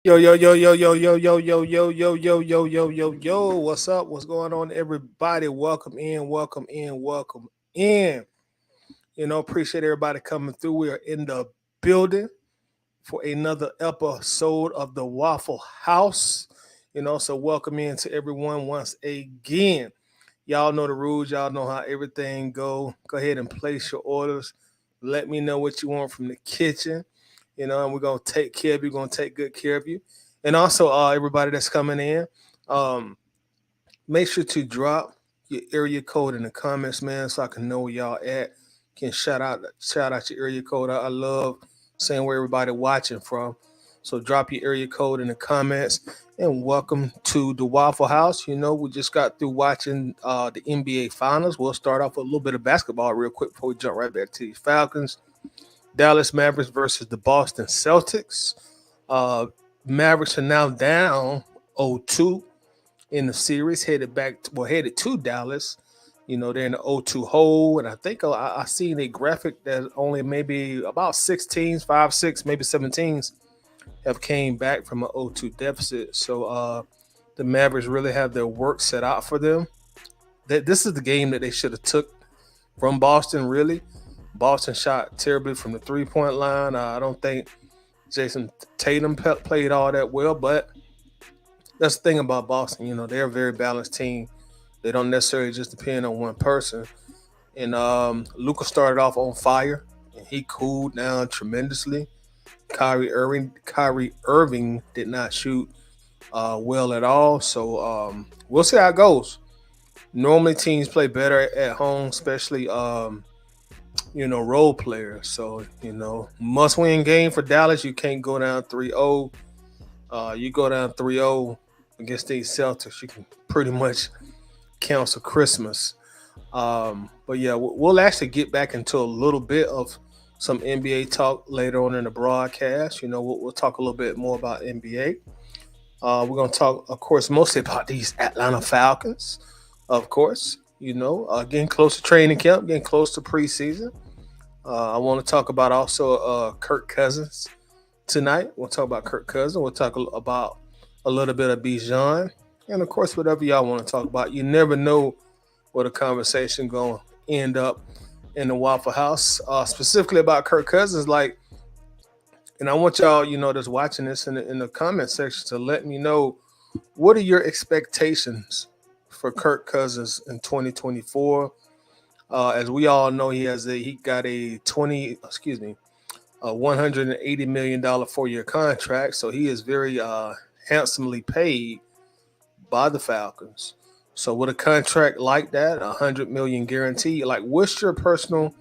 Yo, yo, yo, yo, yo, yo, yo, yo, yo, yo, yo, yo, yo, yo, yo. What's up? What's going on, everybody? Welcome in, welcome in, welcome in. Appreciate everybody coming through. We are in the building for another episode of the Waffle House. So welcome in to everyone once again. Y'all know the rules. Y'all know how everything go. Go ahead and place your orders. Let me know what you want from the kitchen. And we're gonna take care of you. We're gonna take good care of you. And also, everybody that's coming in, um, make sure to drop your area code in the comments, man, so I can know where y'all at. Can shout out your area code. I love saying where everybody watching from. So drop your area code in the comments. And welcome to the Waffle House. We just got through watching the NBA Finals. We'll start off with a little bit of basketball real quick before we jump right back to these Falcons. Dallas Mavericks versus the Boston Celtics. Uh, Mavericks are now down 0-2 in the series, headed to Dallas. They're in the 0-2 hole, and I think I seen a graphic that only maybe about 16s, 5, 6, maybe 17s have came back from an 0-2 deficit. So the Mavericks really have their work set out for them. This is the game that they should have took from Boston, really. Boston shot terribly from the three-point line. I don't think Jason Tatum played all that well, but that's the thing about Boston. They're a very balanced team. They don't necessarily just depend on one person. And Luka started off on fire, and he cooled down tremendously. Kyrie Irving did not shoot well at all, so we'll see how it goes. Normally, teams play better at home, especially role players. So, must win game for Dallas. You can't go down 3-0. You go down 3-0 against these Celtics, you can pretty much cancel Christmas. But yeah, we'll actually get back into a little bit of some NBA talk later on in the broadcast. We'll talk a little bit more about NBA. We're going to talk, of course, mostly about these Atlanta Falcons, of course. Getting close to training camp, getting close to preseason. I want to talk about also Kirk Cousins tonight. We'll talk about Kirk Cousins. We'll talk about a little bit of Bijan. And, of course, whatever y'all want to talk about. You never know where the conversation going to end up in the Waffle House. Specifically about Kirk Cousins, and I want y'all, that's watching this in the comment section to let me know, what are your expectations for Kirk Cousins in 2024? As we all know, he got a $180 million 4-year contract, so he is very handsomely paid by the Falcons. So with a contract like that, $100 million guarantee, what's your personal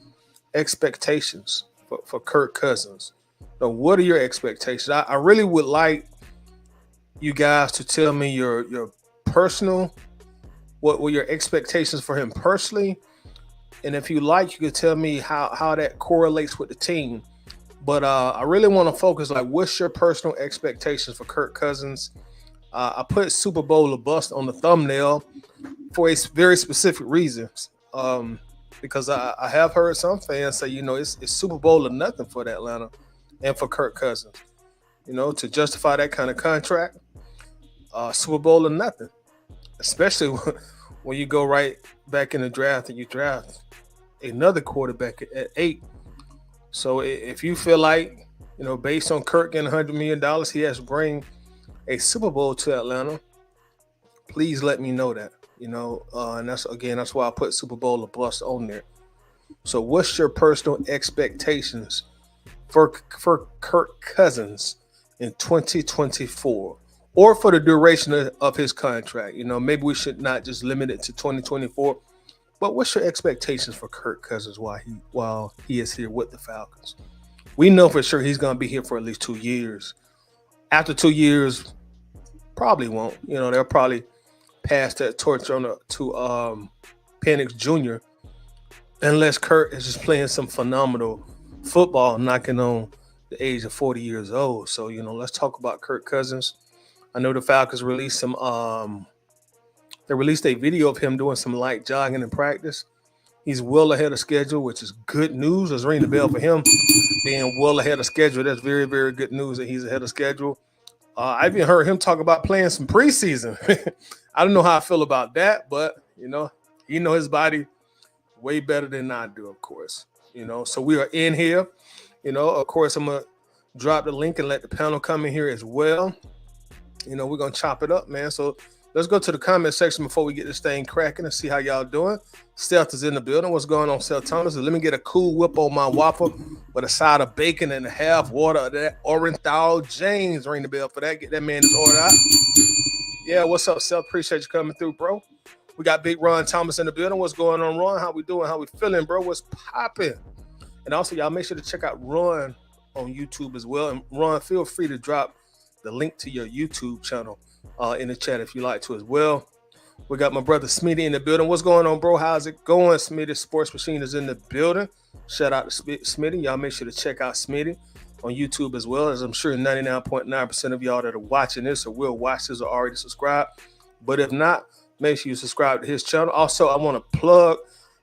expectations for Kirk Cousins? So what are your expectations? I really would like you guys to tell me your personal, what were your expectations for him personally, and if you like, you could tell me how that correlates with the team. But I really want to focus, what's your personal expectations for Kirk Cousins? I put Super Bowl or bust on the thumbnail for a very specific reasons. Because I have heard some fans say, it's Super Bowl or nothing for the Atlanta and for Kirk Cousins. To justify that kind of contract, Super Bowl or nothing. Especially when you go right back in the draft and you draft another quarterback at 8. So if you feel like, based on Kirk getting $100 million, he has to bring a Super Bowl to Atlanta, please let me know that. And that's why I put Super Bowl or bust on there. So what's your personal expectations for Kirk Cousins in 2024, or for the duration of his contract? Maybe we should not just limit it to 2024. But what's your expectations for Kirk Cousins while he is here with the Falcons? We know for sure he's going to be here for at least 2 years. After 2 years, probably won't. They'll probably pass that torch on to Penix Jr. unless Kirk is just playing some phenomenal football, knocking on the age of 40 years old. So, let's talk about Kirk Cousins. I know the Falcons released they released a video of him doing some light jogging in practice. He's well ahead of schedule, which is good news. Let's ring the bell for him being well ahead of schedule. That's very, very good news that he's ahead of schedule. I even heard him talk about playing some preseason. I don't know how I feel about that, but he know his body way better than I do, of course. So we are in here. Of course, I'm gonna drop the link and let the panel come in here as well. We're gonna chop it up, man. So let's go to the comment section before we get this thing cracking and see how y'all doing. Stealth is in the building. What's going on, Stealth Thomas? Let me get a cool whip on my waffle with a side of bacon and a half water of that Orenthal James. Ring the bell for that. Get that man his order out. Yeah, what's up, Stealth? Appreciate you coming through, bro. We got Big Ron Thomas in the building. What's going on, Ron? How we doing? How we feeling, bro? What's popping? And also, y'all make sure to check out Ron on YouTube as well. And Ron, feel free to drop the link to your YouTube channel in the chat if you like to as well. We got my brother Smitty in the building. What's going on, bro? How's it going? Smitty Sports Machine is in the building. Shout out to Smitty. Y'all make sure to check out Smitty on YouTube as well, as I'm sure 99.9% of y'all that are watching this or will watch this are already subscribed. But if not, make sure you subscribe to his channel. Also, I want to plug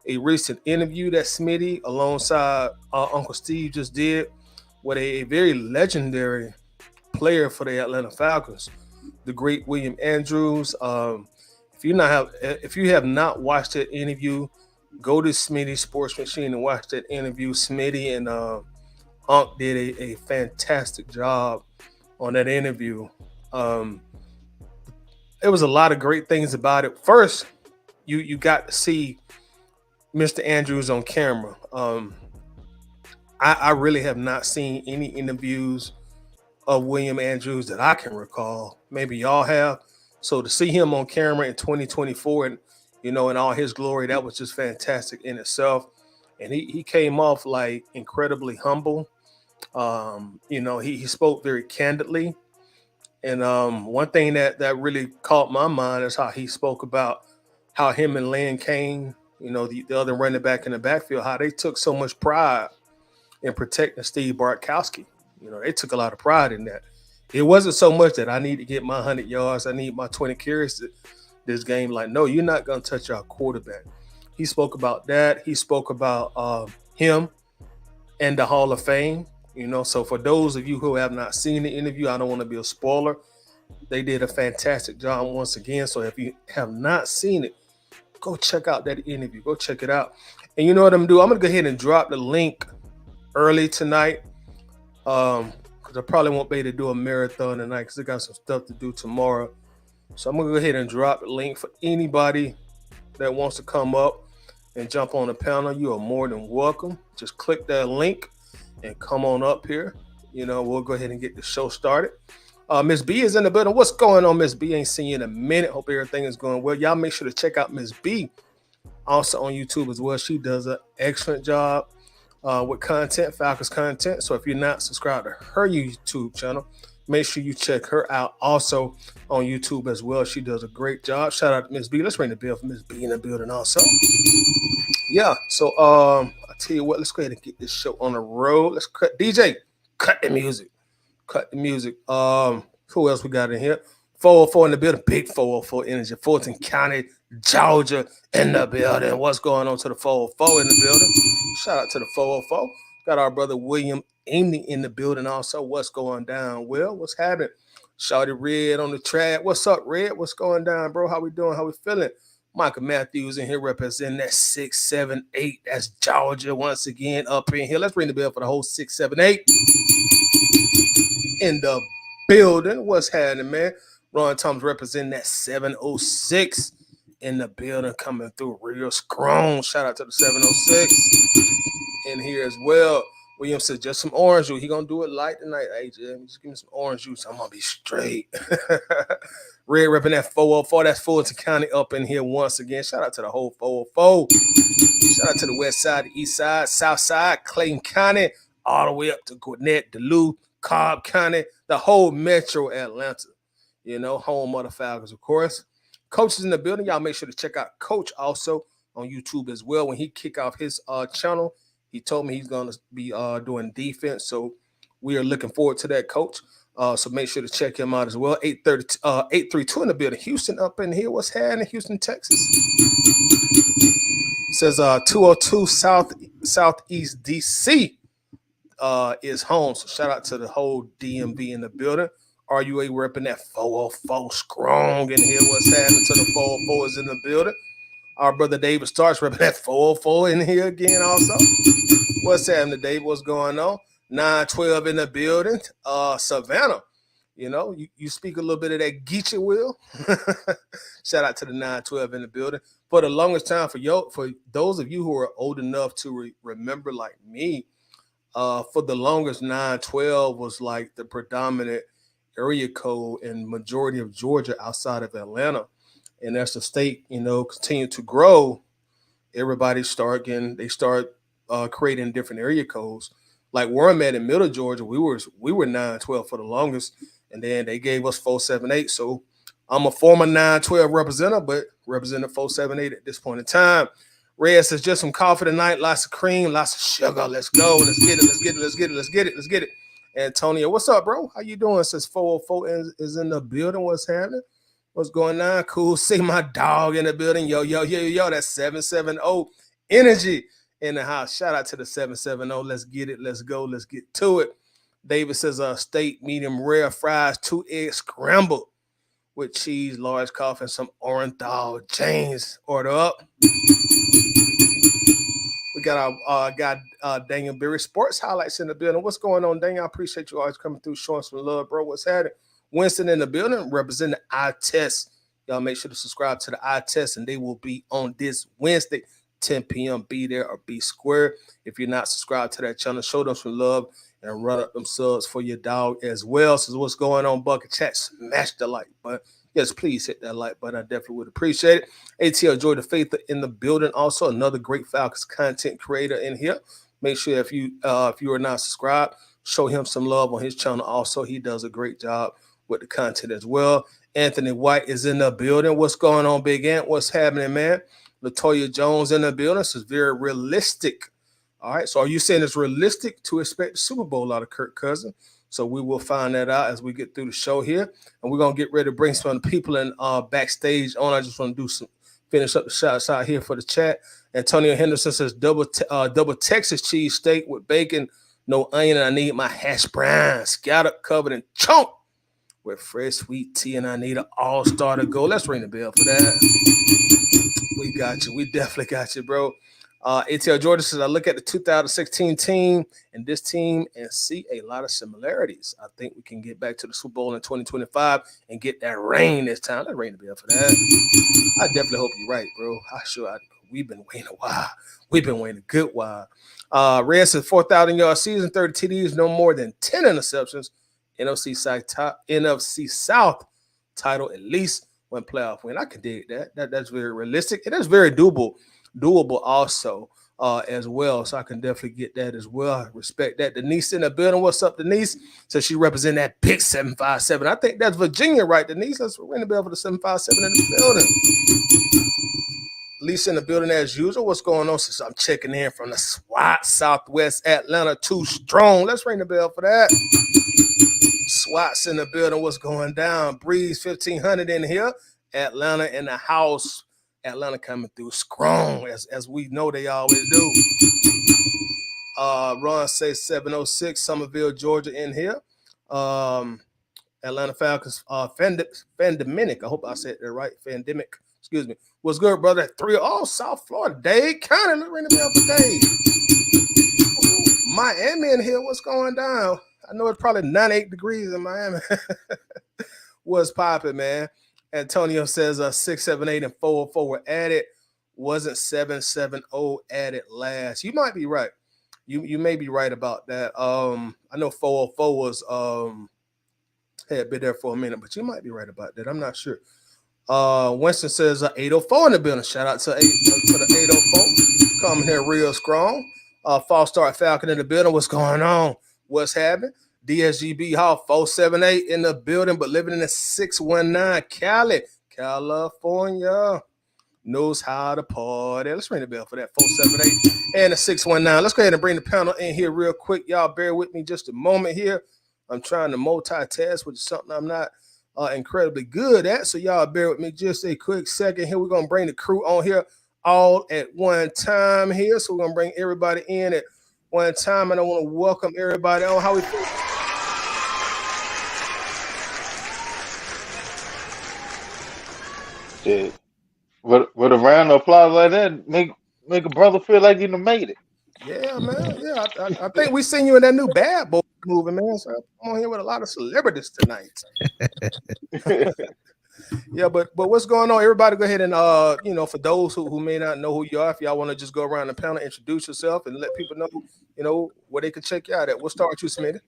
a recent interview that Smitty alongside Uncle Steve just did with a very legendary player for the Atlanta Falcons, the great William Andrews. If you have not watched that interview, go to Smitty Sports Machine and watch that interview. Smitty and Unc did a fantastic job on that interview. There was a lot of great things about it. First, you got to see Mr. Andrews on camera. I really have not seen any interviews of William Andrews that I can recall. Maybe y'all have. So to see him on camera in 2024 and, in all his glory, that was just fantastic in itself. And he came off like incredibly humble. He spoke very candidly. And one thing that really caught my mind is how he spoke about how him and Lynn Kane, the other running back in the backfield, how they took so much pride in protecting Steve Bartkowski. They took a lot of pride in that. It wasn't so much that I need to get my 100 yards, I need my 20 carries this game. Like, no, you're not going to touch our quarterback. He spoke about that. He spoke about him and the Hall of Fame. So for those of you who have not seen the interview, I don't want to be a spoiler. They did a fantastic job once again. So if you have not seen it, go check out that interview. Go check it out. And you know what I'm going to do? I'm going to go ahead and drop the link early tonight. Because I probably won't be able to do a marathon tonight because I got some stuff to do tomorrow. So I'm going to go ahead and drop the link for anybody that wants to come up and jump on the panel. You are more than welcome. Just click that link and come on up here. We'll go ahead and get the show started. Miss B is in the building. What's going on, Miss B? Ain't seen you in a minute. Hope everything is going well. Y'all make sure to check out Miss B also on YouTube as well. She does an excellent job with content, Falcons content. So if you're not subscribed to her YouTube channel, make sure you check her out also on YouTube as well. She does a great job. Shout out to Miss B. Let's ring the bell for Miss B in the building also. Yeah, so I'll tell you what, let's go ahead and get this show on the road. Let's cut the music. Who else we got in here? 404 in the building, big 404 energy. Fulton County, Georgia in the building. What's going on to the 404 in the building? Shout out to the 404. Got our brother William Amy in the building also. What's going down? Will, what's happening? Shawty Red on the track. What's up, Red? What's going down, bro? How we doing? How we feeling? Michael Matthews in here representing that 678. That's Georgia once again up in here. Let's ring the bell for the whole 678 in the building. What's happening, man? Ron Thomas representing that 706 in the building, coming through real strong. Shout out to the 706 in here as well. William said just some orange juice. He gonna do it light tonight. Hey, Jim, just give me some orange juice. I'm gonna be straight. Red repping that 404. That's Fulton County up in here once again. Shout out to the whole 404. Shout out to the west side, the east side, south side, Clayton County, all the way up to Gwinnett, Duluth, Cobb County, the whole metro Atlanta. Home of the Falcons, of course. Coach is in the building. Y'all make sure to check out Coach also on YouTube as well. When he kick off his channel, he told me he's going to be doing defense. So we are looking forward to that, Coach. So make sure to check him out as well. 832 in the building. Houston up in here. What's happening? Houston, Texas. Says 202 Southeast DC is home. So shout out to the whole DMV in the building. RUA repping that 404 strong in here. What's happening to the 404 is in the building. Our brother David Starks repping that 404 in here again also. What's happening, Dave? What's going on? 912 in the building. Savannah, you speak a little bit of that Geechee Will. Shout out to the 912 in the building. For the longest time, for those of you who are old enough to remember like me, for the longest, 912 was like the predominant area code in majority of Georgia outside of Atlanta. And as the state, continued to grow, everybody start creating different area codes. Like where I'm at in Middle Georgia, we were 912 for the longest, and then they gave us 478. So I'm a former 912 representative, but representing 478 at this point in time. Red says just some coffee tonight, lots of cream, lots of sugar. Let's go. Let's get it. Antonio, what's up, bro? How you doing? Says 404 is in the building. What's happening? What's going on? Cool. See my dog in the building. Yo. That's 770 energy in the house. Shout out to the 770. Let's get it. Let's go. Let's get to it. David says steak, medium rare, fries, 2 eggs scrambled with cheese, large coffee, and some Orenthal. James, order up. We got our guy Daniel Berry Sports Highlights in the building. What's going on, Daniel? I appreciate you always coming through, showing some love, bro. What's happening? Winston in the building, representing the eye test. Y'all make sure to subscribe to the eye test, and they will be on this Wednesday, 10 p.m. Be there or be square. If you're not subscribed to that channel, show them some love and run up them subs for your dog as well. So what's going on, Bucket Chat? Smash the like button. Yes, please hit that like button. I definitely would appreciate it. ATL Joy the Faith in the building. Also, another great Falcons content creator in here. Make sure if you are not subscribed, show him some love on his channel. Also, he does a great job with the content as well. Anthony White is in the building. What's going on, Big Ant? What's happening, man? Latoya Jones in the building. This is very realistic. All right. So are you saying it's realistic to expect the Super Bowl out of Kirk Cousins? So we will find that out as we get through the show here. And we're going to get ready to bring some of the people in backstage on. I just want to finish up the shots out here for the chat. Antonio Henderson says double Texas cheese steak with bacon, no onion. And I need my hash brown, scallop covered in chunk with fresh sweet tea. And I need an all-star to go. Let's ring the bell for that. We got you. We definitely got you, bro. ATL Jordan says, I look at the 2016 team and this team and see a lot of similarities. I think we can get back to the Super Bowl in 2025 and get that ring this time. Let's ring the bell for that. I definitely hope you're right, bro. We've been waiting a while. We've been waiting a good while. Red says 4,000-yard season, 30 TDs, no more than 10 interceptions. NFC South title, at least one playoff win. I can dig that. That's very realistic. It is very doable also as well. So I can definitely get that as well. I respect that. Denise in the building. What's up, Denise? So she represents that big 757. I think that's Virginia, right, Denise? Let's ring the bell for the 757 in the building. Lisa in the building as usual. What's going on? Since I'm checking in from the SWAT Southwest Atlanta, too strong. Let's ring the bell for that. SWAT's in the building. What's going down? Breeze 1500 in here. Atlanta in the house. Atlanta coming through strong as we know they always do. Ron says 706 Somerville, Georgia in here. Atlanta Falcons. Fandemic. I hope I said that right. Fandemic. Excuse me. What's good, brother? 3 South Florida. Dade County. Let's ring the bell for Dade. Miami in here. What's going down? I know it's probably 98 degrees in Miami. What's popping, man? Antonio says 678 and 404 were added. Wasn't 770 added last? You might be right. You may be right about that. I know 404 was had been there for a minute, but you might be right about that. I'm not sure. Winston says 804 in the building. Shout out to the 804 coming here real strong. False start Falcon in the building. What's going on? What's happening? DSGB Hall 478 in the building, but living in the 619 California. Knows how to party. Let's ring the bell for that 478 and the 619. Let's go ahead and bring the panel in here real quick. Y'all bear with me just a moment here. I'm trying to multitask, which is something I'm not incredibly good at. So y'all bear with me just a quick second here. We're going to bring the crew on here all at one time here. So we're going to bring everybody in at one time. And I want to welcome everybody on. How we feel? Shit. With a round of applause like that, make a brother feel like you done made Yeah, man. Yeah, I think we seen you in that new Bad Boy movie, man. So I'm on here with a lot of celebrities tonight. it. Yeah, but what's going on? Everybody, go ahead and for those who may not know who you are, if y'all want to just go around the panel, introduce yourself, and let people know, where they can check you out at. We'll start with you, Smitty.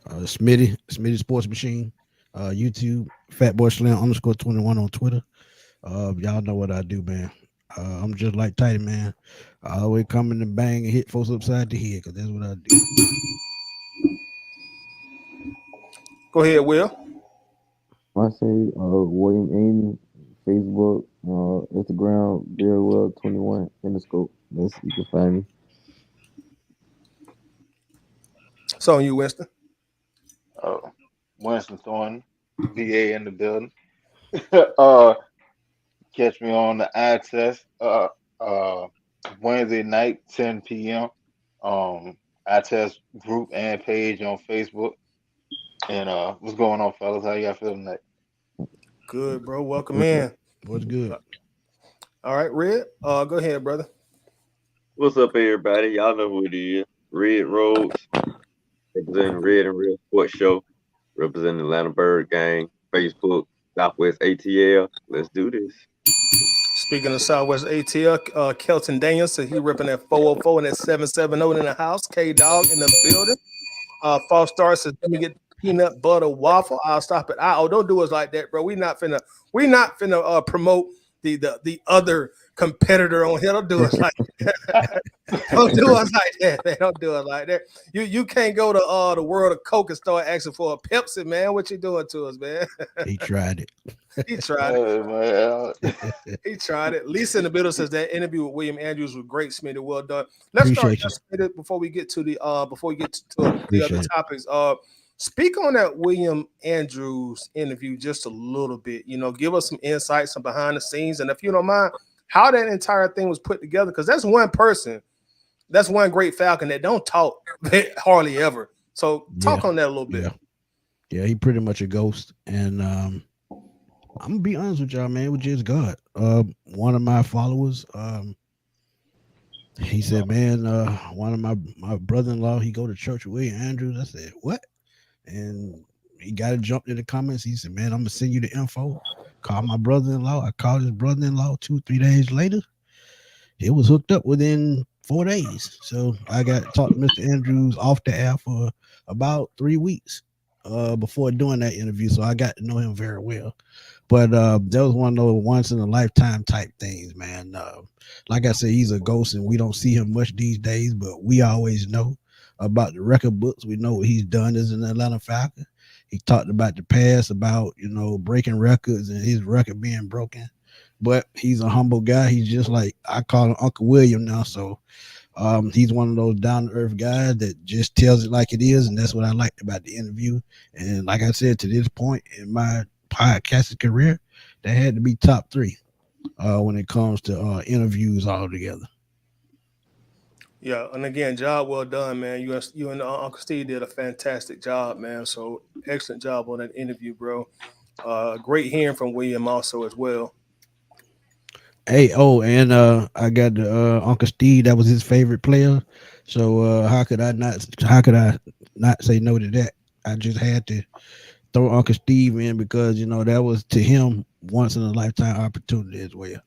Smitty Sports Machine, YouTube, Fatboy Slam _21 on Twitter. Y'all know what I do, man. I'm just like Titan, man. I always come in the bang and hit folks upside the head because that's what I do. Go ahead, Will. I say William Amy, Facebook, Instagram, BillWell21 in the scope. That's you can find me. It's on you, Winston. Winston Thornton, VA in the building. uh, Catch me on the eye test. Wednesday night, 10 p.m. Eye test group and page on Facebook. And what's going on, fellas? How y'all feeling tonight? Good, bro. Welcome in. What's good? All right, Red. Go ahead, brother. What's up, everybody? Y'all know who it is. Red Rose, representing Red and Real Sports Show, representing Atlanta Bird Gang, Facebook, Southwest ATL. Let's do this. Speaking of Southwest ATL, Kelton Danielson, he ripping at 404 and at 770 in the house. K Dog in the building. False Star says, let me get peanut butter waffle. I'll stop it. Don't do us like that, bro. We not finna promote the other competitor on here. Don't do us like that. Don't do us like that, man. Don't do us like that. You can't go to the World of Coke and start asking for a Pepsi, man. What you doing to us, man? He tried it. He tried it. He tried it. Lisa in the middle says that interview with William Andrews was great, Smitty. Well done. Let's start Smitty, before we get to the other topics. Speak on that William Andrews interview just a little bit. Give us some insights, some behind the scenes, and if you don't mind, how that entire thing was put together. Because that's one person, that's one great Falcon that don't talk hardly ever. So talk on that a little bit. Yeah, he pretty much a ghost, and I'm gonna be honest with y'all, man. It was just God. One of my followers, he said, man, one of my brother-in-law, he go to church with William Andrews. I said, what? And he got to jump in the comments. He said, man, I'm gonna send you the info. Call my brother-in-law. I called his brother-in-law 2-3 days later. It was hooked up within 4 days. So I got to talk to Mr. Andrews off the air for about 3 weeks before doing that interview. So I got to know him very well. But that was one of those once in a lifetime type things, man. Like I said, he's a ghost and we don't see him much these days, but we always know about the record books. We know what he's done as an Atlanta Falcon. He talked about the past, about, breaking records and his record being broken. But he's a humble guy. He's just like, I call him Uncle William now. So he's one of those down-to-earth guys that just tells it like it is. And that's what I liked about the interview. And like I said, to this point in my podcasting career, that had to be top 3 when it comes to interviews all together. Yeah, and again, job well done, man. You and Uncle Steve did a fantastic job, man. So excellent job on that interview, bro. Great hearing from William also as well. Hey, and I got the Uncle Steve. That was his favorite player. So how could I not say no to that? I just had to throw Uncle Steve in because that was to him once in a lifetime opportunity as well.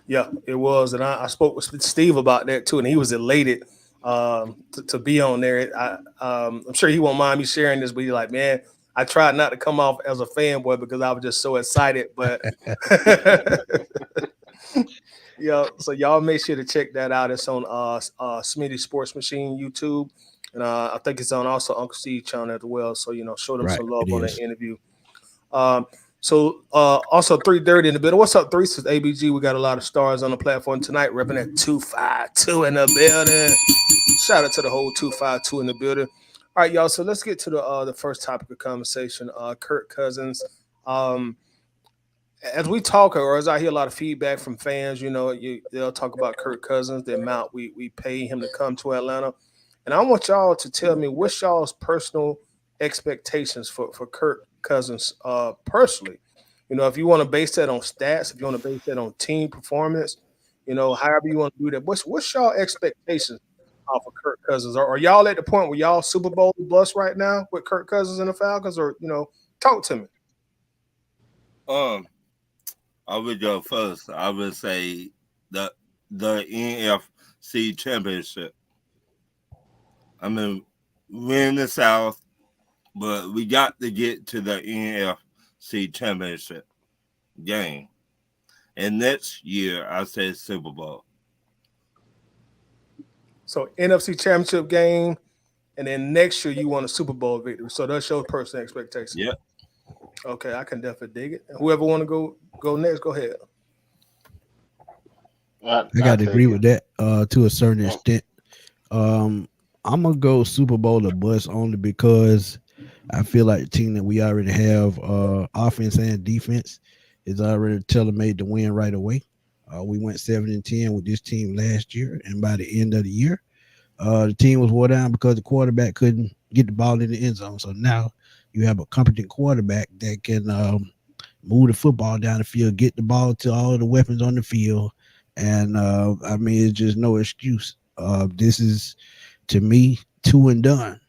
Yeah, it was, and I spoke with Steve about that too, and he was elated to be on there. I'm sure he won't mind me sharing this, but he's like, man, I tried not to come off as a fanboy because I was just so excited. But yeah, so y'all make sure to check that out. It's on Smitty Sports Machine YouTube, and I think it's on also Uncle Steve channel as well. So show them some love on that interview. So also 3:30 in the building. What's up, 3? Says ABG. We got a lot of stars on the platform tonight, repping at 252 in the building. Shout out to the whole 252 in the building. All right, y'all. So let's get to the first topic of conversation. Kirk Cousins. As we talk, or as I hear a lot of feedback from fans, they'll talk about Kirk Cousins, the amount we pay him to come to Atlanta, and I want y'all to tell me what's y'all's personal expectations for Kirk Cousins personally. If you want to base that on stats, if you want to base that on team performance, however you want to do that. What's y'all expectations off of Kirk Cousins? Are y'all at the point where y'all Super Bowl bust right now with Kirk Cousins and the Falcons, or talk to me? I would go first. I would say the NFC Championship. I mean, we're in the South, but we got to get to the NFC Championship game. And next year, I say Super Bowl. So NFC Championship game, and then next year you want a Super Bowl victory. So that's your personal expectation. Yep. Okay, I can definitely dig it. Whoever want to go next, go ahead. I got to agree with that to a certain extent. I'm gonna go Super Bowl or bust only because I feel like the team that we already have, offense and defense, is already tailor-made to win right away. We went 7-10 with this team last year, and by the end of the year, the team was wore down because the quarterback couldn't get the ball in the end zone. So now you have a competent quarterback that can move the football down the field, get the ball to all of the weapons on the field, and I mean, it's just no excuse. This is, to me, two and done.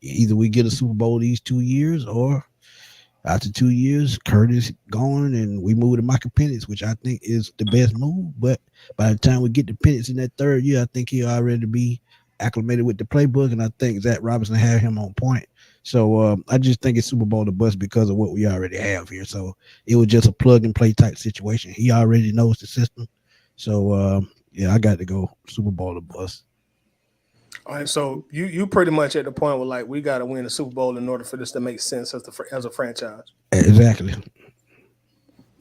Either we get a Super Bowl these 2 years, or after 2 years, Curtis gone and we move to Michael Penix, which I think is the best move. But by the time we get to Penix in that third year, I think he'll already be acclimated with the playbook, and I think Zach Robinson had him on point. So I just think it's Super Bowl to bust because of what we already have here. So it was just a plug and play type situation. He already knows the system. So yeah, I got to go Super Bowl to bust. All right, so you pretty much at the point where like we got to win the Super Bowl in order for this to make sense as a franchise. Exactly.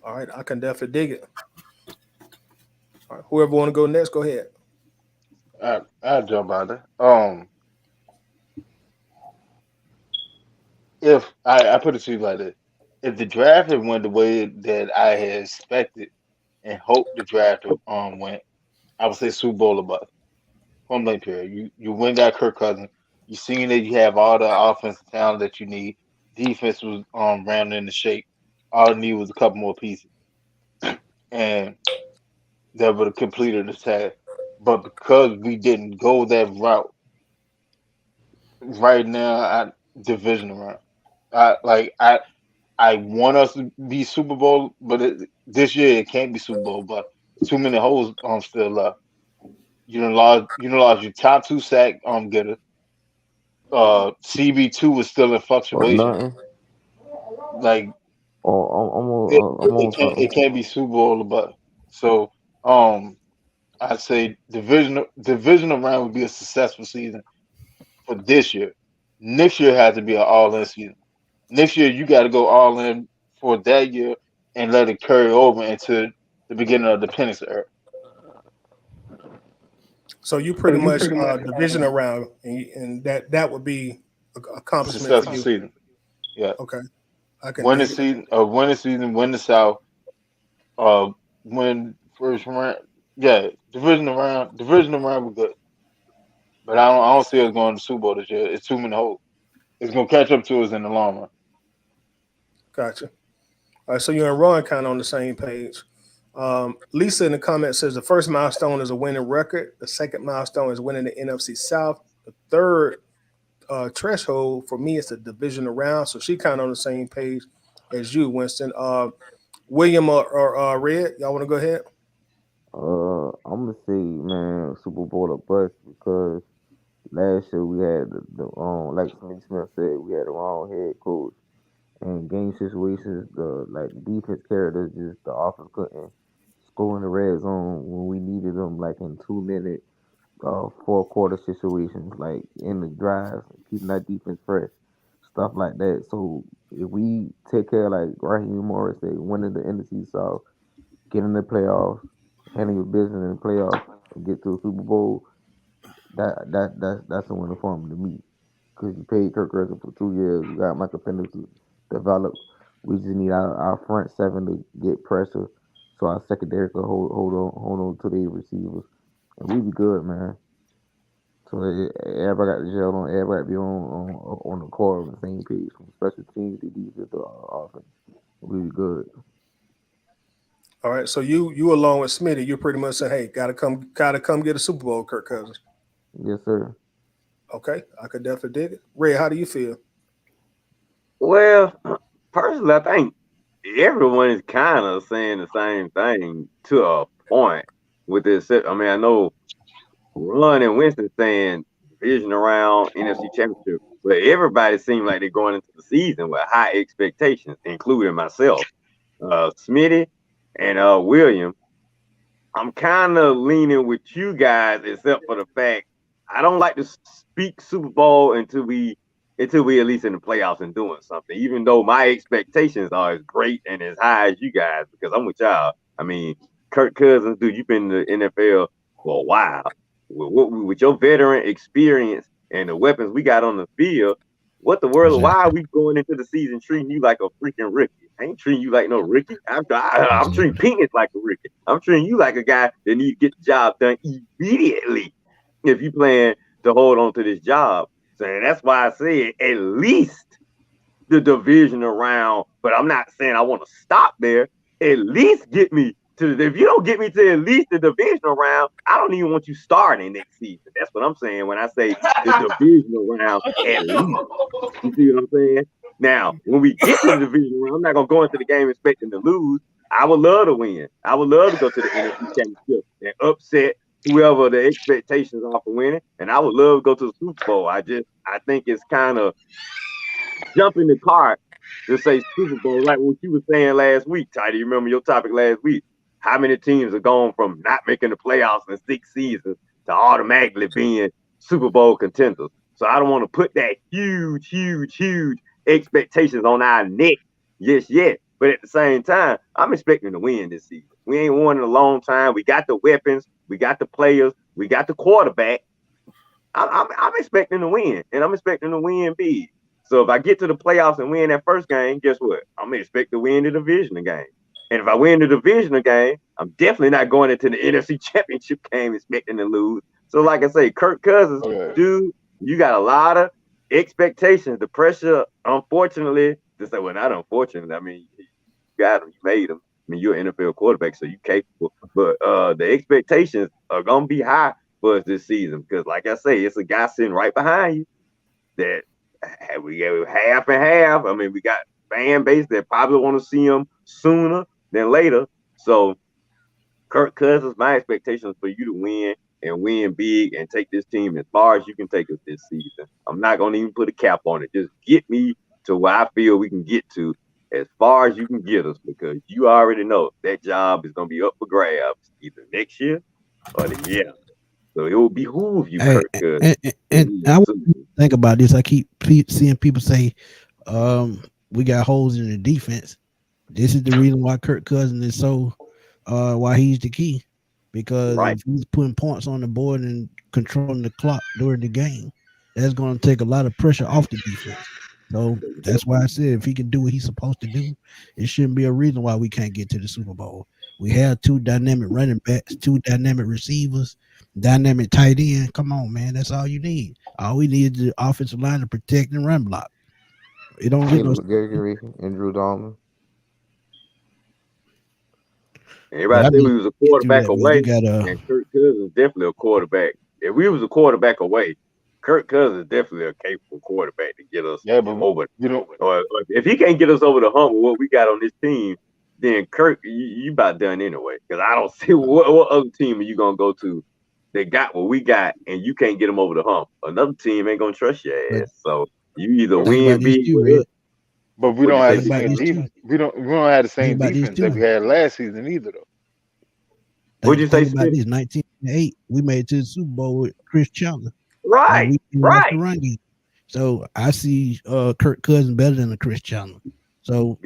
All right, I can definitely dig it. All right, whoever want to go next, go ahead. I'll jump out there. If I put it to you like this, if the draft had went the way that I had expected and hoped the draft went, I would say Super Bowl or bust. Point blank period. You went got Kirk Cousins. You seen that you have all the offensive talent that you need. Defense was rounded into shape. All you need was a couple more pieces, and that would have completed the task. But because we didn't go that route, right now I division round. I want us to be Super Bowl, but this year it can't be Super Bowl. But too many holes still left. You lost your top two sack getter. CB2 is still in Or fluctuation. nothing. Like Oh, I'm it on something. can't be Super Bowl, but so I'd say divisional round would be a successful season for this year. Next year has to be an all in season. Next year you got to go all in for that year and let it carry over into the beginning of the Penix era. So you pretty much division around, and that would be an accomplishment for Successful you. season. Yeah. Okay, I can Win the dig it. season, win the South, win first round. Yeah, division around was good, but I don't see us going to Super Bowl this year. It's too many holes. It's gonna catch up to us in the long run. Gotcha. All right, so you and Ron kind of on the same page. Lisa in the comments says the first milestone is a winning record. The second milestone is winning the NFC South. The third threshold for me is the division around. So she kind of on the same page as you, Winston. William or Red, y'all want to go ahead? I'm gonna say, man, Super Bowl or bust because last year we had like Smith said, we had the wrong head coach. And game situations, the defense carried just the offense couldn't score in the red zone when we needed them, like in 2 minute, 4 quarter situations, like in the drive, keeping that defense fresh, stuff like that. So if we take care, like Raheem Morris said, winning the NFC South, get in the playoffs, handle your business in the playoffs, and get to a Super Bowl, that's a winning formula to me. Because you paid Kirk Cousins for 2 years, you got Michael Penix to develop. We just need our front seven to get pressure, so our secondary can hold on to their receivers, and we be good, man. So everybody got the gel on, everybody be on the court on the same page, from special teams to defense to offense. We be good. All right, so you along with Smitty, you pretty much say, hey, gotta come get a Super Bowl, Kirk Cousins. Yes, sir. Okay, I could definitely dig it. Ray, how do you feel? Well, personally, I think everyone is kind of saying the same thing to a point. With this, I mean, I know Ron and Winston saying division around NFC Championship, but everybody seems like they're going into the season with high expectations, including myself, Smitty, and William. I'm kind of leaning with you guys, except for the fact I don't like to speak Super Bowl until we at least in the playoffs and doing something. Even though my expectations are as great and as high as you guys, because I'm with y'all. I mean, Kirk Cousins, dude, you've been in the NFL for a while. With your veteran experience and the weapons we got on the field, what the world? Exactly. Why are we going into the season treating you like a freaking rookie? I ain't treating you like no rookie. I'm treating Peanuts like a rookie. I'm treating you like a guy that needs to get the job done immediately if you plan to hold on to this job. So that's why I said at least the division around, but I'm not saying I want to stop there. At least get me to if you don't get me to at least the division around, I don't even want you starting next season. That's what I'm saying when I say the division around at least. You see what I'm saying? Now, when we get to the division round, I'm not gonna go into the game expecting to lose. I would love to win. I would love to go to the NFC Championship and upset whoever the expectations are for winning. And I would love to go to the Super Bowl. I think it's kind of jumping the cart to say Super Bowl, like what you were saying last week, Tidy. You remember your topic last week? How many teams are going from not making the playoffs in 6 seasons to automatically being Super Bowl contenders? So I don't want to put that huge expectations on our neck yet. But at the same time, I'm expecting to win this season. We ain't won in a long time. We got the weapons, we got the players, we got the quarterback. I'm expecting to win, and I'm expecting to win big. So if I get to the playoffs and win that first game, guess what? I'm gonna expect to win the divisional game. And if I win the divisional game, I'm definitely not going into the NFC Championship game expecting to lose. So like I say, Kirk Cousins, dude, you got a lot of expectations. The pressure, unfortunately, to say, well, not unfortunately. I mean, you got him, you made him. I mean, you're an NFL quarterback, so you're capable. But the expectations are gonna be high for us this season because, like I say, it's a guy sitting right behind you that we have half and half. I mean, we got fan base that probably want to see him sooner than later. So, Kirk Cousins, my expectations for you to win and win big and take this team as far as you can take us this season. I'm not going to even put a cap on it. Just get me to where I feel we can get to as far as you can get us because you already know that job is going to be up for grabs either next year or the year. So it will behoove you, Kirk Cousins. And I think about this. I keep seeing people say, we got holes in the defense. This is the reason why Kirk Cousins is so why he's the key. Because if he's putting points on the board and controlling the clock during the game, that's going to take a lot of pressure off the defense. So that's why I said if he can do what he's supposed to do, it shouldn't be a reason why we can't get to the Super Bowl. We have 2 dynamic running backs, 2 dynamic receivers, dynamic tight end. Come on, man. That's all you need. All we need is the offensive line to protect and run block. It don't get no Gregory and Drew Dalman. Everybody said we was a quarterback away, and Kirk Cousins is definitely a quarterback. If we was a quarterback away, Kirk Cousins is definitely a capable quarterback to get us over. Or if he can't get us over the hump with what we got on this team, then Kirk, you about done anyway. Because I don't see what other team are you gonna go to that got what we got, and you can't get them over the hump. Another team ain't gonna trust your ass. So you either win big with us. But we don't have the same defense. We don't have the same defense that we had last season either, though. What'd you say, about this? 1908, we made it to the Super Bowl with Chris Chandler. Right. So I see Kirk Cousins better than the Chris Chandler. So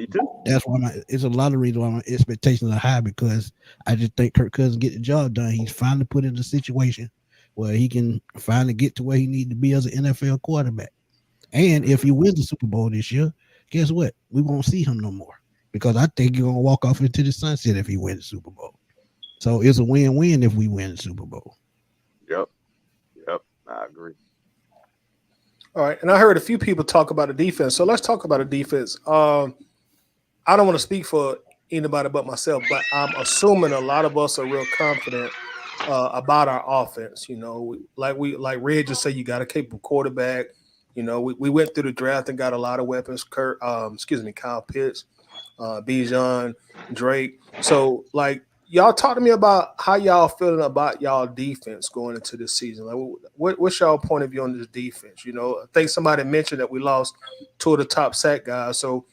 that's why it's a lot of reasons why my expectations are high because I just think Kirk Cousins get the job done. He's finally put in a situation where he can finally get to where he needs to be as an NFL quarterback. And if he wins the Super Bowl this year, guess what? We won't see him no more because I think you're going to walk off into the sunset if he wins the Super Bowl. So it's a win-win if we win the Super Bowl. Yep. I agree. All right. And I heard a few people talk about the defense. So let's talk about the defense. I don't want to speak for anybody but myself, but I'm assuming a lot of us are real confident about our offense. You know, like Red just said, you got a capable quarterback. You know, we went through the draft and got a lot of weapons. Kyle Pitts, Bijan, Drake. So, like, y'all talk to me about how y'all feeling about y'all defense going into this season. Like, what's y'all point of view on this defense? You know, I think somebody mentioned that we lost two of the top sack guys. So,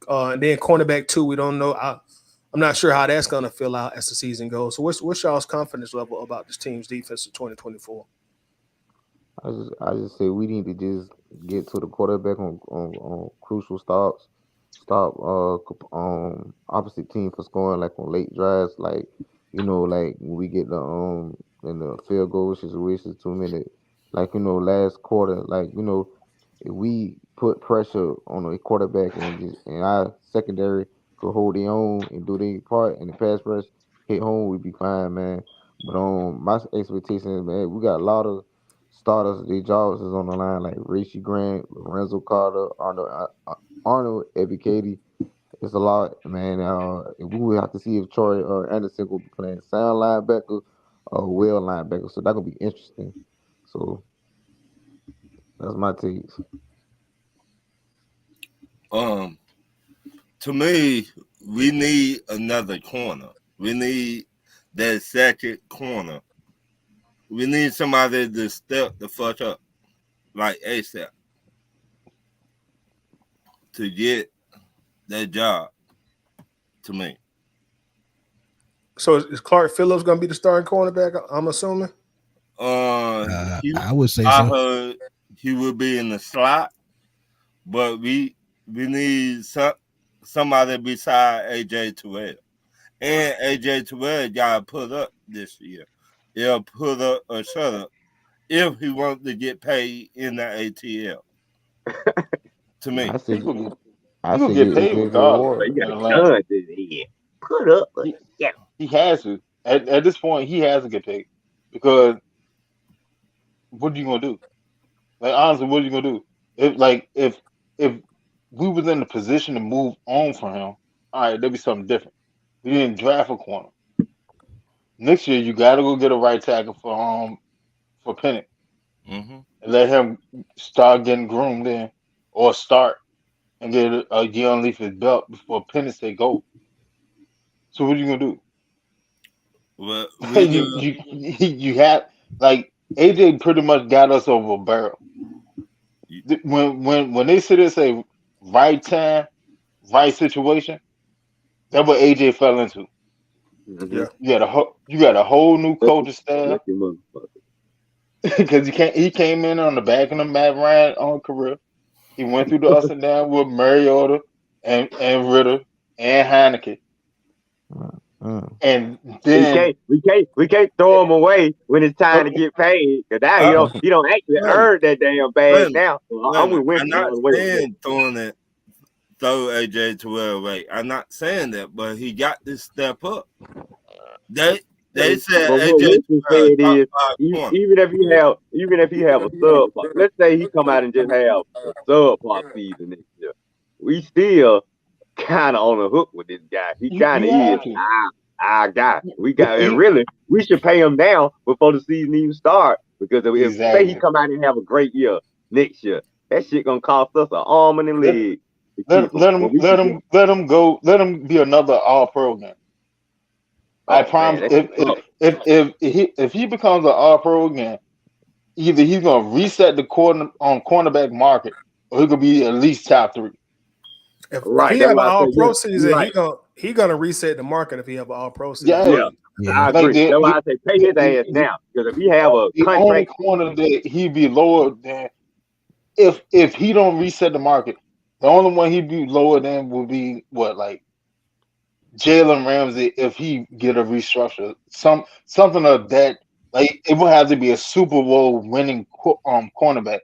and then cornerback too, we don't know. I'm not sure how that's going to fill out as the season goes. So, what's y'all's confidence level about this team's defense in 2024? I just say we need to just get to the quarterback on crucial stops, stop opposite team from scoring like on late drives, like like when we get the in the field goal situations 2 minute, like last quarter, like if we put pressure on a quarterback and our secondary could hold their own and do their part and the pass rush hit home, we'd be fine, man. But my expectation is, man, we got a lot of starters. Their jobs is on the line, like Rishi Grant, Lorenzo Carter, Arnold Ebiketie. It's a lot, man. We will have to see if Troy Anderson will be playing sound linebacker or well linebacker. So that gonna be interesting. So that's my takes. To me, we need another corner. We need that second corner. We need somebody to step the fuck up, like ASAP, to get that job. To me. So is Clark Phillips going to be the starting cornerback? I'm assuming. I would say I so. heard he would be in the slot, but we need somebody beside AJ Terrell. And AJ Terrell got put up this year. He'll put up or shut up if he wants to get paid in the ATL. To me. I say He gonna get paid JJ regardless. Ward. You got in a Atlanta. gun in his head. Put up. Yeah. He has to. At this point, he has to get paid because what are you gonna do? Like honestly, what are you gonna do? If we was in the position to move on from him, all right, there'd be something different. We didn't draft a corner. Next year, you gotta go get a right tackle for Pennick Mm-hmm. and let him start getting groomed in, or start and get a year underneath his belt before Pennick say go. So what are you gonna do? Well, you have like AJ pretty much got us over a barrel. When they sit there and say right time, right situation, that's what AJ fell into. Mm-hmm. You got a whole new coaching staff Lucky motherfucker. because he came in on the back of the Matt Ryan career. He went through the ups and downs with Mariota and Ritter and Heineke. And then We can't throw him away when it's time to get paid. Cause now he don't actually earn that damn bag now. So I'm with I'm Winston not all the way. saying throw AJ Terrell away. I'm not saying that, but he got to step up. They said But what AJ Winston Terrell said is, top 5 corner. even if you have a subpar, let's say he come out and just have a subpar season next year, we still kind of on the hook with this guy. He kind of is our guy. And really, we should pay him now before the season even start, because if say he come out and have a great year next year, that shit gonna cost us an arm and a leg. Let him go. Let him be another All Pro again. I promise. If he becomes an All Pro again, either he's gonna reset the cornerback market, or he could be at least top 3. If he have an All Pro season, he gonna reset the market if he have an All Pro season. Yeah. I agree. That's why I say pay his ass now, because if he have a the contract, only corner that he'd be lower than, if he don't reset the market, the only one he'd be lower than would be like Jalen Ramsey if he get a restructure, something of that. Like it would have to be a Super Bowl winning cornerback.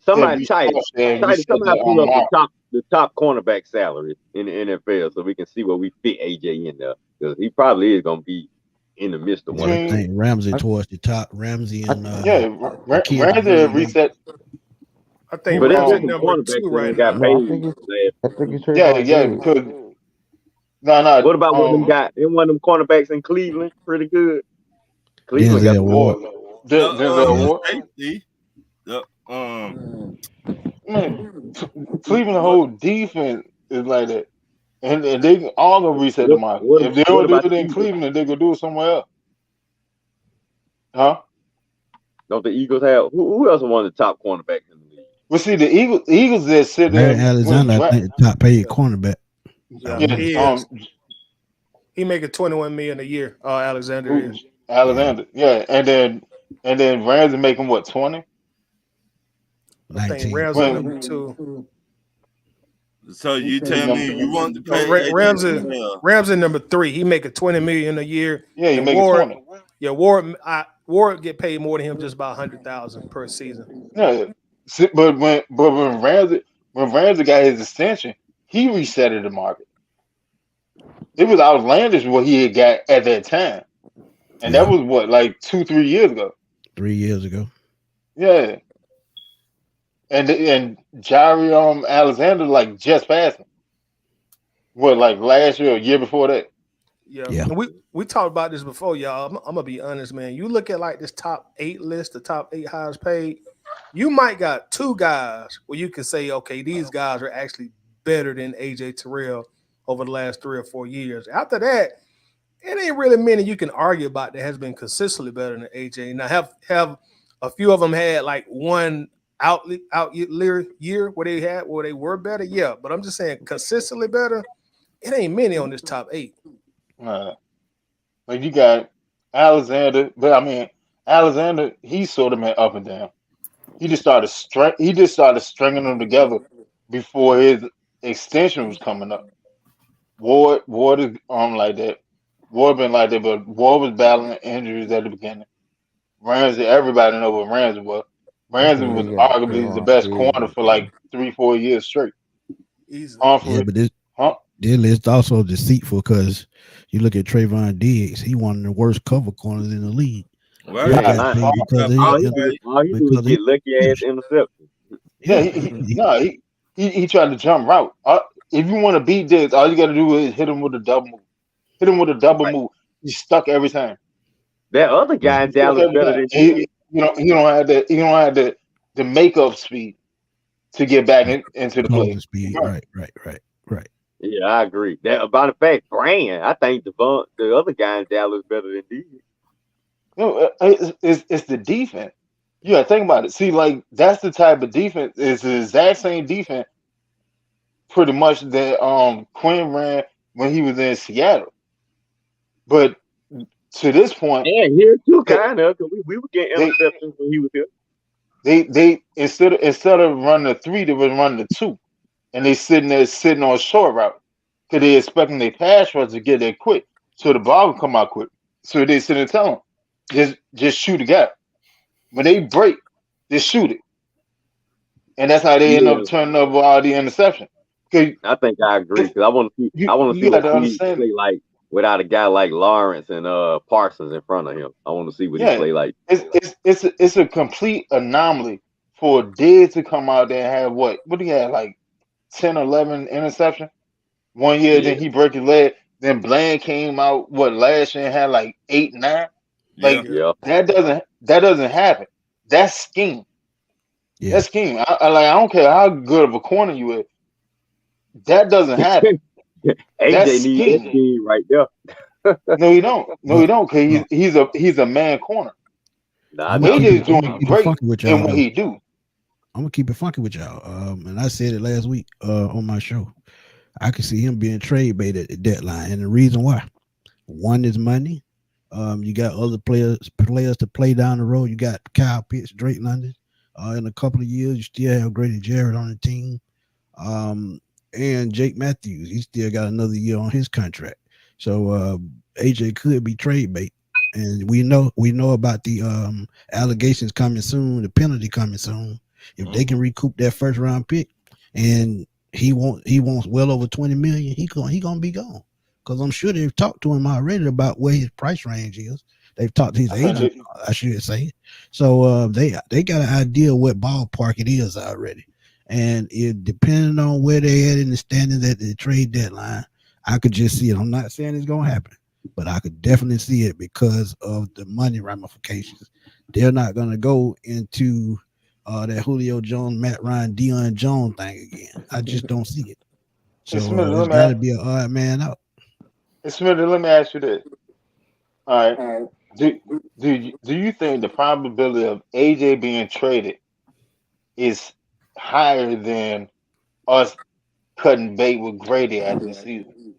somebody put up the top cornerback salary in the NFL, so we can see where we fit AJ in there, because he probably is gonna be in the midst of one. I think Ramsey towards the top. Ramsey and Ramsey reset. I think But Rams there's at some number cornerbacks 2 that right done got now. No, paid. I think it's Yeah, Trayvon yeah, Diggs. because no, What about one of them guys? And one of them cornerbacks in Cleveland, pretty good. Cleveland got Denzel some Ward. good. Denzel Yeah. Ward. Safety. The Man, Cleveland whole defense is like that, and they all gonna reset the market. If they What don't do about it the in Eagles? Cleveland, they gonna do it somewhere else. Huh? Don't the Eagles have who else is one of the top cornerbacks in the league? But see, the Eagles that sit there Larry and went Alexander, I think the top paid cornerback. Yeah, yeah, he is. He making $21 million a year. Alexander is. Alexander, yeah, and then Rams are making what 20? I think 19. Rams are number 2. so you tell me you want to No, pay Rams are number 3. He making $20 million a year. Yeah, you And make Ward, 20. yeah, Ward get paid more than him, just about $100,000 per season. Yeah, but when Ramsey got his extension, he resetted the market. It was outlandish what he had got at that time, and that was what like 2-3 years ago. 3 years ago. Yeah, and Jairi Alexander like just passed him. What like last year or year before that? Yeah. Yeah. And we talked about this before, y'all. I'm gonna be honest, man. You look at like this top 8 list, the top 8 highest paid. You might got 2 guys where you can say, okay, these guys are actually better than AJ Terrell over the last 3 or 4 years. After that, it ain't really many you can argue about that has been consistently better than AJ. Now have a few of them had like one out year where they were better, yeah. But I'm just saying consistently better. It ain't many on this top 8. Like you got Alexander, but I mean Alexander, he sort of went up and down. He just started stringing them together before his extension was coming up. Ward is like that. Ward been like that, but Ward was battling injuries at the beginning. Ramsey, everybody know what Ramsey was. Ramsey was arguably the best corner for like 3-4 years straight. Easy. Yeah, but this list also deceitful because you look at Trayvon Diggs, he one of the worst cover corners in the league. Well, He Yeah, got paid because all he do is get lucky ass interception. Yeah, he tried to jump route. If you want to beat Diggs, all you got to do is hit him with a double move. Hit him with a double move. He's stuck every time. That other guy in Dallas better than he don't have that. He don't have the makeup speed to get back into the play. Speed. Right. Yeah, I agree. That about the fact, Brand, I think the other guy in Dallas better than D. No, it's the defense. You gotta think about it. See, like that's the type of defense. It's the exact same defense, pretty much that Quinn ran when he was in Seattle. But to this point, and here too, kind of, because we were getting interceptions when he was here. They instead of running the 3, they was running the 2, and they sitting on a short route because they expecting their pass rush to get there quick, so the ball will come out quick. So they sit and tell them, just shoot a gap. When they break, just shoot it, and that's how they end up turning over all the interceptions. I think I agree because I want to see what he play like without a guy like Lawrence and Parsons in front of him. I want to see what he play like. It's a complete anomaly for Diggs to come out there and have what do you have like 10 or 11 interceptions 1 year, then he broke his leg. Then Bland came out last year and had like 8, 9. That doesn't happen. That's scheme. Yeah. That's scheme. I don't care how good of a corner you is. That doesn't happen. AJ needs that scheme right there. No, he don't. No, he don't. Cause he's a man corner. Nah, AJ's doing great in what he do. I'm gonna keep it funky with y'all. And I said it last week on my show. I can see him being trade bait at the deadline, and the reason why: one is money. You got other players to play down the road. You got Kyle Pitts, Drake London. In a couple of years, you still have Grady Jarrett on the team. And Jake Matthews, he still got another year on his contract. So AJ could be trade bait. And we know about the allegations coming soon, the penalty coming soon. If they can recoup that first round pick, and he wants well over $20 million, he gonna be gone. Because I'm sure they've talked to him already about where his price range is. They've talked to his agent, I should say. So they got an idea of what ballpark it is already. And it depending on where they at in the standings at the trade deadline, I could just see it. I'm not saying it's gonna happen, but I could definitely see it because of the money ramifications. They're not gonna go into that Julio Jones, Matt Ryan, Deion Jones thing again. I just don't see it. So it's got to be an odd man out. Smitty, let me ask you this. All right. Do you think the probability of AJ being traded is higher than us cutting bait with Grady after the season?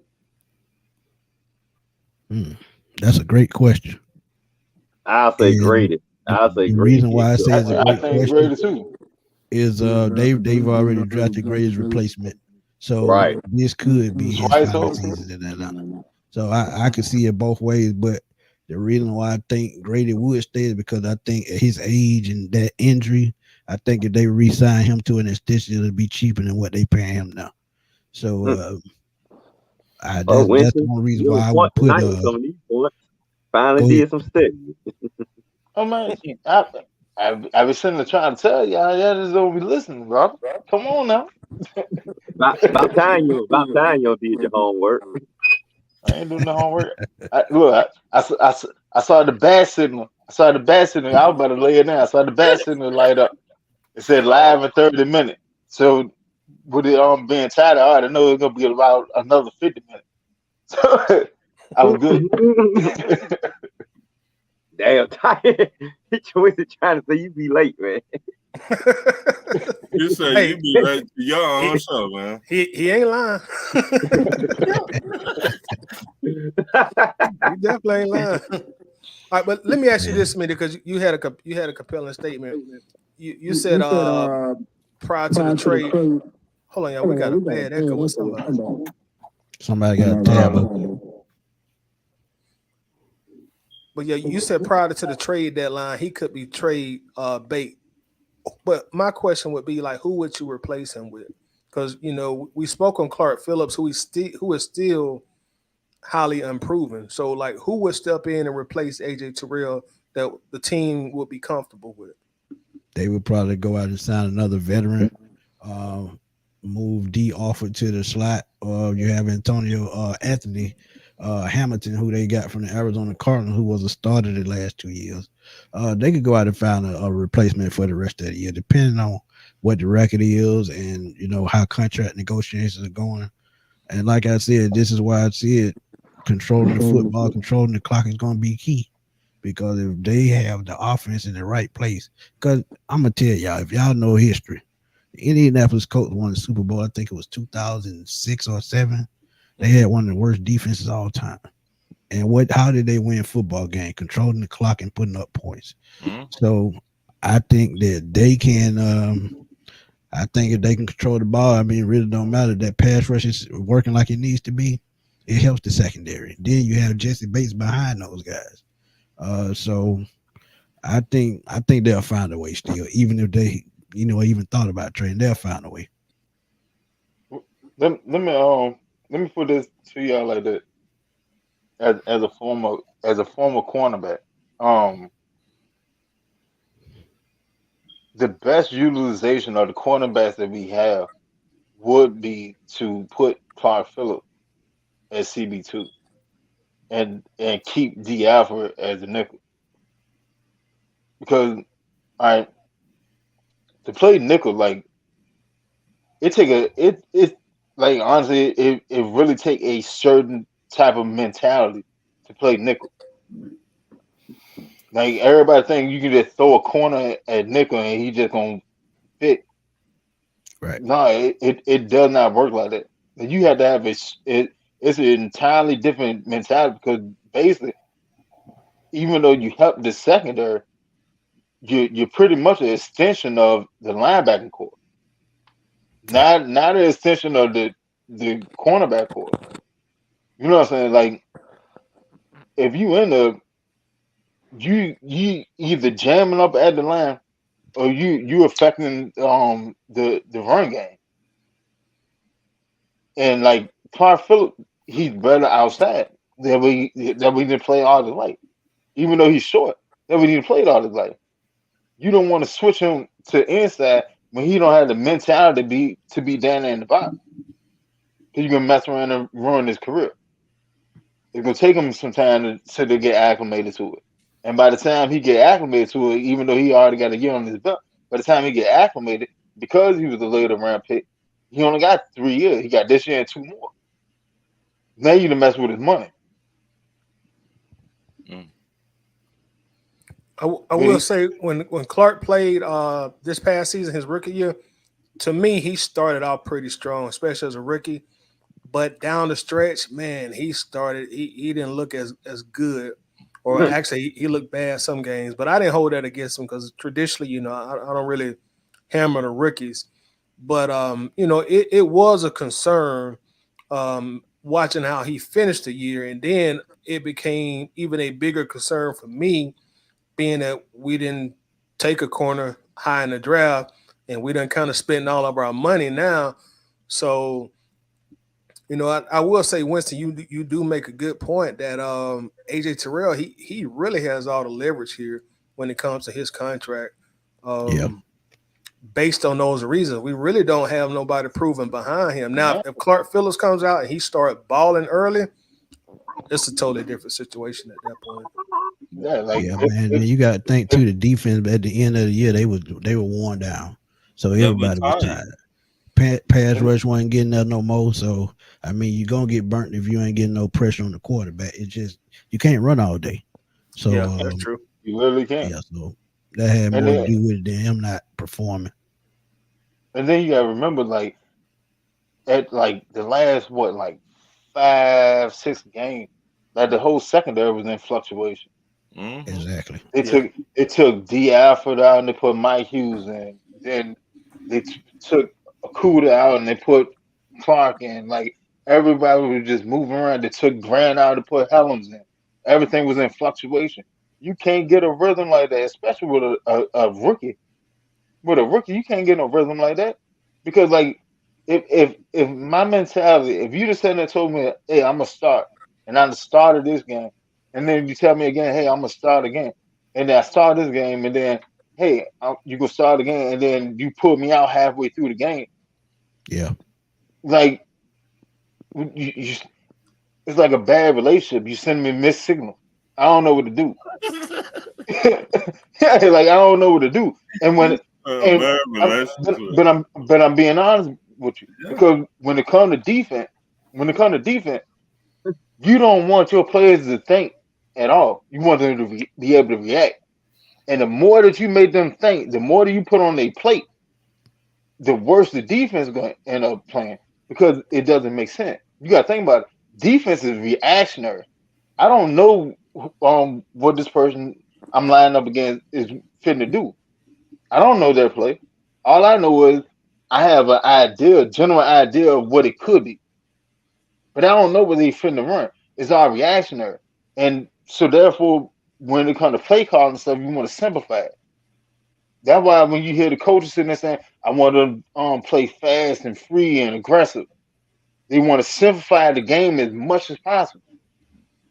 That's a great question. I'll say Grady. I'll say the Grady. reason why I say it's a great question Grady too. Is they've already drafted Grady's replacement. So this could be his final season in Atlanta. So I could see it both ways, but the reason why I think Grady would stay is because I think at his age and that injury, I think if they re-sign him to an extension, it'll be cheaper than what they pay him now. So that's the only reason why I would put finally did some steps. Oh man, I was sitting there trying to tell y'all just don't be listening, bro. Come on now. About time you did your homework. I ain't doing the homework. I saw the bat signal. I was about to lay it down. I saw the bat signal light up. It said live in 30 minutes. So with it being tied, I already know it's gonna be about another 50 minutes. So I was good. Damn tired. He was trying to say you be late, man. You say you be late to your own show, man. He ain't lying. He definitely ain't lying. All right, but let me ask you this, Smitty, because you had a compelling statement. You said prior to the trade. Hold on, y'all. We got a bad echo with somebody. Somebody got a tab open. But yeah, you said prior to the trade deadline, he could be trade bait. But my question would be like, who would you replace him with? Because we spoke on Clark Phillips, who is still highly unproven. So like, who would step in and replace AJ Terrell that the team would be comfortable with? They would probably go out and sign another veteran, move D Offer to the slot, or you have Anthony Hamilton, who they got from the Arizona Cardinals, who was a starter the last 2 years. They could go out and find a replacement for the rest of the year, depending on what the record is and how contract negotiations are going. And like I said, this is why I see it. Controlling the football, controlling the clock is going to be key, because if they have the offense in the right place, because I'm gonna tell y'all, if y'all know history, the Indianapolis Colts won the Super Bowl. I think it was 2006 or 7. They had one of the worst defenses all time. And how did they win football game? Controlling the clock and putting up points. So I think that they can I think if they can control the ball, I mean, it really don't matter. That pass rush is working like it needs to be. It helps the secondary. Then you have Jesse Bates behind those guys. So I think they'll find a way still, even if they, even thought about trading, they'll find a way. Let me put this to y'all like that. As a former cornerback, the best utilization of the cornerbacks that we have would be to put Clark Phillips as CB2 and keep D Alford as a nickel. Because to play nickel, like honestly, it really take a certain type of mentality to play nickel. Like everybody think you can just throw a corner at nickel and he just gonna fit. Right. No, it does not work like that. You have to have it's an entirely different mentality, because basically, even though you help the secondary, you're pretty much an extension of the linebacking core. Not an extension of the cornerback core. You know what I'm saying? Like, if you either jamming up at the line, or you affecting the run game. And like Clark Phillips, he's better outside. That we didn't play all the way. even though he's short. That's what he played all his life. You don't want to switch him to inside when he don't have the mentality to be down there in the bottom. Because you're gonna mess around and ruin his career. It's gonna take him some time to get acclimated to it. And by the time he get acclimated to it, even though he already got a year on his belt, by the time he get acclimated, because he was a later round pick, he only got 3 years. He got this year and 2 more. Now you done mess with his money. I will say when Clark played this past season, his rookie year, to me, he started out pretty strong, especially as a rookie. But down the stretch, man, he didn't look as good. Or actually, he looked bad some games. But I didn't hold that against him because traditionally, I don't really hammer the rookies. But, it was a concern watching how he finished the year. And then it became even a bigger concern for me, being that we didn't take a corner high in the draft and we done kind of spend all of our money now. So, I will say, Winston, you do make a good point that AJ Terrell, he really has all the leverage here when it comes to his contract. Based on those reasons, we really don't have nobody proven behind him. Now, if Clark Phillips comes out and he starts balling early, it's a totally different situation at that point. Man, you got to think too. The defense at the end of the year, they were worn down, so everybody was tired. Pass rush wasn't getting there no more. So I mean, you're gonna get burnt if you ain't getting no pressure on the quarterback. It's just you can't run all day. So that's true. You literally can't. Yeah, so that had more to do with it than him not performing. And then you gotta remember, at the last 5-6 games, the whole secondary was in fluctuation. Mm-hmm. Exactly. It took D Alford out and they put Mike Hughes in. Then they took Akuda out and they put Clark in. Everybody was just moving around. They took Grant out and put Helms in. Everything was in fluctuation. You can't get a rhythm like that, especially with a rookie. With a rookie, you can't get no rhythm like that because if my mentality, if you just sat there and told me, hey, I'm gonna start, and I'm the start of this game, and then you tell me again, hey, I'm gonna start again, and then I start this game, and then hey, you go start again, and then you pull me out halfway through the game. Yeah, it's like a bad relationship. You send me mixed signal. I don't know what to do. I don't know what to do. And but I'm being honest with you because when it comes to defense, you don't want your players to think at all. You want them to be able to react. And the more that you make them think, the more that you put on their plate, the worse the defense is going to end up playing because it doesn't make sense. You got to think about it. Defense is reactionary. I don't know what this person I'm lining up against is fitting to do. I don't know their play. All I know is I have a general idea of what it could be. But I don't know what they fitting to run. It's all reactionary. And so therefore, when it comes to play calling and stuff, you want to simplify it. That's why when you hear the coaches sitting there saying, I want to play fast and free and aggressive, they want to simplify the game as much as possible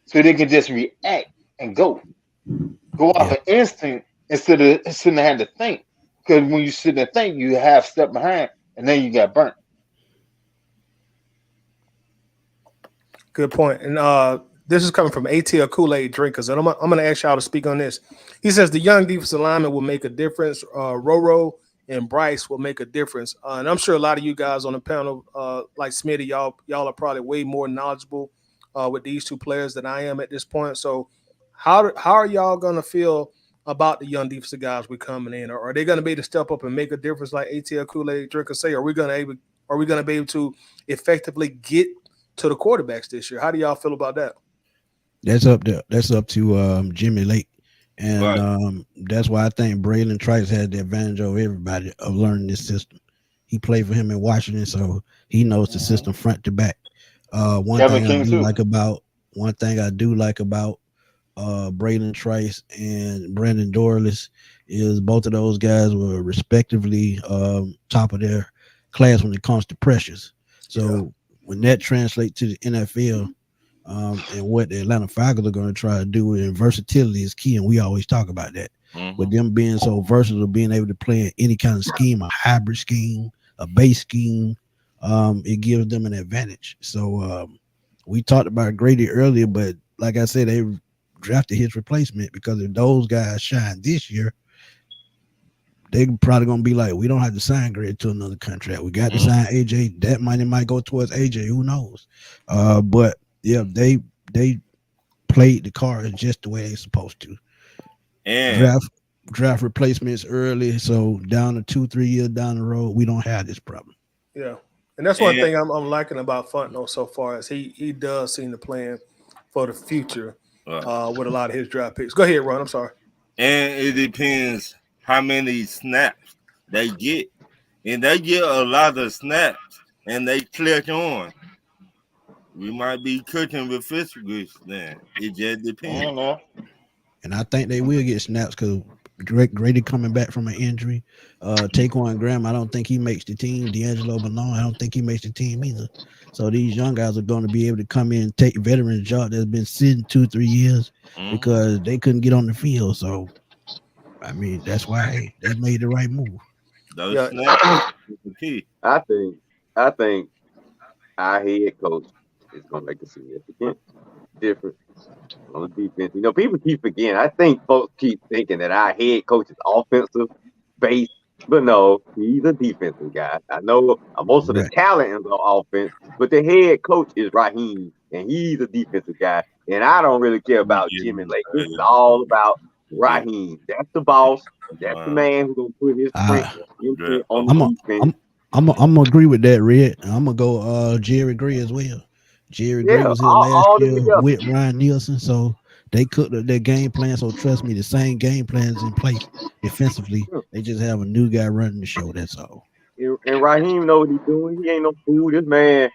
so they can just react and go off an instinct instead of sitting there having to think. Because when you sit there and think, you half step behind and then you got burnt. Good point. And this is coming from ATL Kool-Aid Drinkers. And I'm going to ask y'all to speak on this. He says the young defensive lineman will make a difference. Roro and Bryce will make a difference. And I'm sure a lot of you guys on the panel, like Smitty, y'all are probably way more knowledgeable with these two players than I am at this point. So how are y'all going to feel about the young defensive guys we coming in? Or are they going to be able to step up and make a difference like ATL Kool-Aid Drinkers say? Are we going to be able to effectively get to the quarterbacks this year? How do y'all feel about that? That's up to Jimmy Lake. And that's why I think Braylon Trice had the advantage over everybody of learning this system. He played for him in Washington, so he knows the system front to back. One thing I do like about Braylon Trice and Brandon Dorless is both of those guys were respectively top of their class when it comes to pressures. So when that translates to the NFL, And what the Atlanta Falcons are going to try to do, and versatility is key, and we always talk about that. With them being so versatile, being able to play in any kind of scheme, a hybrid scheme, a base scheme, it gives them an advantage. So we talked about Grady earlier, but like I said, they drafted his replacement because if those guys shine this year, they're probably gonna be like, we don't have to sign Grady to another contract. We got to sign AJ. That money might go towards AJ. Who knows? But yeah, they played the cards just the way they're supposed to. And draft replacements early, so down to 2-3 years down the road, we don't have this problem. Yeah, and that's one thing I'm liking about Fontenot so far is he does seem to plan for the future with a lot of his draft picks. Go ahead, Ron. I'm sorry. And it depends how many snaps they get, and they get a lot of snaps, and they click on. We might be cooking with fish grease then. It just depends. And I think they will get snaps because Grady coming back from an injury. Taquan Graham, I don't think he makes the team. D'Angelo Malone, I don't think he makes the team either. So these young guys are going to be able to come in and take veteran job that's been sitting 2-3 years because they couldn't get on the field. So, I mean, that's why they made the right move. I think our head coach is going to make a significant difference on the defense. You know, people keep forgetting. I think folks keep thinking that our head coach is offensive based, but no, he's a defensive guy. I know most of the talent is on offense, but the head coach is Raheem, and he's a defensive guy. And I don't really care about Jimmy Lake. This is all about Raheem. That's the boss. That's the man who's gonna put his print on the defense. I'm gonna agree with that, Red. I'm gonna go Jerry Gray as well. Jerry Gray was here last year with Ryan Nielsen, so they cooked their game plan. So trust me, the same game plan is in place defensively. They just have a new guy running the show. That's all. And Raheem know what he's doing. He ain't no fool. This man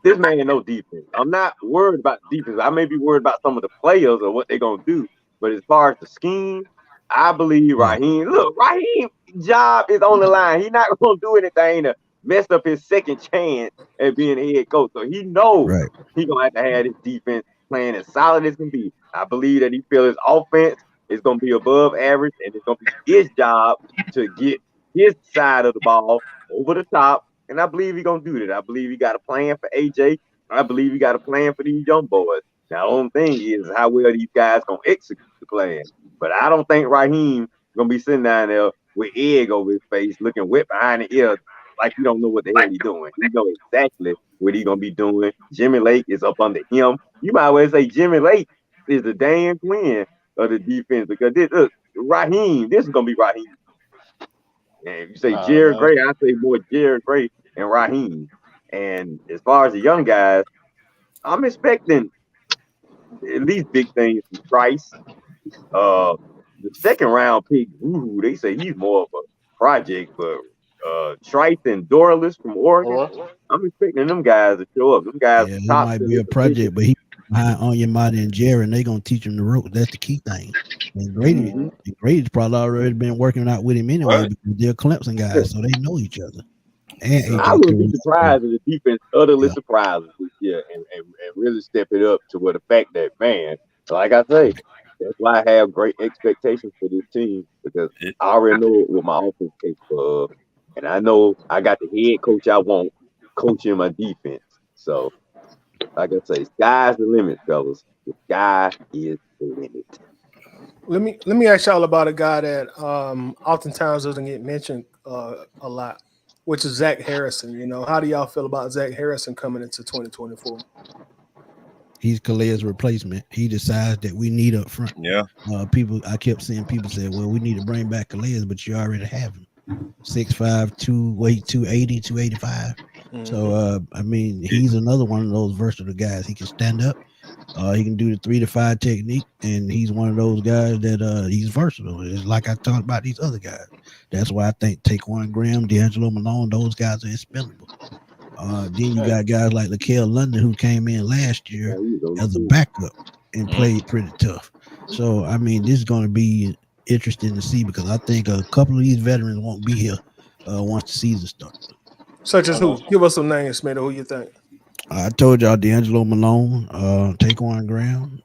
ain't no defense. I'm not worried about defense. I may be worried about some of the players or what they're gonna do. But as far as the scheme, I believe Raheem. Look, Raheem's job is on the line. He's not gonna do anything to mess up his second chance at being a head coach. So he knows he's gonna have to have his defense playing as solid as can be. I believe that he feels his offense is gonna be above average, and it's gonna be his job to get his side of the ball over the top. And I believe he's gonna do that. I believe he got a plan for AJ. I believe he got a plan for these young boys. Now, the only thing is how well these guys gonna execute the plan. But I don't think Raheem gonna be sitting down there with egg over his face, looking wet behind the ear, like he don't know what the hell he's doing. He know exactly what he's gonna be doing. Jimmy Lake is up under him. You might well say Jimmy Lake is the Dan Quinn of the defense because this is gonna be Raheem. And if you say Jared Gray, I say more Jared Gray and Raheem. And as far as the young guys, I'm expecting at least big things from Price. The second round pick, they say he's more of a project, but Trice and Dorless from Oregon, I'm expecting them guys to show up. Them guys might be a project, but he behind Onyemata and Jerry, and they gonna teach him the ropes. That's the key thing. And Grady's probably already been working out with him anyway because they're Clemson guys, so they know each other. And I wouldn't be surprised if the defense utterly surprises this year and really step it up to where the fact that, man, like I say, that's why I have great expectations for this team because I already know what my offense is capable of. And I know I got the head coach I want coaching my defense. So, like I say, sky's the limit, fellas. The sky is the limit. Let me ask y'all about a guy that oftentimes doesn't get mentioned a lot, which is Zach Harrison. You know, how do y'all feel about Zach Harrison coming into 2024? He's Calais' replacement. He decides that we need up front. Yeah. I kept seeing people say, well, we need to bring back Calais, but you already have him. 6'5", 280, 285. So, I mean, he's another one of those versatile guys. He can stand up. He can do the 3 to 5 technique, and he's one of those guys that he's versatile. It's like I talked about these other guys. That's why I think Taquan Graham, D'Angelo Malone, those guys are expendable. Then you got guys like LaKale London who came in last year as a backup and played pretty tough. So, I mean, this is going to be interesting to see because I think a couple of these veterans won't be here once the season starts. Such as who? Give us some names, Smith. Who you think? I told y'all D'Angelo Malone, Taquan Graham.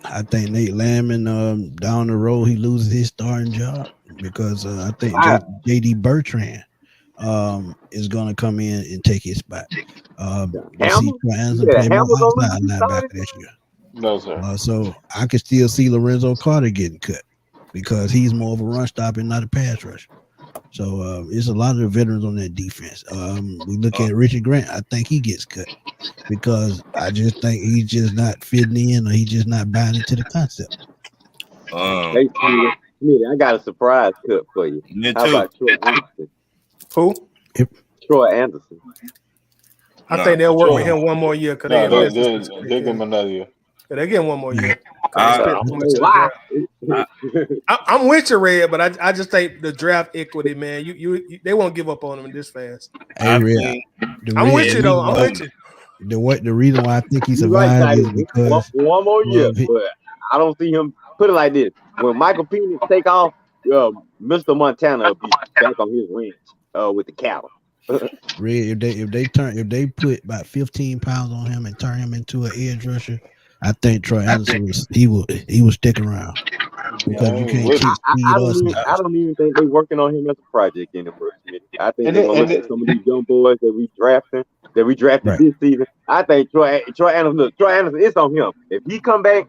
I think Nate Landman down the road he loses his starting job because I think JD Bertrand is gonna come in and take his spot. You see Troy Anderson play more outside linebacker this year. No, sir. So I could still see Lorenzo Carter getting cut because he's more of a run stopper and not a pass rusher. So it's a lot of the veterans on that defense. We look at Richard Grant. I think he gets cut because I just think he's just not fitting in or he's just not buying into the concept. Hey, Smitty, I got a surprise cut for you. How about Troy Anderson? Who? Troy Anderson. I think they'll work with him one more year because they'll give him another year. Yeah, they get one more year. I'm with you, Red, but I just think the draft equity, man. You they won't give up on him this fast. Hey, Red, I'm with you though. I'm with you. The reason why I think he survived is because one more year, but I don't see him. Put it like this: when Michael Penix take off, Mr. Montana will be back on his ranch with the cattle. Red, if they put about 15 pounds on him and turn him into an edge rusher, I think Troy Anderson will stick around because you can't keep speed. I don't even think they're working on him as a project anymore. I think they're gonna look at some of these young boys that we drafted this season. I think Troy Anderson, it's on him. If he come back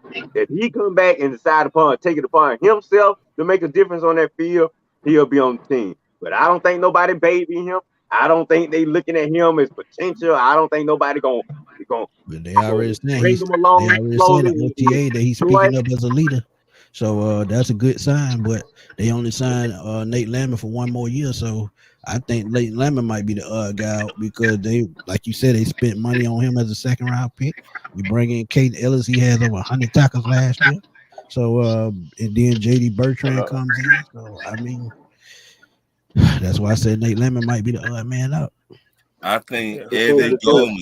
and decide upon take it upon himself to make a difference on that field, he'll be on the team. But I don't think nobody babying him. I don't think they looking at him as potential. I don't think nobody gonna. But they already saying OTA that he's speaking up as a leader. So that's a good sign. But they only signed Nate Landman for one more year. So I think Nate Landman might be the guy because they, like you said, they spent money on him as a second round pick. You bring in Caden Ellis, he has over 100 tackles last year. So and then JD Bertrand comes in. So I mean. That's why I said Nate Landman might be the odd man out. I think Evan Goldman.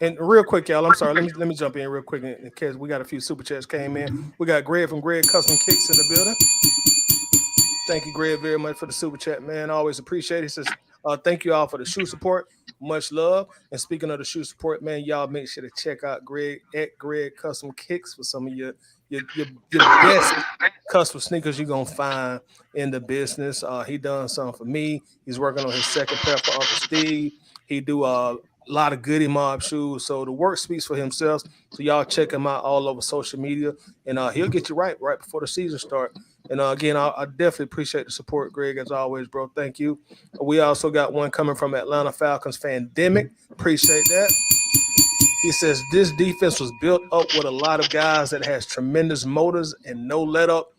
And real quick, y'all, I'm sorry. Let me jump in real quick in case we got a few super chats came in. We got Greg from Greg Custom Kicks in the building. Thank you, Greg, very much for the super chat, man. I always appreciate it. He says, thank you all for the shoe support. Much love. And speaking of the shoe support, man, y'all make sure to check out Greg at Greg Custom Kicks for some of your best custom sneakers you're gonna find in the business. He done something for me. He's working on his second pair for Uncle Steve. He do a lot of Goody Mob shoes. So the work speaks for himself. So y'all check him out all over social media, and he'll get you right before the season start. And again, I definitely appreciate the support, Greg, as always, bro. Thank you. We also got one coming from Atlanta Falcons Fandemic. Appreciate that. He says this defense was built up with a lot of guys that has tremendous motors and no let up.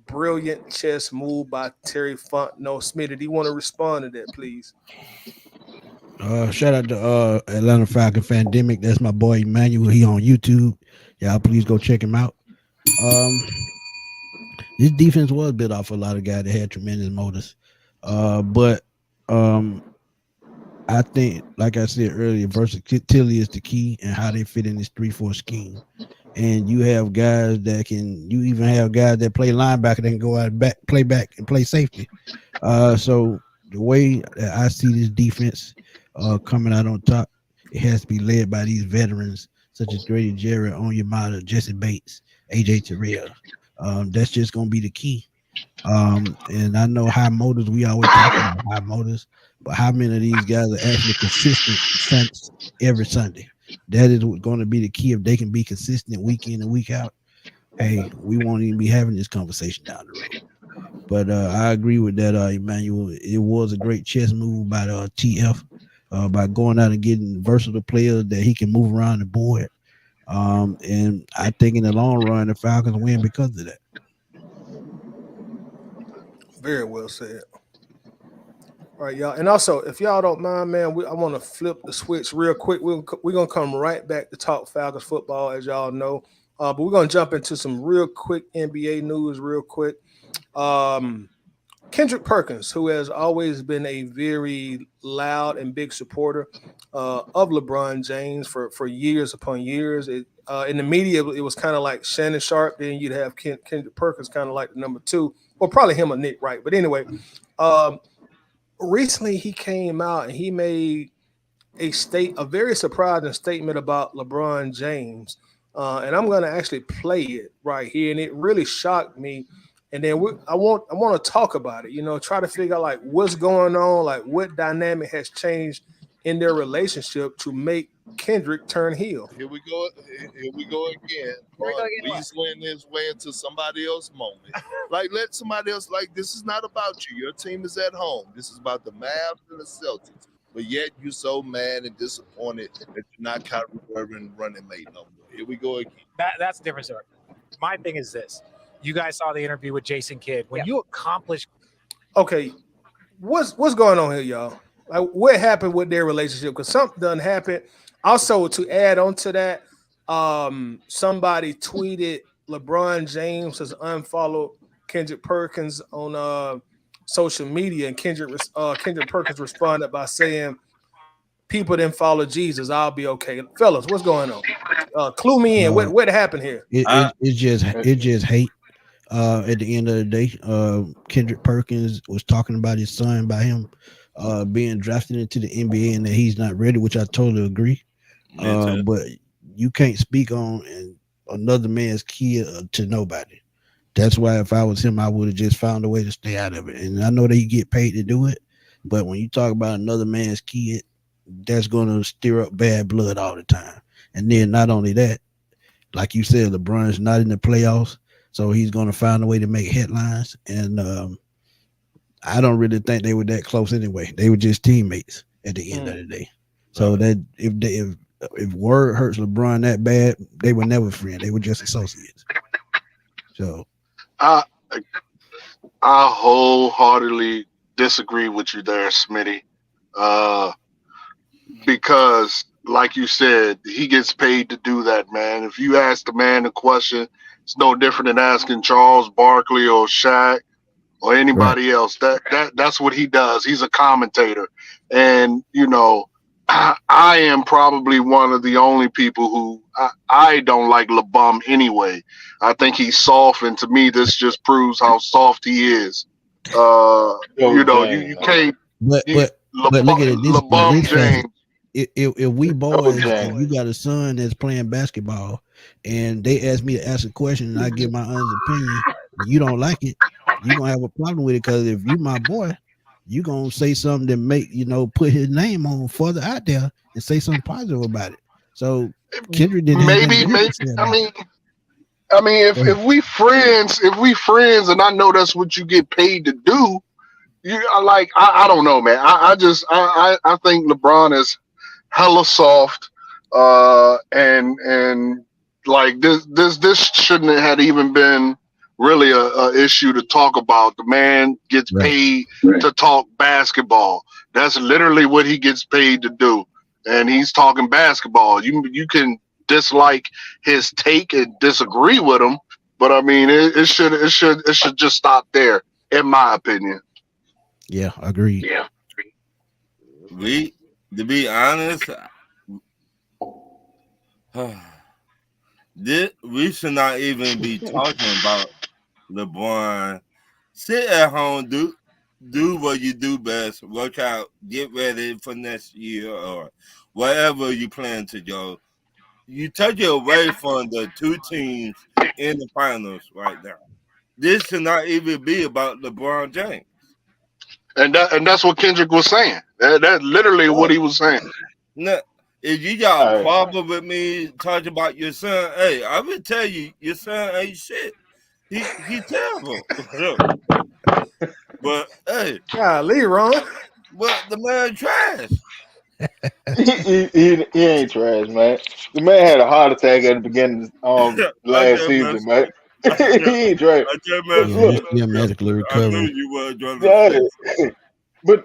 Brilliant chess move by Terry Fontenot. Smitty, do you want to respond to that, please? Shout out to Atlanta Falcon Fandemic. That's my boy Emmanuel. He on YouTube. Y'all please go check him out. This defense was built off a lot of guys that had tremendous motors. But I think, like I said earlier, versatility is the key and how they fit in this 3-4 scheme. And you have guys you even have guys that play linebacker that can go out and play back and play safety. So the way that I see this defense coming out on top, it has to be led by these veterans such as Grady Jarrett, Onyemata, Jesse Bates, AJ Terrell. That's just going to be the key. And I know high motors, we always talk about high motors, but how many of these guys are actually consistent every Sunday? That is going to be the key. If they can be consistent week in and week out, hey, we won't even be having this conversation down the road. But I agree with that, Emmanuel. It was a great chess move by TF by going out and getting versatile players that he can move around the board. And I think in the long run, the Falcons win because of that. Very well said. All right, y'all. And also, if y'all don't mind, man, I want to flip the switch real quick. We're going to come right back to talk Falcons football, as y'all know. But we're going to jump into some real quick NBA news real quick. Kendrick Perkins, who has always been a very loud and big supporter of LeBron James for years upon years. In the media, it was kind of like Shannon Sharp. Then you'd have Kendrick Perkins kind of like the number two. Well, probably him or Nick Wright. But anyway, recently he came out and he made a very surprising statement about LeBron James, and I'm going to actually play it right here, and it really shocked me. And then I want to talk about it. Try to figure out like what's going on, like what dynamic has changed in their relationship to make Kendrick turn heel. Here we go. Here we go again. Please win his way into somebody else's moment. Like, let somebody else. Like, this is not about you. Your team is at home. This is about the Mavs and the Celtics. But yet you're so mad and disappointed that you're not Kyrie Irving running mate no more. Here we go again. That's a different story. My thing is this. You guys saw the interview with Jason Kidd. When you accomplish, okay, what's going on here, y'all? Like, what happened with their relationship? Because something done happened. Also, to add on to that, somebody tweeted LeBron James has unfollowed Kendrick Perkins on social media, and Kendrick Perkins responded by saying, "People didn't follow Jesus. I'll be okay." Fellas, what's going on? Clue me in. What happened here? It's just hate. At the end of the day, Kendrick Perkins was talking about his son, by him being drafted into the NBA, and that he's not ready, which I totally agree. But you can't speak on another man's kid to nobody. That's why if I was him, I would have just found a way to stay out of it. And I know that you get paid to do it, but when you talk about another man's kid, that's going to stir up bad blood all the time. And then not only that, like you said, LeBron's not in the playoffs, so he's going to find a way to make headlines. And I don't really think they were that close anyway. They were just teammates at the end of the day. So that if word hurts LeBron that bad, they were never friends. They were just associates. So I wholeheartedly disagree with you there, Smitty. Because like you said, he gets paid to do that, man. If you ask the man a question, it's no different than asking Charles Barkley or Shaq or anybody else. That's what he does. He's a commentator. And, I am probably one of the only people who I don't like LeBum anyway. I think he's soft, and to me, this just proves how soft he is. You can't. But look at it. LeBum James. If we boys, and you got a son that's playing basketball, and they ask me to ask a question, and I give my honest opinion, and you don't like it, you're gonna have a problem with it. Because if you my boy, you gonna say something that make put his name on further out there and say something positive about it. So Kendrick didn't. Maybe. I mean, if we friends, and I know that's what you get paid to do, I don't know, man. I think LeBron is hella soft, and like this shouldn't have even been really a issue to talk about. The man gets paid to talk basketball. That's literally what he gets paid to do, and he's talking basketball. You can dislike his take and disagree with him, but I mean it should just stop there, in my opinion. Yeah, agreed. Yeah. To be honest, we should not even be talking about LeBron. Sit at home, do what you do best, work out, get ready for next year or wherever you plan to go. You take it away from the two teams in the finals right now. This should not even be about LeBron James. And that's what Kendrick was saying. That's literally what he was saying. No, if you got a problem with me talking about your son, hey, I will tell you, your son ain't shit. He's terrible. But hey, golly, Ron. But the man trash. he ain't trash, man. The man had a heart attack at the beginning of last season, man. He ain't trash. Yeah, medically recovered. I knew you were trying to but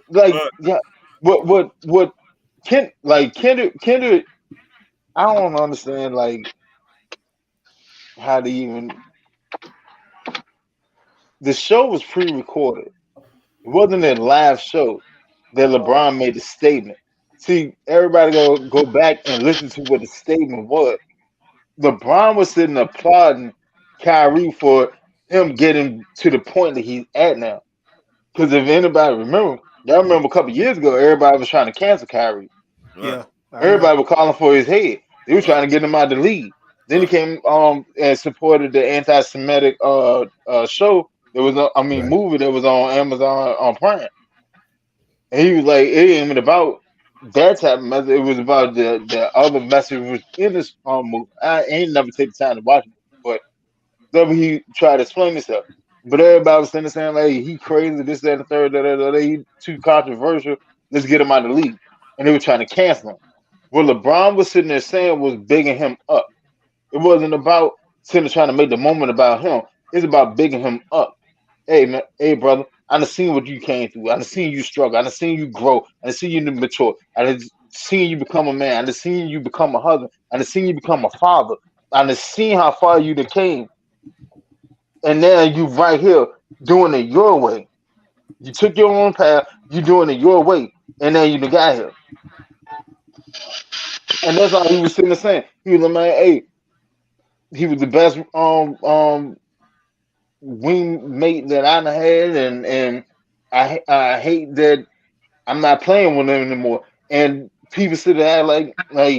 what Kendrick, I don't understand like how to even. The show was pre-recorded. It wasn't a live show that LeBron made a statement. See, everybody go back and listen to what the statement was. LeBron was sitting applauding Kyrie for him getting to the point that he's at now. Because if anybody remember a couple years ago, everybody was trying to cancel Kyrie. Yeah. Everybody was calling for his head. They were trying to get him out of the league. Then he came and supported the anti-Semitic show. There was movie that was on Amazon on Prime. And he was like, it ain't even about that type of message. It was about the other message was in this movie. I ain't never take the time to watch it, but then he tried to explain himself. But everybody was saying like he crazy, this, that, and the third, he too controversial. Let's get him out of the league. And they were trying to cancel him. What LeBron was sitting there saying was bigging him up. It wasn't about sitting there trying to make the moment about him. It's about bigging him up. Hey man, hey brother, I done seen what you came through. I done seen you struggle. I done seen you grow. I done seen you mature. I done seen you become a man. I done seen you become a husband. I done seen you become a father. I done seen how far you done came. And now you right here doing it your way. You took your own path. You doing it your way. And now you done got here. And that's all he was sitting there saying. He was like, man, hey, he was the best wing mate that I done had, and I hate that I'm not playing with him anymore. And people sit there like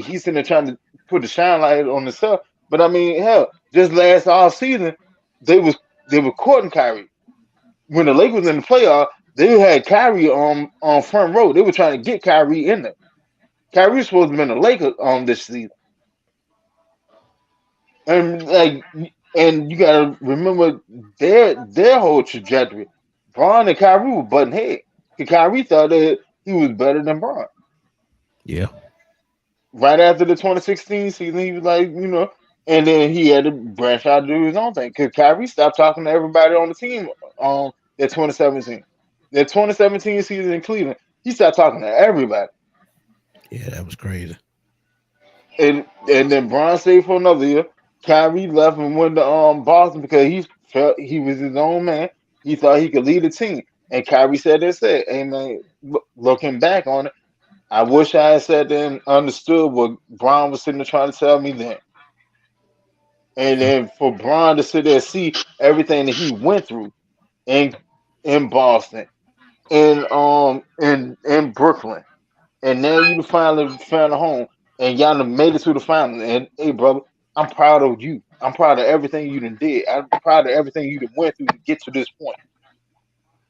he's sitting there trying to put the shine light on himself. But I mean, hell, just last off season, they were courting Kyrie. When the Lakers was in the playoff, they had Kyrie on front row. They were trying to get Kyrie in there. Kyrie's supposed to have been a Laker this season. And you gotta remember their whole trajectory. Bron and Kyrie were butting head. Kyrie thought that he was better than Bron. Yeah. Right after the 2016 season, he was like, and then he had to branch out to do his own thing. Because Kyrie stopped talking to everybody on the team that 2017. That 2017 season in Cleveland, he stopped talking to everybody. Yeah, that was crazy. And then Bron stayed for another year. Kyrie left and went to Boston because he felt he was his own man. He thought he could lead the team. And Kyrie said, hey man, looking back on it, I wish I had sat there and understood what Bron was sitting there trying to tell me then. And then for Bron to sit there and see everything that he went through in Boston, in Brooklyn, and now you finally found a home, and y'all done made it to the final. And hey, brother, I'm proud of you. I'm proud of everything you done did. I'm proud of everything you done went through to get to this point.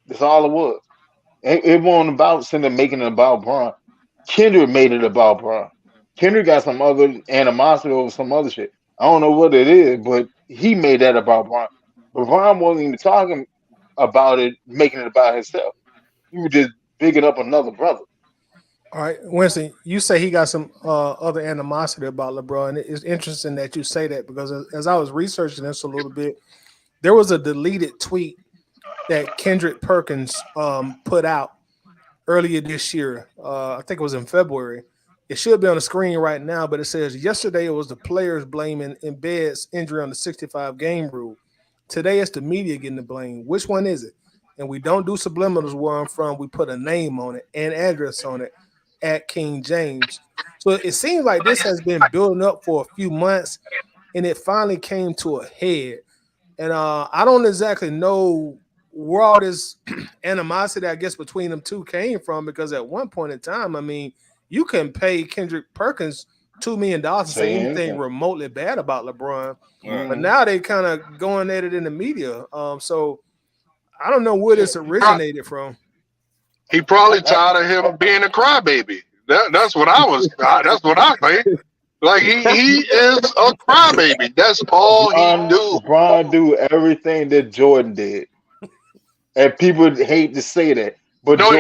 That's all it was. It wasn't about sitting there making it about Bron. Kendrick made it about Bron. Kendrick got some other animosity over some other shit. I don't know what it is, but he made that about Bron. But Bron wasn't even talking about it, making it about himself. He was just bigging up another brother. All right, Winston, you say he got some other animosity about LeBron. It's interesting that you say that because as I was researching this a little bit, there was a deleted tweet that Kendrick Perkins put out earlier this year. I think it was in February. It should be on the screen right now, but it says, yesterday it was the players blaming Embiid's injury on the 65-game rule. Today it's the media getting the blame. Which one is it? And we don't do subliminals where I'm from. We put a name on it and address on it at King James. So it seems like this has been building up for a few months, and it finally came to a head. And I don't exactly know where all this animosity, I guess, between them two came from, because at one point in time, I mean, you can pay Kendrick Perkins $2 million to say anything remotely bad about LeBron, but now they kind of going at it in the media. So I don't know where this originated from. He probably tired of him being a crybaby. That's what I think. Like he is a crybaby. That's all he do. LeBron do everything that Jordan did, and people hate to say that, but no,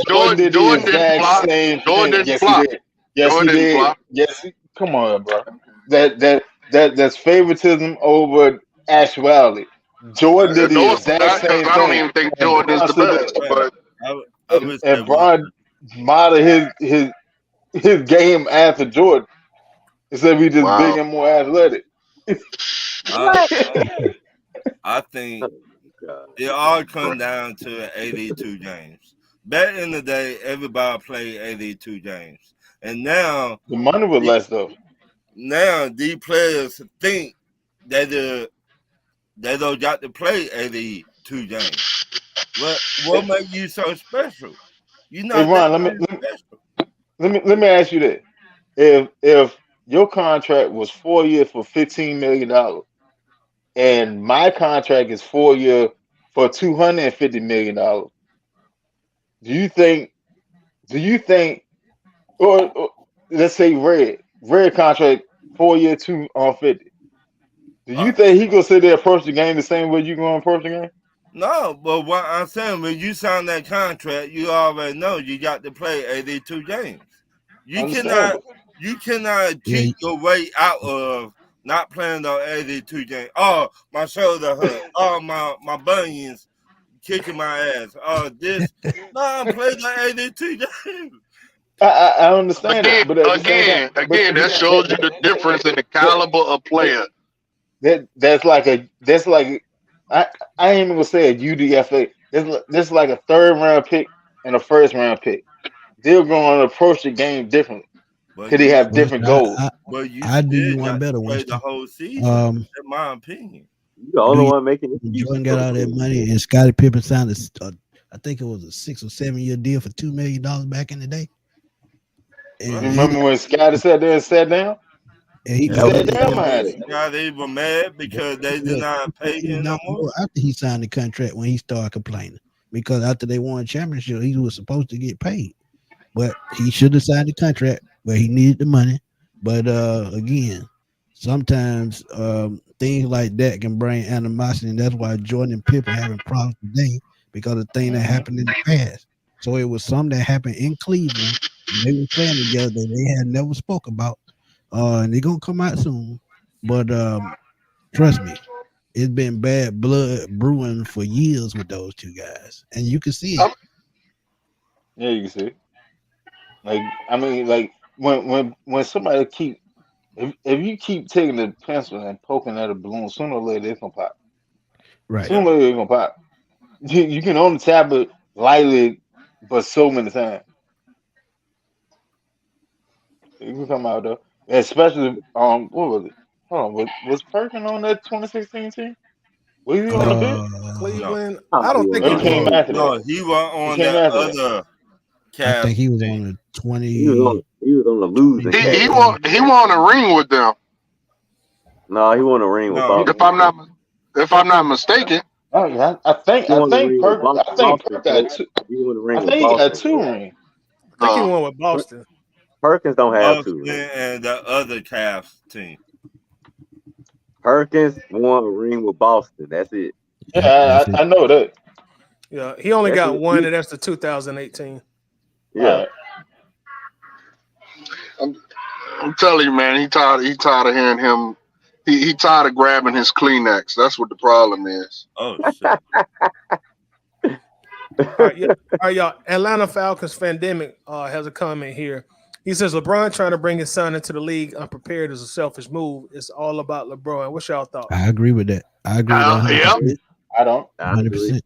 Jordan did the exact same thing. Yes, he did. Yes, he did. Yes, come on, bro. That's favoritism over actuality. Jordan did the exact same thing. I don't even think Jordan is the best, but and Bron modeled his game after Jordan. Instead of he just big and more athletic. I think it all comes down to 82 games. Back in the day, everybody played 82 games. And now the money was less though. Now these players think that they don't got to play 82 games. What makes you so special? You know, hey, Ron, let me ask you this: if your contract was 4 years for $15 million, and my contract is 4 years for $250 million, do you think? Or let's say red contract 4 year 250. Do you think he gonna sit there approach the game the same way you gonna approach the game? No, but what I'm saying, when you sign that contract, you already know you got to play 82 games. You cannot cheat your way out of not playing the 82 games. Oh, my shoulder hurt. Oh, my bunions kicking my ass. Oh, this. No, I'm playing the 82 games. I understand Again, that, but again, that shows you the difference in the caliber of player. That's like I ain't even gonna say a UDFA. That's like a third round pick and a first round pick. They're going to approach the game differently because they have different goals. I do you one better, play Winston. the whole season. In my opinion, you the only one making it. Jordan got all that money, and Scottie Pippen signed I think it was a 6 or 7 year deal for $2 million back in the day. And remember when Scottie sat there and sat down? And he sat down at it. They were mad because they did not pay him no more. After he signed the contract, when he started complaining, because after they won a championship, he was supposed to get paid, but he should have signed the contract, but he needed the money. But again, sometimes things like that can bring animosity, and that's why Jordan and Pippen having problems today because of things that happened in the past. So it was something that happened in Cleveland. They were playing together that they had never spoke about, and they're gonna come out soon. But trust me, it's been bad blood brewing for years with those two guys, and you can see it. Yeah, you can see it. Like I mean, like when somebody if you keep taking the pencil and poking at a balloon, sooner or later it's gonna pop. Right. Sooner or later it's gonna pop. You can only tap it lightly, but so many times. You can come out though, especially what was it? Hold on, was Perkins on that 2016 team? Was he on the bench? Cleveland. No. I don't think He came after that. No, he was on that other cast. I think he was on the 20. He was on the losing. He won a ring with them. No, he won a ring with Boston. If I'm not mistaken. I think Perkins got two. I think he got 2 rings. I think he won with Boston. Perkins don't have 2 rings. And the other Cavs team. Perkins won a ring with Boston. That's it. Yeah, I know that. Yeah, he only got one, and that's the 2018. Yeah. I'm telling you, man, he tired of hearing him. He tired of grabbing his Kleenex. That's what the problem is. Oh shit. All right, y'all. Atlanta Falcons Fandemic has a comment here. He says LeBron trying to bring his son into the league unprepared is a selfish move. It's all about LeBron. What's y'all thought? I agree with that. I agree with that. 100%. I don't. 100%.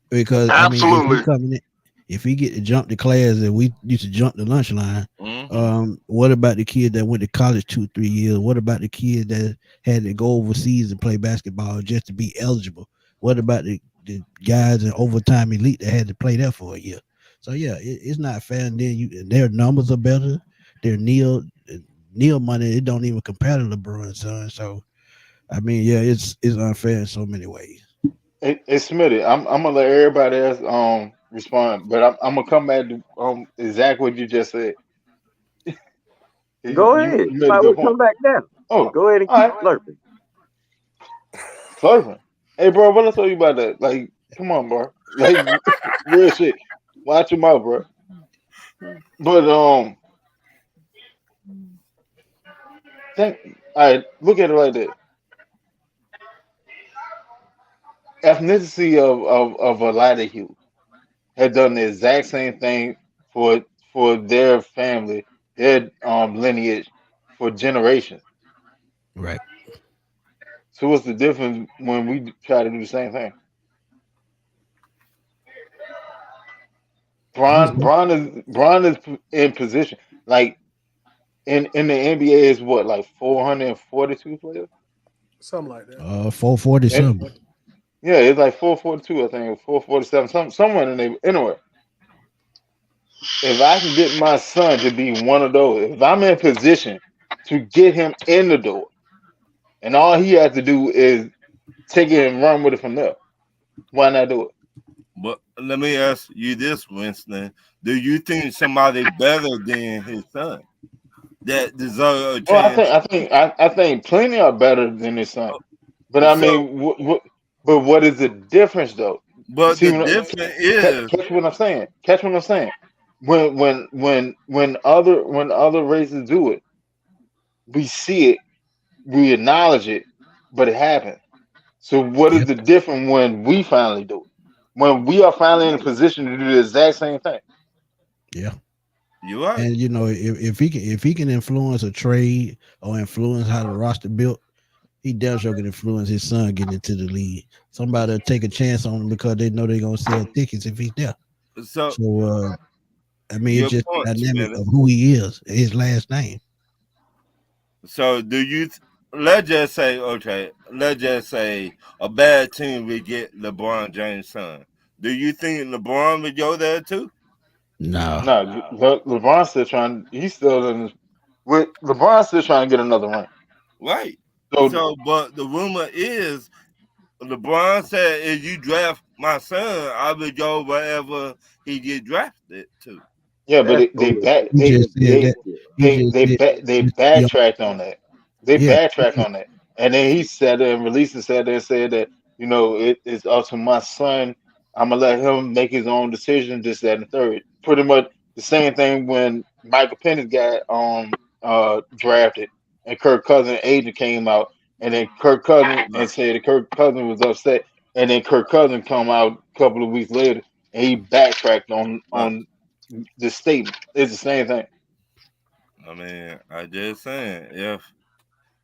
Because absolutely. If he get to jump the class and we used to jump the lunch line, what about the kid that went to college 2-3 years? What about the kid that had to go overseas and play basketball just to be eligible? What about the guys in overtime elite that had to play there for a year? So yeah, it's not fair. And then their numbers are better. Their Neil money, it don't even compare to LeBron, son. So I mean, yeah, it's unfair in so many ways. It's Smitty. I'm gonna let everybody else respond, but I'm gonna come back to exactly what you just said. Go ahead. You might well come back now. Oh, go ahead and keep flirting. Flirting. Hey, bro, what I tell you about that? Like, come on, bro. Like, real shit. Watch your mouth, bro. But all right, look at it like this. Ethnicity of a lot of youth have done the exact same thing for their family, their lineage for generations. Right. So what's the difference when we try to do the same thing? Bron is in position. Like in the NBA is what, like 442 players? Something like that. 440 something. Yeah, it's like 442, I think, 447, somewhere in the neighborhood. Anyway. if I can get my son to be one of those, if I'm in position to get him in the door, and all he has to do is take it and run with it from there, why not do it? But let me ask you this, Winston. Do you think somebody better than his son that deserve a Well, chance? I think plenty are better than his son. But I So, mean, but what is the difference though? but See, the difference is catch what I'm saying. Catch what I'm saying. When other races do it, we see it, we acknowledge it, but it happens. So what is Yep. the difference when we finally do it? When we are finally in a position to do the exact same thing. Yeah. you're right. And if he can influence a trade or influence how the roster built, he damn sure can influence his son getting into the league. Somebody will take a chance on him because they know they're gonna sell tickets if he's there. So So I mean, your it's just point, the dynamic Smithy. of who he is, his last name. So do you? Let's just say, okay. Let's just say a bad team would get LeBron James' son. Do you think LeBron would go there too? No. No, LeBron's still trying. He's still in. LeBron's still trying to get another ring. Right. So So, but the rumor is LeBron said, if you draft my son, I would go wherever he get drafted to. yeah, but That's they back He just said that. He just said they yeah, backtracked on that. They yeah, backtracked on that, and then he said it and released it. Said that it's up to my son. I'm gonna let him make his own decision. This, that, and the third. Pretty much the same thing when Michael Penix got drafted, and Kirk Cousins' agent came out, and then Kirk Cousins and said that Kirk Cousins was upset, and then Kirk Cousins come out a couple of weeks later, and he backtracked on the statement. It's the same thing. I mean, I just saying, if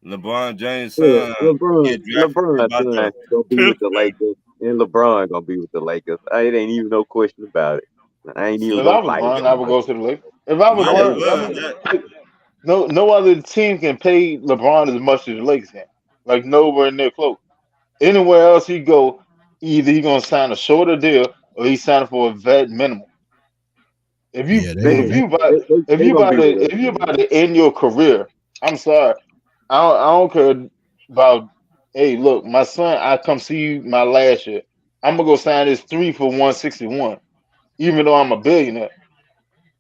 LeBron James' Yeah, son LeBron, get drafted LeBron by son gonna be with the Lakers, and LeBron gonna be with the Lakers. It ain't even no question about it. I ain't even If so, I gonna was fight. Bron, I would go to the Lakers. If I was I know yeah, you Bron, I well, gonna. that, no other team can pay LeBron as much as the Lakers can. Like nowhere near close. Anywhere else he go, either he gonna sign a shorter deal or he's signing for a vet minimum. If you yeah. They if gonna They you about if they you gonna about be to with us. if you about to end your career, I'm sorry. I don't care about. Hey, look, my son. I come see you my last year. I'm gonna go sign this 3 for 161, even though I'm a billionaire.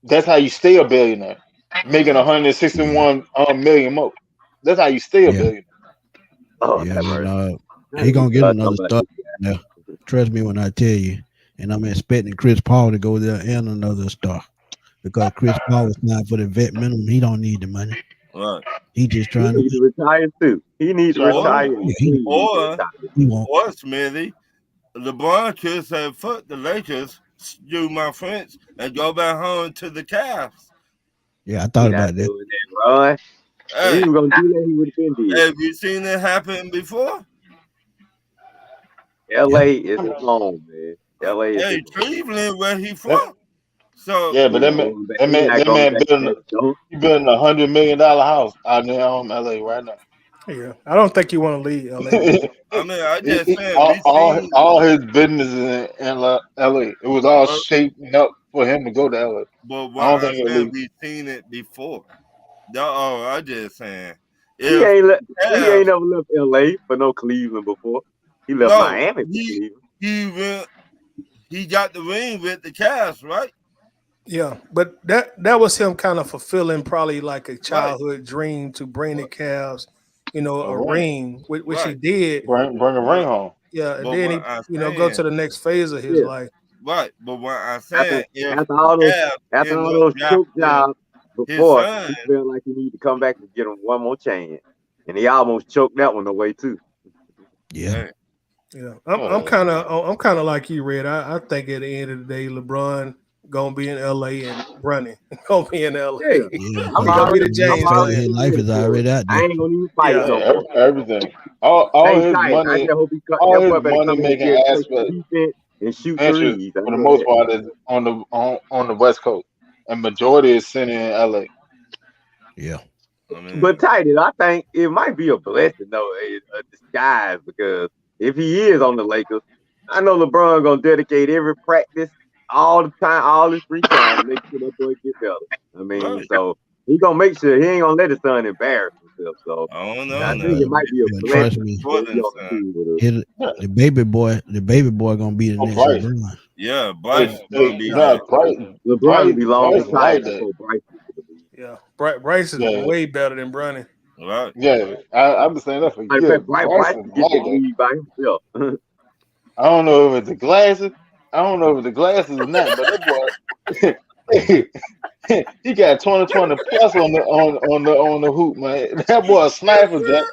That's how you stay a billionaire, making mm, 161 million more. That's how you stay a yeah, billionaire. Oh, yeah. have And mercy. I he need to gonna get start another talking about start. this Now, guy. trust me when I tell you. And I'm expecting Chris Paul to go there and another star because Chris Paul was signed for the vet minimum. He don't need the money. right. He just He trying to need to retire too. He need That's to right. Or, retire. yeah, He need to or, retire. he won't. or Smithy, LeBron could say, fuck the Lakers, do my French, and go back home to the Cavs. Yeah, I He thought not about that. doing that, Ron. If he Hey, was gonna do that, he would have been dead. have you seen it happen before? Yeah, LA is his home, man. LA is his Hey, home. Cleveland, where he That, from? So, yeah, He but ain't going back. He not that going man back to that door. he building $100 million house out there in LA right now. Yeah, I don't think you want to leave LA, man. I mean, I just saying, all, we seen, all his business is in LA. It was all but, shaping up for him to go to LA. but I what don't I'm think he'll saying, leave. we seen it before. I just saying, He if ain't he Cavs, ain't never left LA for no Cleveland before. He left no, Miami for Cleveland. he got the ring with the Cavs, right? Yeah, but that was him kind of fulfilling probably like a Right, childhood dream to bring the Cavs, A a ring, ring, which he right. did. bring a ring But, home. Yeah, and but then what he, I'm go to saying, the next phase of his Yeah. life. right. But what I'm After saying, if after the all those Cavs after end all up those choke drafting jobs his before, son, he felt like he needed to come back and get him one more chance. And he almost choked that one away too. yeah. hey, Yeah, Yeah. I'm kind of like you, Red. I think at the end of the day, LeBron gonna be in LA and Bronny gonna be in LA. Yeah. Yeah, I'm He because gonna be already the James his clan. life ready is for it. already out I there. ain't gonna even fight Yeah, no Yeah, more. everything. All Hang his tight. I money, just hope he all that his boy better money come in making here and play aspect some defense and shoot interest threes. I for the know most that. part is on the West Coast, and majority is sitting in LA. Yeah, I But mean, Titus, I think it might be a blessing though, a disguise, because if he is on the Lakers, I know LeBron gonna dedicate every practice all the time, all his free time, to make sure that boy get better. I mean, so he gonna make sure he ain't gonna let his son embarrass himself. So I don't know. I think it might be a trust blessing. me. The baby boy gonna be the next Bryce. LeBron. Yeah, Bryce Hey, be nah, LeBron will be long Bryce retired like that. before Bryce. Yeah, Bryce is Yeah. way better than Bronny. right. Yeah, I've been saying that for Matter of years. fact, Bryce Bryce can is get like the that. lead by himself. I don't know if it's the glasses. I don't know if it's the glasses or not, but that boy, he got 20 plus on the hoop, man. That boy a sniper, Jack.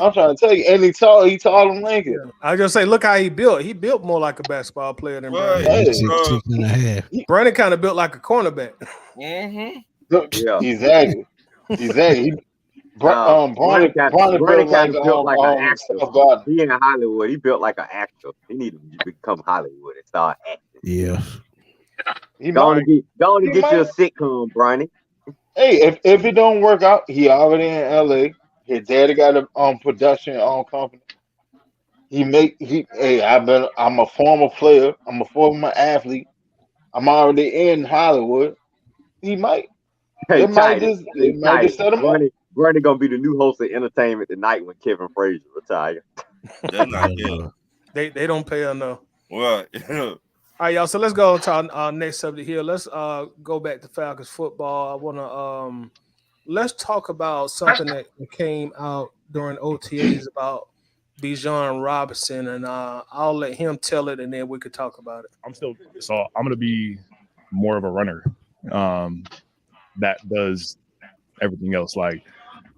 I'm trying to tell you, and he tall and lanky. Yeah. I just say, look how he built. He built more like a basketball player than Bronny. Yeah, Hey, he's 6'6.5". Bronny kind of built like a cornerback. Mm-hmm. Yeah, exactly. Bronny built like built like an actor. South Garden. He in Hollywood. He built like an actor. He need to become Hollywood and start acting. Yeah. Go on and get you a sitcom, Bronny. Hey, if it don't work out, he already in LA. His daddy got a production company. I'm a former player. I'm a former athlete. I'm already in Hollywood. He might. Hey, They might just set him up. Bronny gonna be the new host of Entertainment Tonight when Kevin Frazier retire. They're not good. They don't pay enough. What? All right, y'all. So let's go to our next subject here. Let's go back to Falcons football. I want to let's talk about something that came out during OTAs about Bijan Robinson, and I'll let him tell it, and then we could talk about it. I'm gonna be more of a runner that does everything else, like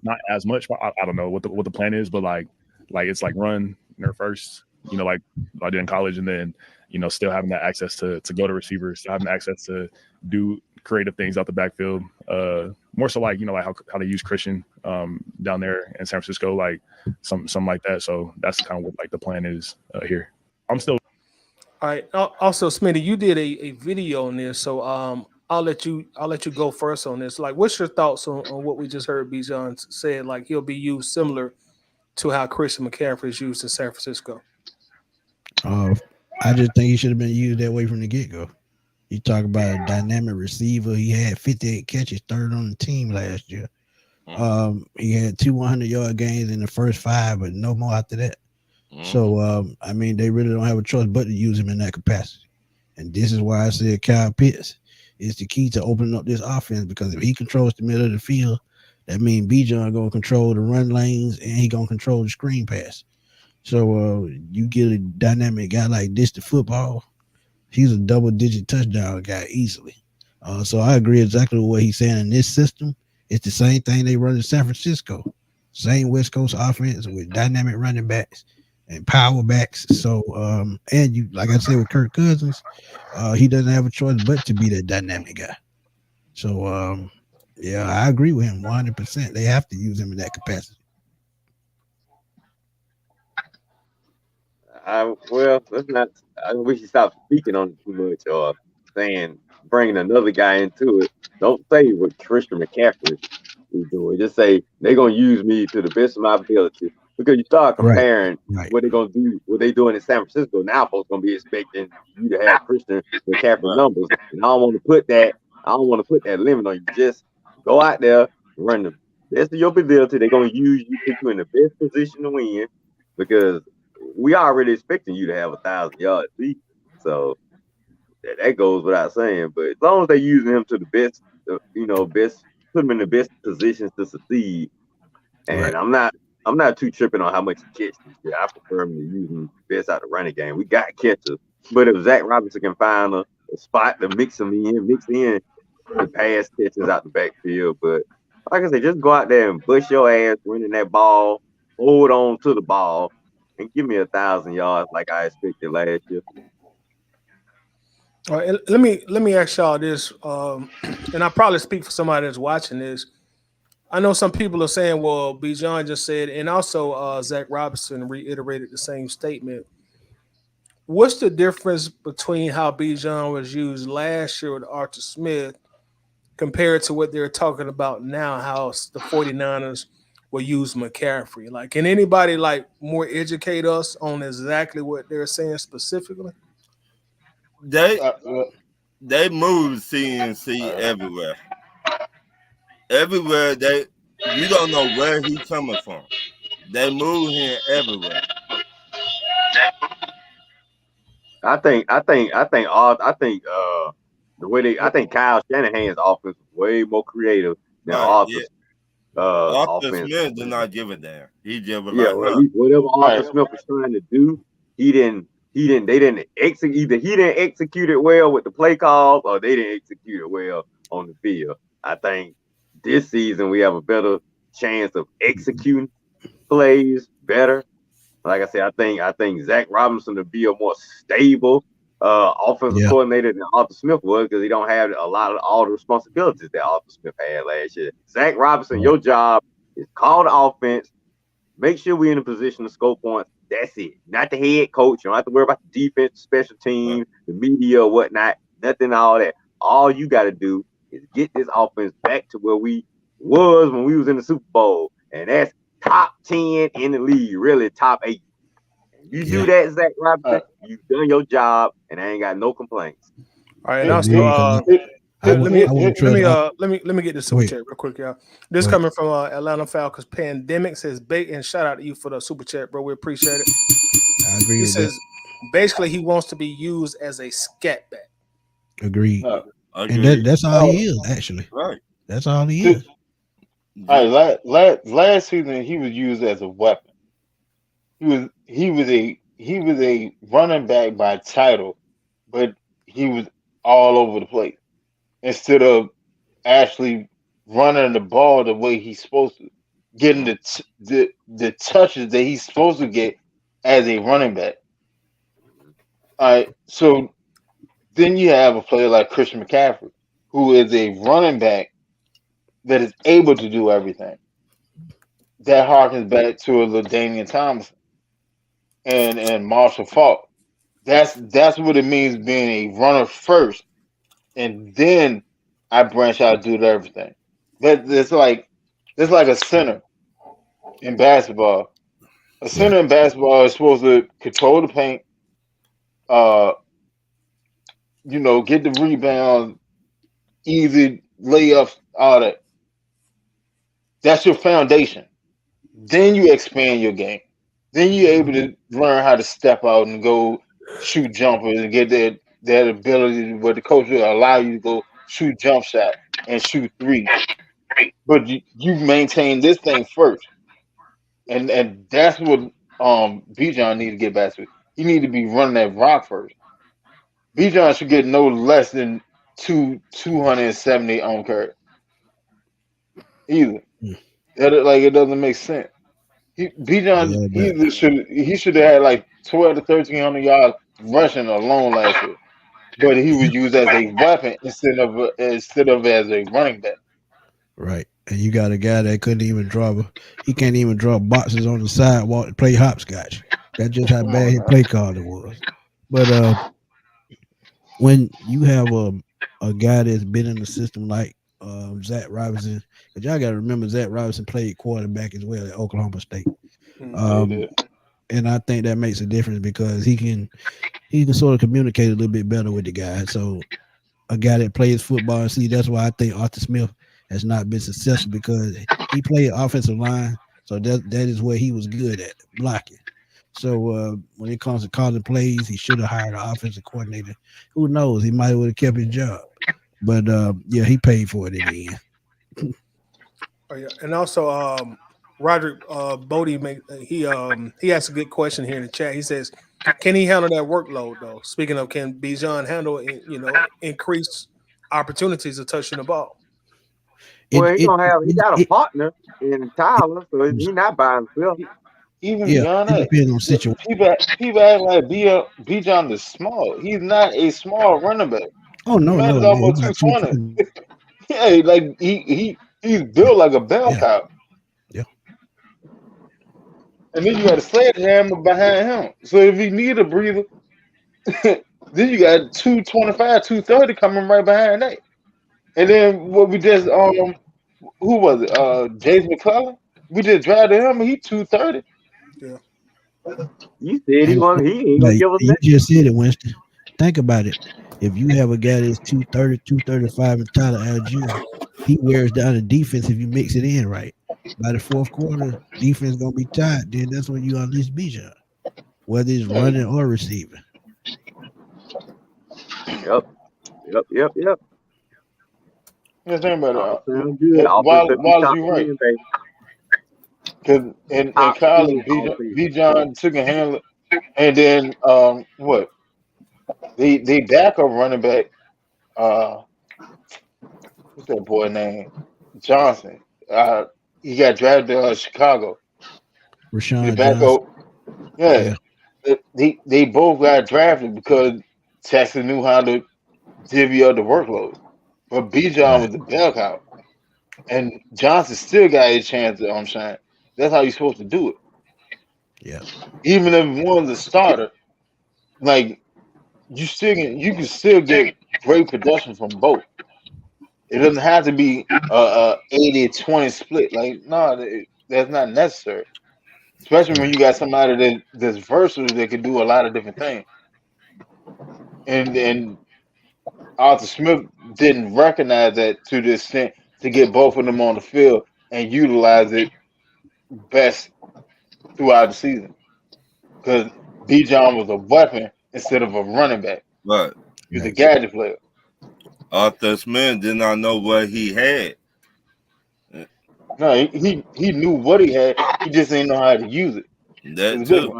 not as much. I don't know what the plan is, but like it's like run first, like I did in college, and then still having that access to go to receivers, still having access to do creative things out the backfield. More so like like how they use Christian down there in San Francisco, like something like that. So that's kind of what like the plan is here. I'm still. All right. Also, Smitty, you did a video on this, so I'll let you go first on this. Like, what's your thoughts on what we just heard Bijan said? Like, he'll be used similar to how Christian McCaffrey is used in San Francisco. I just think he should have been used that way from the get-go. You talk about a dynamic receiver. He had 58 catches, third on the team last year. He had 2 100-yard games in the first 5, but no more after that. So, I mean, they really don't have a choice but to use him in that capacity. And this is why I said Kyle Pitts is the key to opening up this offense, because if he controls the middle of the field, that means Bijan going to control the run lanes and he going to control the screen pass. So you get a dynamic guy like this to football, he's a double-digit touchdown guy easily. So I agree exactly with what he's saying. In this system, it's the same thing they run in San Francisco. Same West Coast offense with dynamic running backs and power backs. So, and you, like I said, with Kirk Cousins, he doesn't have a choice but to be that dynamic guy. So, yeah, I agree with him 100%. They have to use him in that capacity. Let's not. I wish you stop speaking on it too much or saying bringing another guy into it. Don't say what Christian McCaffrey is doing. Just say they're gonna use me to the best of my ability. Because you start comparing what they're gonna do, what they doing in San Francisco. Now, folks gonna be expecting you to have Christian McCaffrey numbers, and I don't want to put that limit on you. Just go out there, run the best of your ability. They're gonna use you, put you in the best position to win, because we already expecting you to have 1,000 yards at least. So that goes without saying. But as long as they're using him to the best, put him in the best positions to succeed. And I'm not too tripping on how much he catches. Yeah, I prefer him to use him best out of the running game. We got catchers, but if Zach Robinson can find a spot to mix in the pass catches out the backfield. But like I said, just go out there and bust your ass running that ball, hold on to the ball, and give me 1,000 yards like I expected last year. All right, let me ask y'all this, and I probably speak for somebody that's watching this. I know some people are saying, well, Bijan just said, and also Zach Robinson reiterated the same statement. What's the difference between how Bijan was used last year with Arthur Smith compared to what they're talking about now, how the 49ers will use McCaffrey? Like, can anybody more educate us on exactly what they're saying specifically? they move CNC everywhere. Everywhere you don't know where he's coming from. They move him everywhere. I think the way I think Kyle Shanahan's offense is way more creative than Arthur's Arthur offense. Smith did not give a damn. He just was Well, at least whatever Arthur Smith was trying to do, they didn't execute. Either he didn't execute it well with the play calls, or they didn't execute it well on the field. I think this season we have a better chance of executing plays better. Like I said, I think Zach Robinson to be a more stable offensive coordinator than Arthur Smith was, because he don't have all the responsibilities that Arthur Smith had last year. Zach Robinson, your job is call the offense, make sure we're in a position to score points. That's it. Not the head coach. You don't have to worry about the defense, special teams, the media, or whatnot. Nothing, all that. All you got to do is get this offense back to where we was when we was in the Super Bowl, and that's top 10 in the league, really top 8. You do that, Zach Robinson, you've done your job, and I ain't got no complaints. All right, and also, let me get this super chat real quick, y'all. This coming from Atlanta Falcons Pandemic says, "Bait," and shout out to you for the super chat, bro. We appreciate it. I agree. He says basically he wants to be used as a scat back. Agreed. And that's all he is, actually. Right. That's all he is. All right, last season he was used as a weapon. He was a running back by title, but he was all over the place instead of actually running the ball the way he's supposed to, getting the touches that he's supposed to get as a running back. All right, so then you have a player like Christian McCaffrey, who is a running back that is able to do everything. That harkens back to a little Damian Thomas and Marshall Faulk. That's what it means being a runner first, and then I branch out and do everything. It's like a center in basketball. A center in basketball is supposed to control the paint, get the rebound, easy layups, all that. That's your foundation. Then you expand your game. Then you're able to learn how to step out and go shoot jumpers and get that ability where the coach will allow you to go shoot jump shot and shoot three. But you maintain this thing first. And that's what Bijan need to get back to. He need to be running that rock first. Bijan should get no less than 270 on curve. Either. It doesn't make sense. Bijan should have had like 12 to 1,300 yards rushing alone last year, but he was used as a weapon instead of as a running back. Right, and you got a guy that couldn't even draw. He can't even draw boxes on the sidewalk to play hopscotch. That's just how bad his play card was. But when you have a guy that's been in the system like Zach Robinson, but y'all got to remember Zach Robinson played quarterback as well at Oklahoma State, and I think that makes a difference because he can sort of communicate a little bit better with the guy. So a guy that plays football, and see, that's why I think Arthur Smith has not been successful, because he played offensive line, so that is where he was good at, blocking. So when it comes to calling plays, he should have hired an offensive coordinator. Who knows? He might would have kept his job. But he paid for it in the end. Oh yeah, and also Roderick Bodie he asked a good question here in the chat. He says, "Can he handle that workload though?" Speaking of, can Bijan handle increased opportunities of touching the ball? He got a partner in Tyler, so he's not by himself. Even beyond that, people act like Bijan is small. He's not a small running back. Oh no, he's almost 220. Yeah, like he's built like a bell cow. Yeah. And then you got a sledgehammer behind him. So if he need a breather, then you got 225, 230 coming right behind that. And then what we just who was it? James McClellan? We just drafted him and he 230. Yeah. You said he ain't gonna give us that. You just said it, Winston. Think about it. If you have a guy that's 230, 235 and Tyler Algier, he wears down the defense if you mix it in right. By the fourth quarter, defense gonna be tight. Then that's when you unleash Bijan, whether it's running or receiving. Yep. Yeah, think about it. Sounds good. While you right, because in college, Bijan took a handle, and then what? They backup running back. What's that boy name? Johnson. He got drafted to Chicago. Rashawn The backup. Johnson. Yeah. They both got drafted because Texas knew how to divvy up the workload. But Bijan was the bell cow. And Johnson still got a chance to shine. That's how you're supposed to do it. Yeah. Even if one's a starter, like you can still get great production from both. It doesn't have to be a 80-20 split. Like, no, that's not necessary. Especially when you got somebody that's versatile that can do a lot of different things. And Arthur Smith didn't recognize that to the extent to get both of them on the field and utilize it best throughout the season. Because Bijan was a weapon instead of a running back. Right. He was a gadget player. Arthur Smith did not know what he had. No, he knew what he had. He just didn't know how to use it. That too.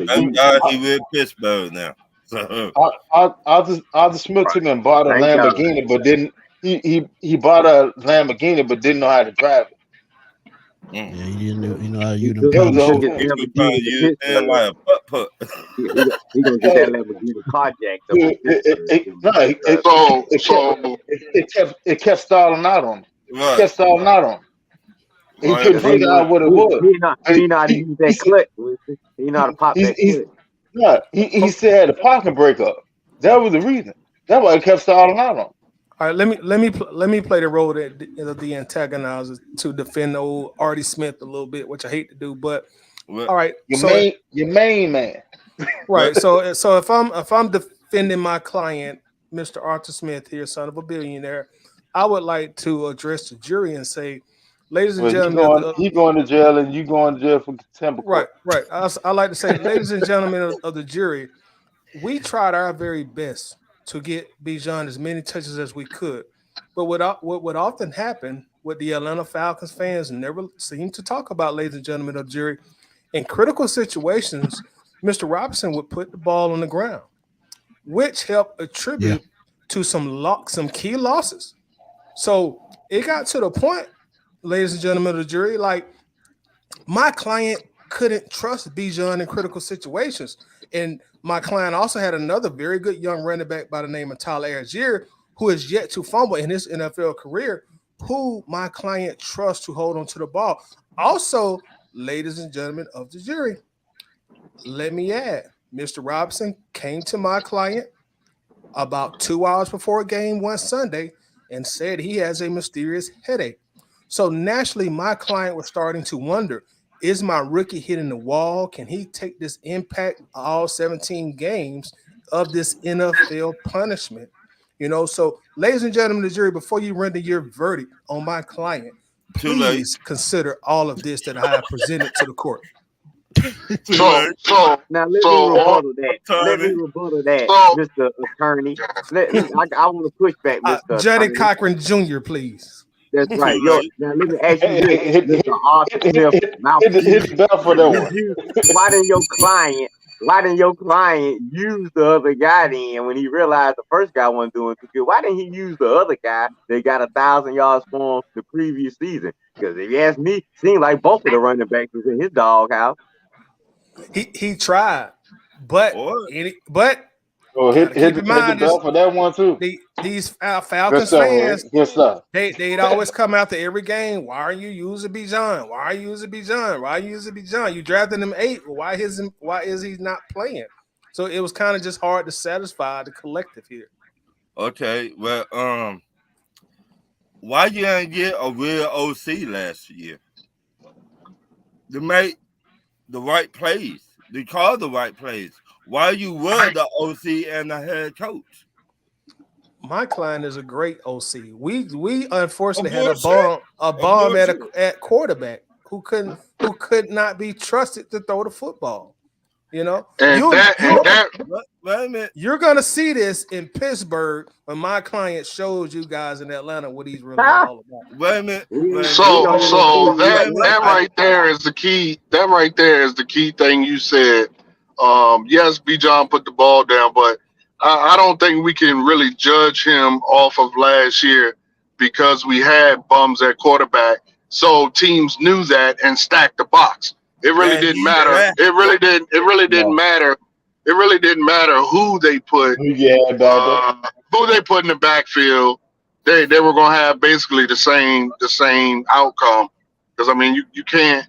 Thank God he with Pittsburgh now. Arthur Smith took and bought a Lamborghini, but didn't he bought a Lamborghini but didn't know how to drive it. Yeah, he didn't know how to use them. He gonna get that Lamborghini carjacked. It kept stalling out on him. It kept stalling out on him. He couldn't figure out what it was. He not use that clip. He not a pop that clip. Yeah, he still had a parking brake up. That was the reason. That's why it kept stalling out on him. All right, let me play the role of the antagonizer to defend old Artie Smith a little bit, which I hate to do, but all right. Your main man. Right. So if I'm defending my client, Mr. Arthur Smith here, son of a billionaire, I would like to address the jury and say, ladies and gentlemen, he going to jail and you going to jail for contempt. Right. I like to say, ladies and gentlemen of the jury, we tried our very best to get Bijan as many touches as we could. But what would often happen, what the Atlanta Falcons fans never seem to talk about, ladies and gentlemen of the jury, in critical situations, Mr. Robinson would put the ball on the ground, which helped attribute to some key losses. So it got to the point, ladies and gentlemen of the jury, like my client couldn't trust Bijan in critical situations. And my client also had another very good young running back by the name of Tyler Algier, who is yet to fumble in his NFL career, who my client trusts to hold on to the ball. Also, ladies and gentlemen of the jury, let me add, Mr. Robinson came to my client about 2 hours before game one Sunday and said he has a mysterious headache. So naturally, my client was starting to wonder, is my rookie hitting the wall? Can he take this impact all 17 games of this NFL punishment? So ladies and gentlemen of the jury, before you render your verdict on my client, please consider all of this that I have presented to the court. Now let me rebuttal that. Mr. Attorney. I want to push back, Mr. Johnny Cochran Jr., please. That's right. Now let me ask you this, Mr. Arthur Smith. Why didn't your client use the other guy then when he realized the first guy wasn't doing too good? Why didn't he use the other guy that got 1,000 yards for him the previous season? Because if you ask me, it seemed like both of the running backs was in his doghouse. He tried, but hit the bell for that one too. These Falcons fans, they'd always come out to every game. Why are you using Bijan? Why are you using Bijan? Why are you using Bijan? You drafted him 8. Why is he not playing? So it was kind of just hard to satisfy the collective here. Okay, well, why you didn't get a real OC last year? They made the right plays. They called the right plays. Why you were the OC and the head coach? My client is a great OC. We unfortunately had bullshit. a bomb at quarterback who could not be trusted to throw the football. You know, wait a minute. You're gonna see this in Pittsburgh when my client shows you guys in Atlanta what he's really all about. Wait a minute. So that right there is the key. That right there is the key thing you said. Yes, Bijan put the ball down, but I don't think we can really judge him off of last year because we had bums at quarterback. So teams knew that and stacked the box. It really didn't matter. It really didn't matter. It really didn't matter who they put. Who they put in the backfield. They were gonna have basically the same outcome. Because I mean, you can't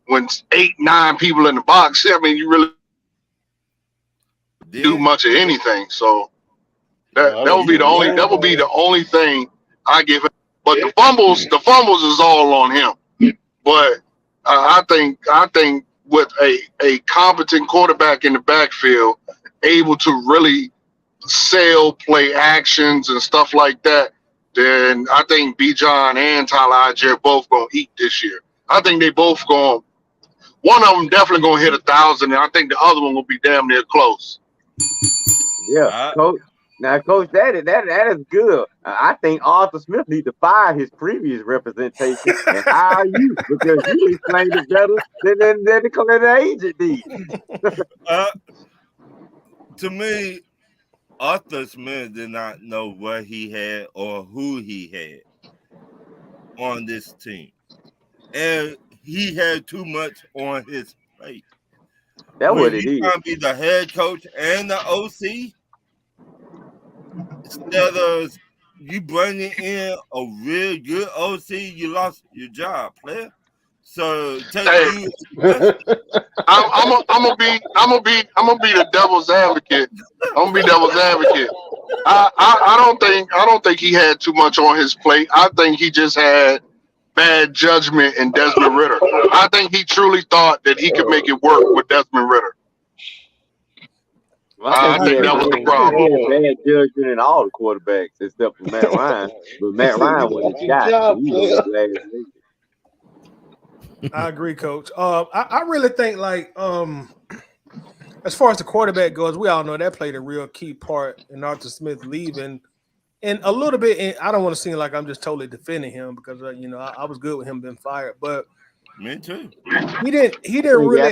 when 8-9 people in the box. I mean, you really do much of anything. So that would be the only thing I give him. But the fumbles is all on him. But I think with a competent quarterback in the backfield, able to really sell play actions and stuff like that, then I think Bijan and Tyler Algier both gonna eat this year. I think they both going. One of them definitely gonna hit 1,000, and I think the other one will be damn near close. Yeah, Coach. Now, Coach, that is good. I think Arthur Smith needs to fire his previous representation and hire you because you explained it better than the agent did. To me, Arthur Smith did not know what he had or who he had on this team. And he had too much on his plate. That's what it is. Trying to be the head coach and the OC, instead of you bringing in a real good OC, you lost your job, player. So I'm gonna be the devil's advocate. I'm gonna be devil's advocate. I don't think he had too much on his plate. I think he just had bad judgment in Desmond Ridder. I think he truly thought that he could make it work with Desmond Ridder. Well, I think that was the problem. He had bad judgment in all the quarterbacks except for Matt Ryan. But Matt Ryan was a guy. So he was last week. I agree, Coach. I really think as far as the quarterback goes, we all know that played a real key part in Arthur Smith leaving, and a little bit. And I don't want to seem like I'm just totally defending him because I was good with him being fired, but me too. He didn't really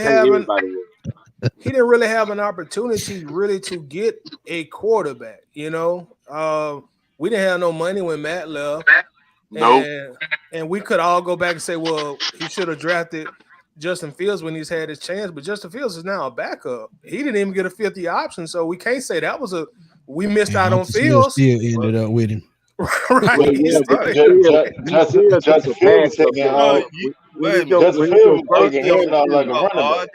have an opportunity really to get a quarterback. We didn't have no money when Matt left. Nope. And we could all go back and say, well, he should have drafted Justin Fields when he's had his chance, but Justin Fields is now a backup. He didn't even get a 50 option, so we can't say that was we missed out on Fields. Still ended up with him. Right. Justin Fields taking out. Justin Fields taking out like a running back.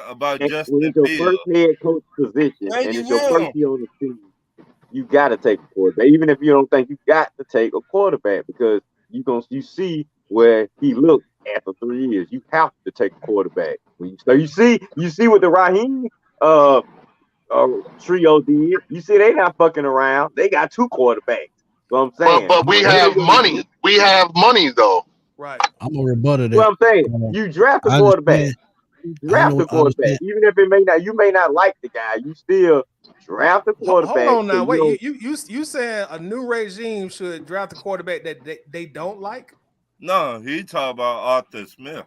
About Justin Fields. Your first head coach position, and it's your first year on the team. You got to take a quarterback, even if you don't think you got to take a quarterback, because you see where he looked after 3 years. You have to take a quarterback. So you see what the Raheem trio did. You see they not fucking around. They got 2 quarterbacks. So I'm saying, but we have money. We have money though. Right. I'm a rebuttal that. Well, I'm saying you draft a quarterback. You draft a quarterback, even if you may not like the guy. You still draft a quarterback. Hold on now. Wait, you saying a new regime should draft a quarterback that they don't like? No, he talking about Arthur Smith.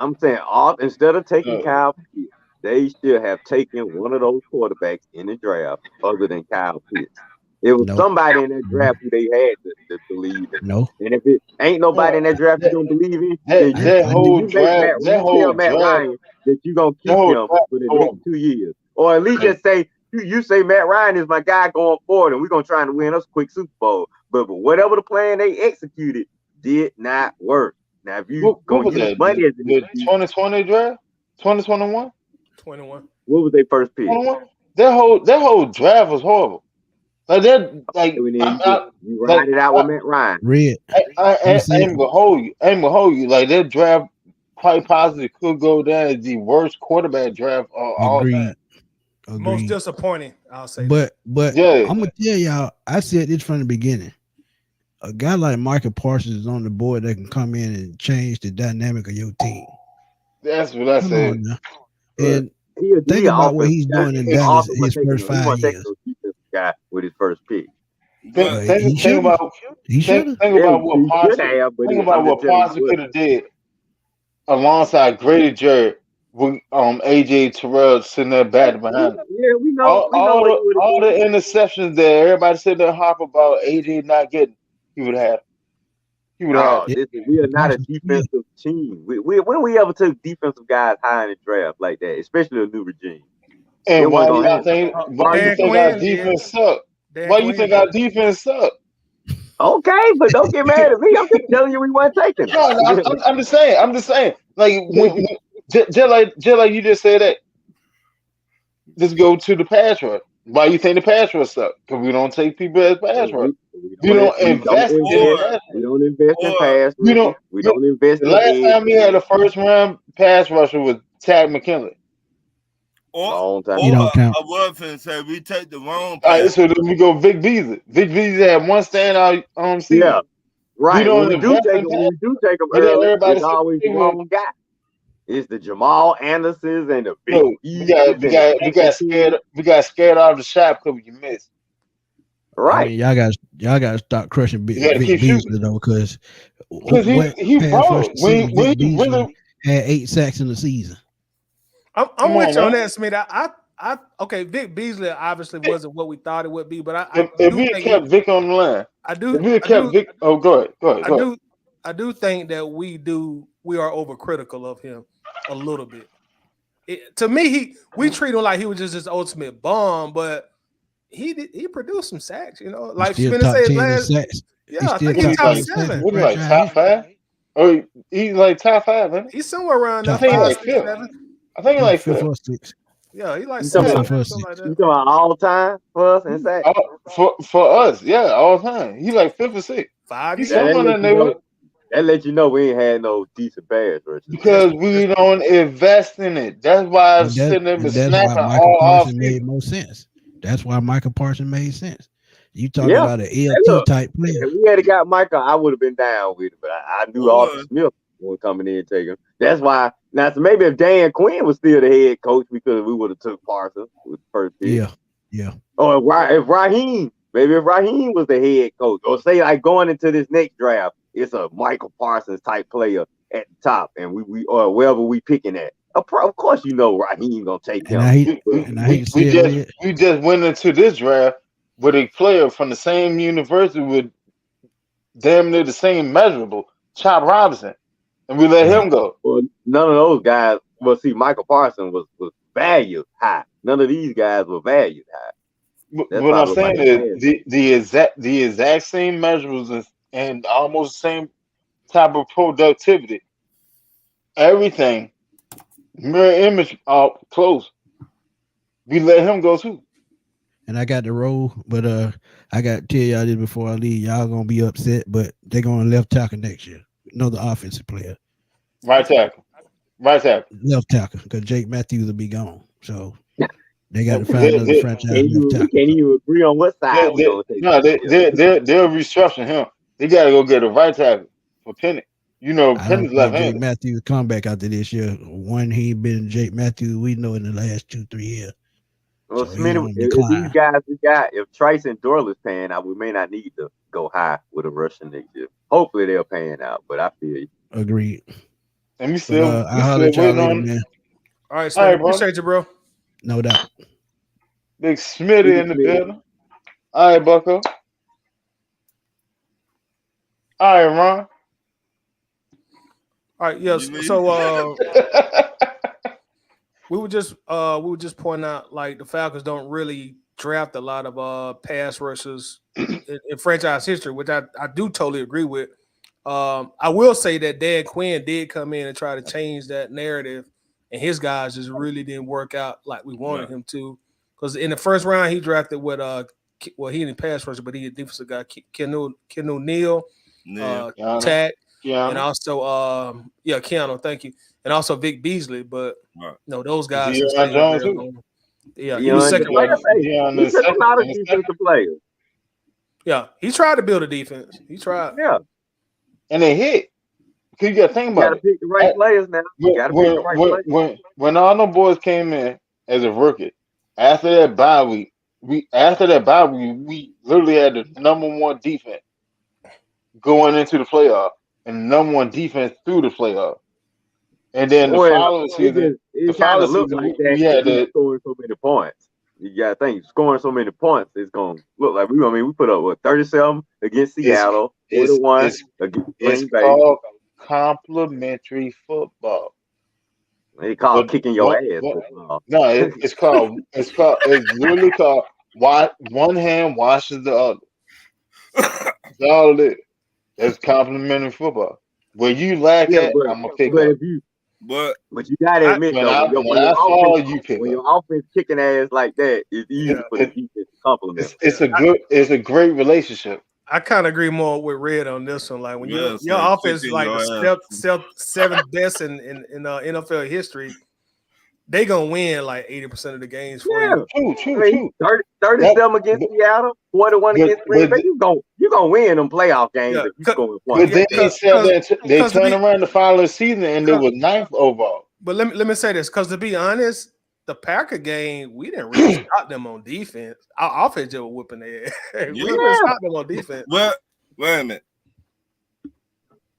I'm saying instead of taking Kyle Pitts, they should have taken one of those quarterbacks in the draft other than Kyle Pitts. It was somebody in that draft who they had to believe in. No. And if it ain't nobody in that draft you don't believe in, that whole draft, Matt Ryan that you gonna keep him for the next 2 years, or at least just say you say Matt Ryan is my guy going forward, and we're gonna try to win us a quick Super Bowl. But whatever the plan they executed did not work. Now if you gonna use money as the 2020 draft, 2021, 21. What was their first pick? 21? That whole draft was horrible. Like that, like you ride it out with Matt Ryan. Red. I ain't gonna hold you. Like that draft quite possibly could go down as the worst quarterback draft of all time. Most Agreed. disappointing, I'll say. But Yeah. I'm gonna tell y'all, I said this from the beginning. A guy like Michael Parsons is on the board that can come in and change the dynamic of your team. That's what I Come said. on now. And He think about what he's doing in Dallas his first 5 years. Guy with his first pick. Think about what He should have, but think about what Parsons could have did alongside Grady Jarrett with AJ Terrell sitting there batting behind him. Yeah, we know. All the interceptions that everybody sitting there harp about AJ not getting, he would have. He would have. We are not a defensive team. When we ever took defensive guys high in the draft like that, especially a new regime. And why do you think our defense suck? Why you think our defense suck? Okay, but don't get mad at me. I'm just telling you we weren't taking. No, I'm just saying. Like just like you just said that. Just go to the pass rush. Why you think the pass rush suck? Because we don't take people as pass rush. We don't invest in pass. We don't invest in pass. We don't invest in. The last time we had a first round pass rusher was Tad McKinley. Or he don't count. I was finna say we take the wrong pass. All right, so then we go Vic Beasley. Vic Beasley had one standout season. Yeah, right. When we do take him early, it's always the wrong guy. It's the Jamal Andersons and the big. We got scared out of the shot because you missed. Right. I mean, y'all got to stop crushing Vic Beasley though, because he brought when had 8 sacks in the season. I'm with you on that, Smith. Okay, Vic Beasley obviously wasn't what we thought it would be, but if we kept Vic on the line, Vic. Oh, go ahead. I do think that we are overcritical of him a little bit. To me, we treat him like he was just his ultimate bomb, but he produced some sacks. You know, like Spinner said last. Yeah, I think he's top 7. What like top 5? Oh, he's like top 5, man. He's somewhere around there. I think he's like 5th. I think he's like 5th or 6th. Yeah, he like you talking about all time for us and sacks? For us, yeah, all time. He like 5th or 6th. 5 He's years. somewhere in there. That let you know we ain't had no decent pass rushers. Because we don't invest in it. That's why I'm sitting there snapping all off. Made more sense. That's why Michael Parsons made sense. You talking about an LT type player. If we had got Michael, I would have been down with it, but I knew Arthur Smith was coming in and taking him. That's why. Now, so maybe if Dan Quinn was still the head coach, because we would have took Parsons with the first pick. Yeah. Or if Raheem was the head coach, or say like going into this next draft, it's a Michael Parsons type player at the top, and we or wherever we picking at. Of course, you know Raheem gonna take him. We just went into this draft with a player from the same university with damn near the same measurable, Chop Robinson, and we let him go. Well, none of those guys. Well, see, Michael Parsons was valued high. None of these guys were valued high. What I'm saying is the exact same measurables and almost the same type of productivity. Everything mirror image close. We let him go too. And I got the role, but I got to tell y'all this before I leave. Y'all gonna be upset, but they're going left tackle next year. Another offensive player. Right tackle. Left tackle, because Jake Matthews will be gone. So they got to find another franchise left tackle. Can you agree on what side? They'll restructure him. They got to go get a right tackle for Penny. You know, Penny's left hand. Jake Matthews come back after this year. One, he ain't been Jake Matthews we know in the last 2-3 years. Well, so if these guys we got, if Trice and Dorley's paying out, we may not need to go high with a Russian next year. Hopefully they're paying out, but I feel you. Agreed. And we still, I'll let y'all later, man. All right, so appreciate you, bro. No doubt. Big Smitty in the building. All right, Bucko. All right, Ron. All right, yes. So we were just pointing out like the Falcons don't really draft a lot of pass rushers in franchise history, which I do totally agree with. I will say that Dan Quinn did come in and try to change that narrative, and his guys just really didn't work out like we wanted him to. Because in the first round, he drafted with he didn't pass rusher, but he a defensive guy, Ken O'Neal, Tack, and also Keanu, thank you, and also Vic Beasley. But no, those guys. Yeah, he was second. He took a lot of defensive players. Yeah, he tried to build a defense. He tried. Yeah, and they hit. Cause you got to think about it. Pick the right players now. You got to pick the right players. When all them boys came in as a rookie, after that bye week, we literally had the number one defense going into the playoff and number one defense through the playoff. And then the following season, we had scoring so many points. You got to think scoring so many points is going to look like we put up 37 against Seattle, 41 against Green Bay. Called complimentary football. They call it kicking your ass. No, it's literally called one hand washes the other. That's all it is. It's complimentary football. Where you lack at, I'm gonna pick up. But you gotta admit, when your offense kicking ass like that, it's easy for the defense to compliment. It's a great relationship. I kind of agree more with Red on this one. Like when your offense is like the seventh best in NFL history, they gonna win like 80% of the games for you. True. 37 against Seattle, 41 against Green Bay. You gonna win them playoff games if you score points. But they turned around the following season and they were 9th overall. But let me say this, because to be honest, the Packer game, we didn't really stop them on defense. Our offense just was whipping their ass. We didn't stop them on defense. Well, wait a minute.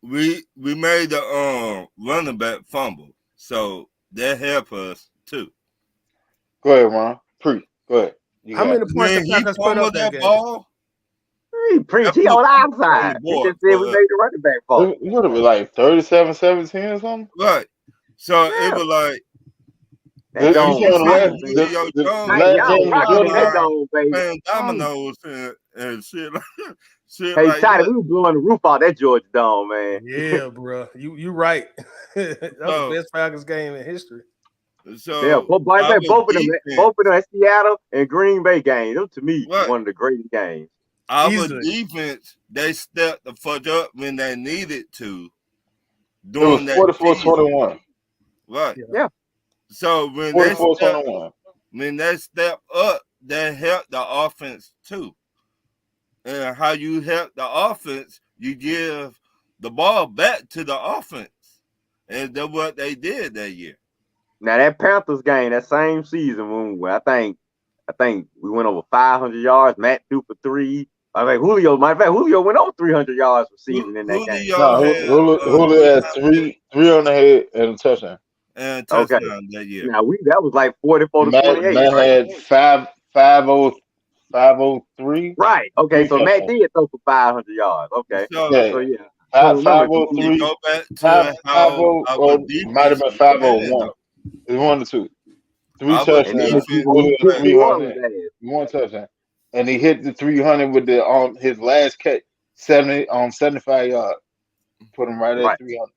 We made the running back fumble, so that helped us too. Go ahead, Ron. Go ahead. How many points the Packers put up that game? Ball? He on our side. He just said we made the running back fall. It would have been like 37-17 or something. Right. So it was like dominoes and shit. Hey, Toddy, we were blowing the roof off that Georgia Dome, man. Yeah, bro. You right. That was the best Falcons game in history. So yeah, both of them, Seattle and Green Bay games. Them to me, one of the greatest games. Our defense, they stepped the fuck up when they needed to. Doing that 44-21. Right. Yeah. So when they step up, that helped the offense too. And how you help the offense, you give the ball back to the offense. And that's what they did that year. Now that Panthers game, that same season, when I think we went over 500 yards. Matt threw for 3. Julio went over 300 yards receiving in that game. Julio had 3 on the head and a touchdown. And touchdown that year. Now that was like 44-28. Matt had 503. Right. Okay. So Matt did throw for 500 yards. Okay. So yeah. 503. Go back to might have been 501. It's 1 or 2. 3 touchdowns. 1 touchdown. And he hit the 300 with the his last catch, 75 yards. Put him right at 300.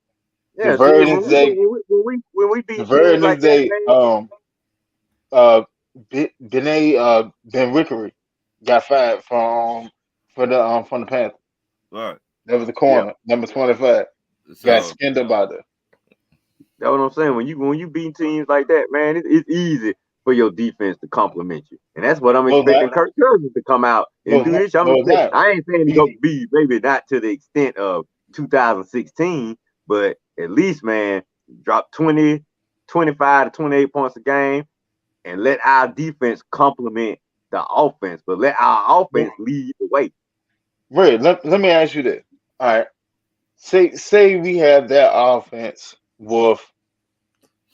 Yeah, the very next day, when we beat the very next day, Ben Wickery got fired from the Panthers. Right. That was the corner, number 25. Got skinned up out there. That's what I'm saying. When you beat teams like that, man, it's easy for your defense to compliment you, and that's what I'm expecting Kirk Cousins to come out and do this. I ain't saying he's gonna be maybe not to the extent of 2016, but at least, man, drop 20, 25 to 28 points a game, and let our defense complement the offense, but let our offense lead the way. Ray, let me ask you this. All right, say we have that offense with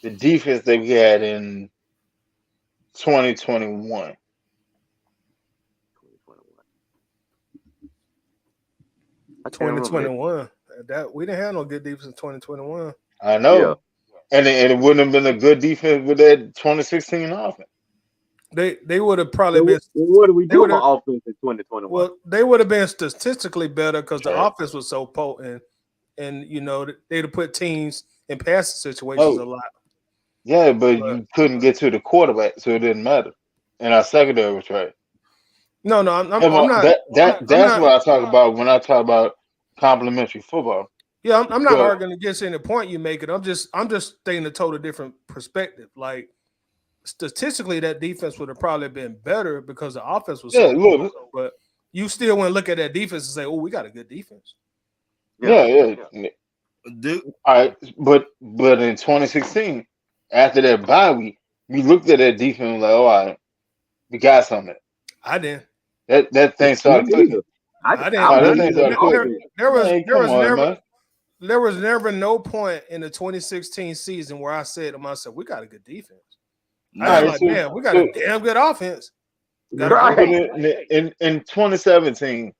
the defense that we had in 2021. 2021. That we didn't have no good defense in 2021. I know, and it wouldn't have been a good defense with that 2016 offense. They would have probably been. What do we do for offense in 2021? Well, they would have been statistically better because the offense was so potent, and they'd have put teams in passing situations a lot. Yeah, but you couldn't get to the quarterback, so it didn't matter. And our secondary was trash. No, I'm not. That's what I talk about when I talk about complimentary football. Yeah, I'm not arguing against any point you make it. I'm just stating a total different perspective. Like statistically that defense would have probably been better because the offense was Yeah, so look. good. But you still want to look at that defense and say, "Oh, we got a good defense." Yeah. Dude, All right, but in 2016, after that bye week, we looked at that defense and was like, all right, we got something. I didn't. That thing started clicking. I didn't. Oh, that thing started clicking. There was Man, come on, never man. there was never no point in the 2016 season where I said to myself, "We got a good defense." I was like, "Damn, we got a damn good offense." But in 2017,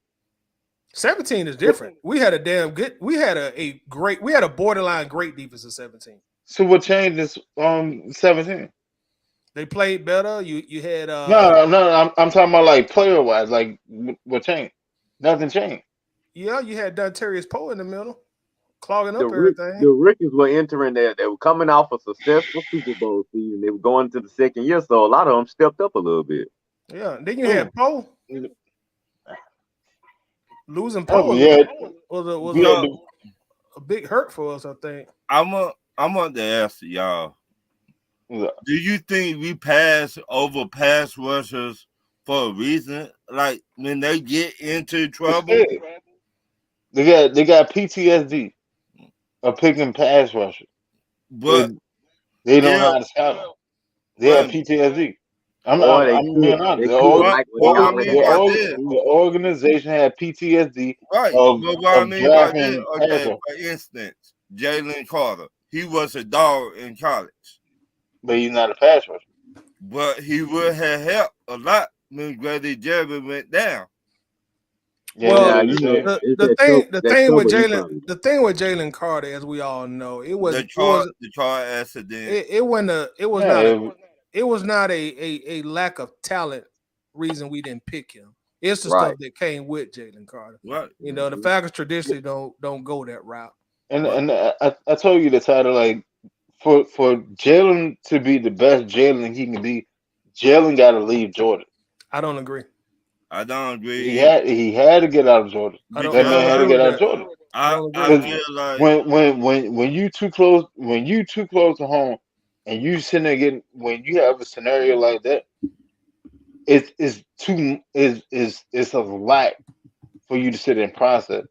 17 is different. We had a damn good. We had a borderline great defense in 17. so what changed is 17? They played better. You had No, I'm talking about like player wise, like what changed? Nothing changed. Yeah, you had Dontarius Poe in the middle, clogging up The everything. rookies were entering there. They were coming off a successful Super Bowl season. They were going to the second year, so a lot of them stepped up a little bit. Yeah, then you had Poe. Losing Oh, Poe yeah. was a big hurt for us, I think. I want to ask y'all. Do you think we pass over pass rushers for a reason? Like when they get into trouble, they got PTSD of picking pass rushers, but they don't know how to scout them. They have PTSD. I'm being honest. The organization had PTSD right. of what I mean by drafting this, pass for instance, Jalen Carter, he was a dog in college. But he's not a pass rusher. But he would have helped a lot when Grady Jerry went down. The thing with Jalen Carter, as we all know, it was the car accident. It was not a lack of talent reason we didn't pick him. It's the stuff that came with Jalen Carter. Right. You know, the Falcons traditionally don't go that route. And I told you the title, like for Jalen to be the best Jalen he can be, Jalen got to leave Georgia. I don't agree. I don't agree. He had to get out of Georgia. That man had to get out of Georgia. I feel like when you too close to home, and you sitting there getting, when you have a scenario like that, it's a lot for you to sit and process,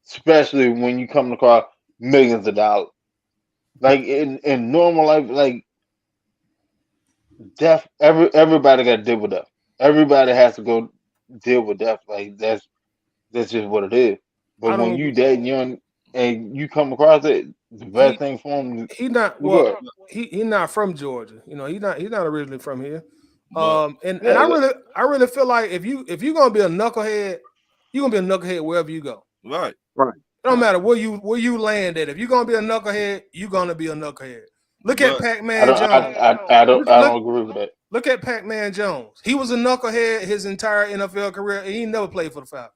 especially when you come across millions of dollars. Like in normal life, like death, everybody got to deal with death. Everybody has to go deal with death. Like that's just what it is. But when you that young and you come across it, the best thing for him. He's not from Georgia. You know, he's not originally from here. I really feel like if you're gonna be a knucklehead, you're gonna be a knucklehead wherever you go. Right. It don't matter where you land at. If you're gonna be a knucklehead, you're gonna be a knucklehead. Look at Pac-Man Jones. I don't agree with that. Look at Pac-Man Jones. He was a knucklehead his entire NFL career, and he never played for the Falcons.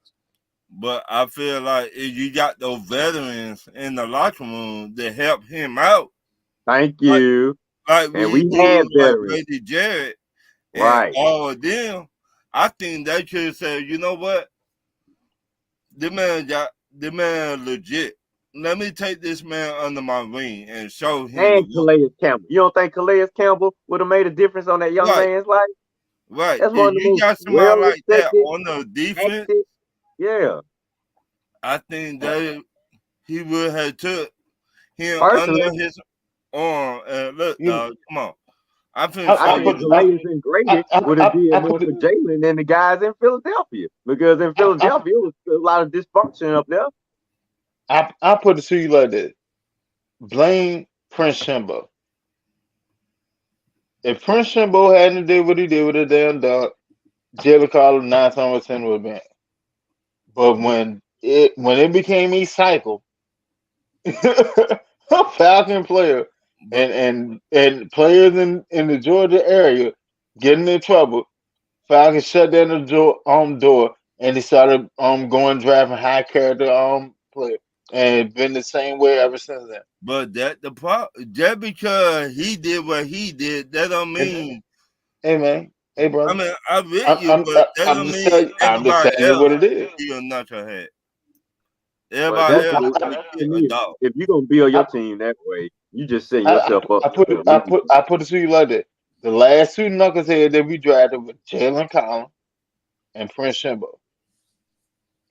But I feel like if you got those veterans in the locker room that help him out. Thank you. Like and we had veterans. Grady Jarrett and right. all of them, I think they could say, you know what? The man legit. Let me take this man under my wing and show him. And Calais Campbell. You don't think Calais Campbell would have made a difference on that young man's life? Right. That's one of the you got somebody like that on the defense. Yeah. I think that he would have took him under his arm and look, dog, come on. I think Calais and Grady would have been more for Jalen than the guys in Philadelphia. Because in Philadelphia, it was a lot of dysfunction up there. I put it to you like this. Blame Prince Shimbo. If Prince Shimbo hadn't did what he did with the damn dog, Jalen Carter 9 times out of 10 would have been. But when it became East Cycle, a Falcon player and players in the Georgia area getting in trouble, Falcons shut down the door and they started going drafting high character players. And been the same way ever since then. But just because he did what he did, that don't mean. Hey man, hey brother. I mean, I read you, but that don't mean I'm just telling you what it is. You're not your head. Everybody else, if you're gonna build your team that way, you just set yourself up. I put it to you like that. The last two knuckleheads that we drafted were Jalen Collins and Prince Shimbo.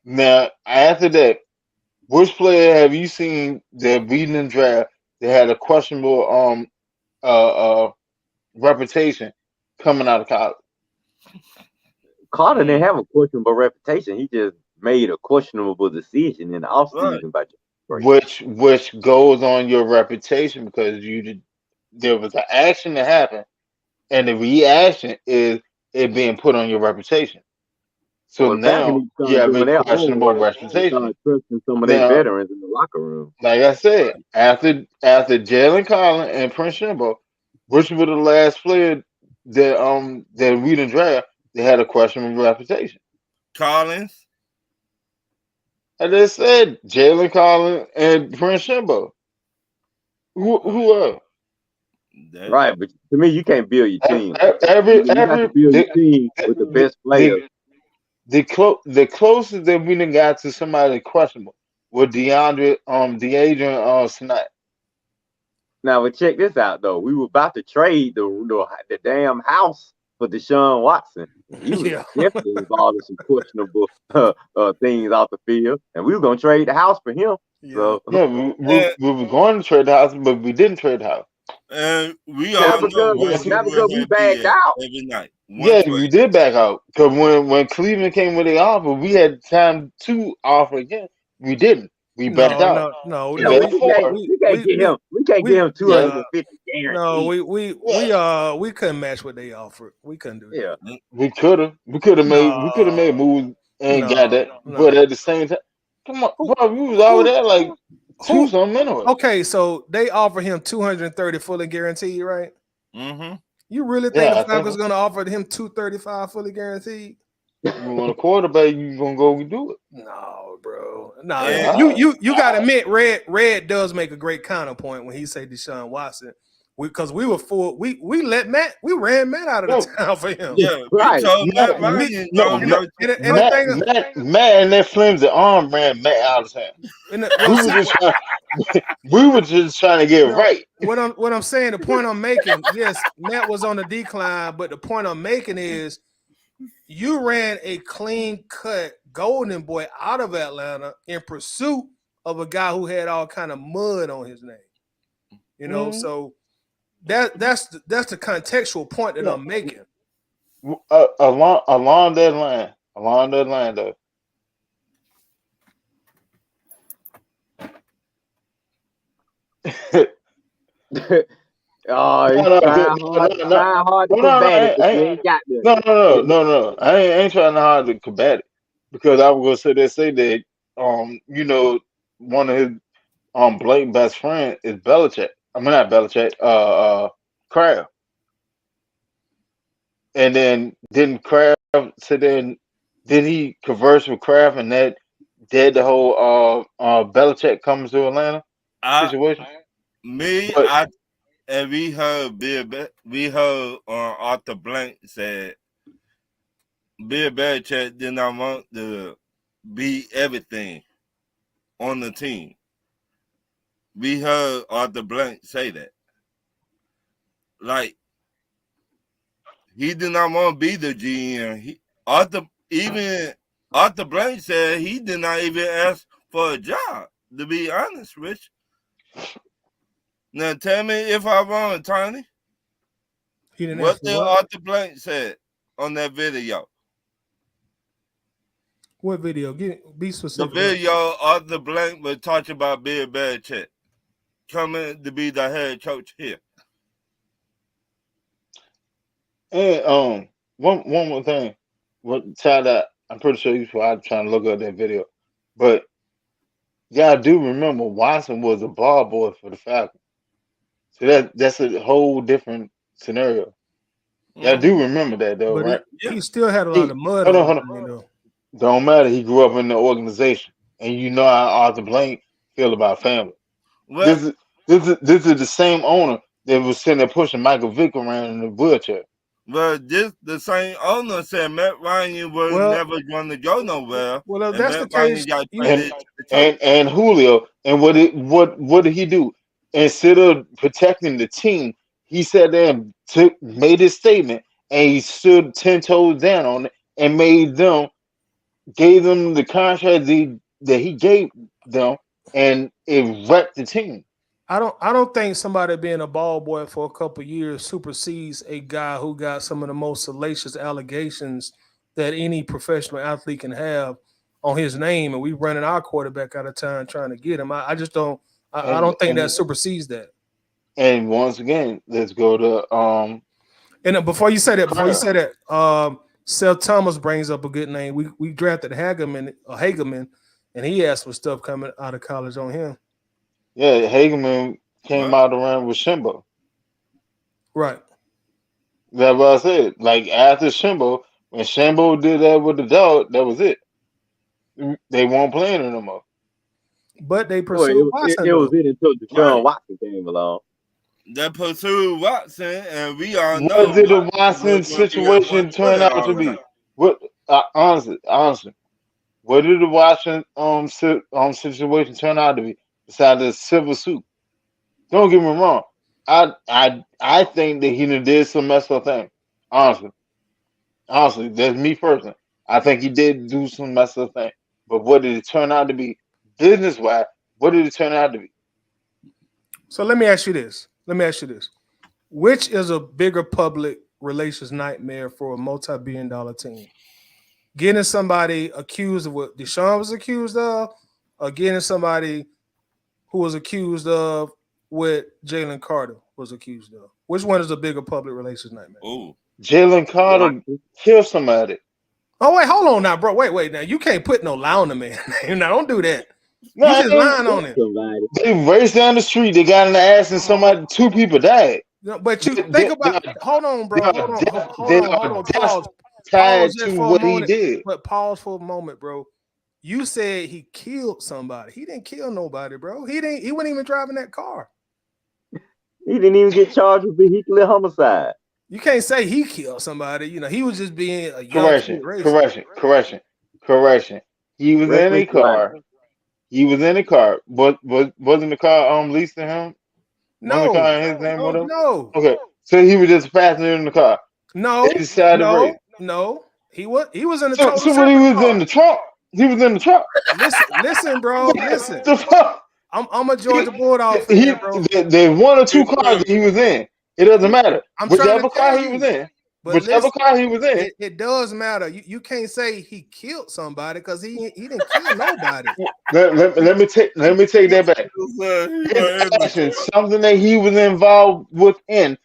Now, after that, which player have you seen that we didn't draft that had a questionable reputation coming out of college? Carter didn't have a questionable reputation. He just made a questionable decision in the offseason. Which goes on your reputation because there was an action that happened, and the reaction is it being put on your reputation. So now you have a questionable reputation. Trusting some of their veterans in the locker room. Like I said, after Jalen Collins and Prince Shimbo, which were the last player that we didn't draft, they had a questionable reputation. Collins. I just said Jalen Collins and Prince Shimbo. Who else? Right, but to me, you can't build your team. You have to build your team with the best players. The closest that we done got to somebody questionable was Adrian Snide. Now, but check this out though. We were about to trade the damn house for Deshaun Watson. He was definitely involved in some questionable things off the field, and we were gonna trade the house for him. Yeah. So we were going to trade the house, but we didn't trade the house. And we all know because we backed out every night. We did back out because when Cleveland came with the offer, we had time to offer again. We didn't. We backed out. No. We can't get him. We can't get him 250 guaranteed. No, we couldn't match what they offered. We couldn't do that. Yeah, we could have made moves and got that. But at the same time, come on, bro, we was over there like two something anyway. Okay, so they offer him 230 fully guaranteed, right? Mm-hmm. You really think the Falcons going to offer him 235 fully guaranteed? You want a quarterback, you gonna go and do it? No, bro. No, you gotta admit, Red does make a great counterpoint when he say Deshaun Watson. Because we were full, we ran Matt out of the town for him. Yeah, right. Matt and that flimsy arm ran Matt out of town. We were just trying to get right. What I'm saying, the point I'm making, yes, Matt was on the decline, but the point I'm making is you ran a clean cut golden boy out of Atlanta in pursuit of a guy who had all kind of mud on his name. You know, so that's the contextual point that I'm making. Along that line though. hard to combat it. No. I ain't trying hard to combat it because I was gonna say that one of his blatant best friend is Belichick. I mean not Belichick, Kraft. And then didn't Kraft then he conversed with Kraft and that did the whole Belichick comes to Atlanta situation? And we heard Arthur Blank said Bill Belichick did not want to be everything on the team. We heard Arthur Blank say that. Like, he did not want to be the GM. Arthur Blank said he did not even ask for a job, to be honest, Rich. Now tell me if I'm wrong, Tony. What did Arthur Blank said on that video? What video? Be specific. The video Arthur Blank was talking about Bill Belichick coming to be the head coach here. And one more thing. Chad, I'm pretty sure you were trying to look up that video. But y'all do remember Watson was a ball boy for the Falcons. So that's a whole different scenario. Y'all do remember that though, but right? He still had a lot of mud Hold on on. him, you know. Don't matter. He grew up in the organization. And you know how Arthur Blank feel about family. Well, This is the same owner that was sitting there pushing Michael Vick around in the wheelchair. Well, the same owner said Matt Ryan was never going to go nowhere. Well, if that's the case, and Julio, and what did he do? Instead of protecting the team, he sat there and made his statement, and he stood 10 toes down on it and gave them the contract that he gave them, and it wrecked the team. I don't think somebody being a ball boy for a couple of years supersedes a guy who got some of the most salacious allegations that any professional athlete can have on his name, and we running our quarterback out of town trying to get him. I just don't. I don't think that supersedes that. And once again, let's go to And before you say that, Seth Thomas brings up a good name. We drafted Hageman, and he had some stuff coming out of college on him. Yeah, Hageman came out around with Shimbo. Right. That's what I said. Like after Shimbo, when Shimbo did that with the dog, that was it. They weren't playing it no more. But they pursued Watson. It was it until Deshaun Watson came along. They pursued Watson, and we all know. What did the Watson situation turn out to be? What honestly, what did the Watson situation turn out to be? Besides the civil suit, don't get me wrong. I think that he did some messed up thing. Honestly, that's me personally. I think he did do some messed up thing. But what did it turn out to be? Business wise, what did it turn out to be? So let me ask you this. Which is a bigger public relations nightmare for a multi-billion-dollar team? Getting somebody accused of what Deshaun was accused of, or getting somebody who was accused of what Jalen Carter was accused of? Which one is a bigger public relations nightmare? Oh, Jalen Carter killed somebody. Oh, wait, hold on now, bro. Wait. Now, you can't put no lie on the man. Now, don't do that. No, you just lying on him. They raced down the street. They got in the ass, and two people died. No, but you think about – hold on, bro. Hold on. Pause. Tied Pause to what he did. But pause for a moment, bro. You said he killed somebody. He didn't kill nobody, bro. He wasn't even driving that car. He didn't even get charged with vehicular homicide. You can't say he killed somebody. You know, he was just being a young Correction. He was in a car. He was in a car. Wasn't the car leased to him? No. The car in his name, no. Okay. So he was just a passenger in the car. No. They decided to race. No. He was in the car. So when he was in the trunk. He was in the truck. Listen, bro. Listen. The fuck? I'm a Georgia Bulldog fan, bro. There's one or two cars that he was in. It doesn't matter. Whichever car he was in. It does matter. You can't say he killed somebody because he didn't kill nobody. Let me take that back. Action, something that he was involved within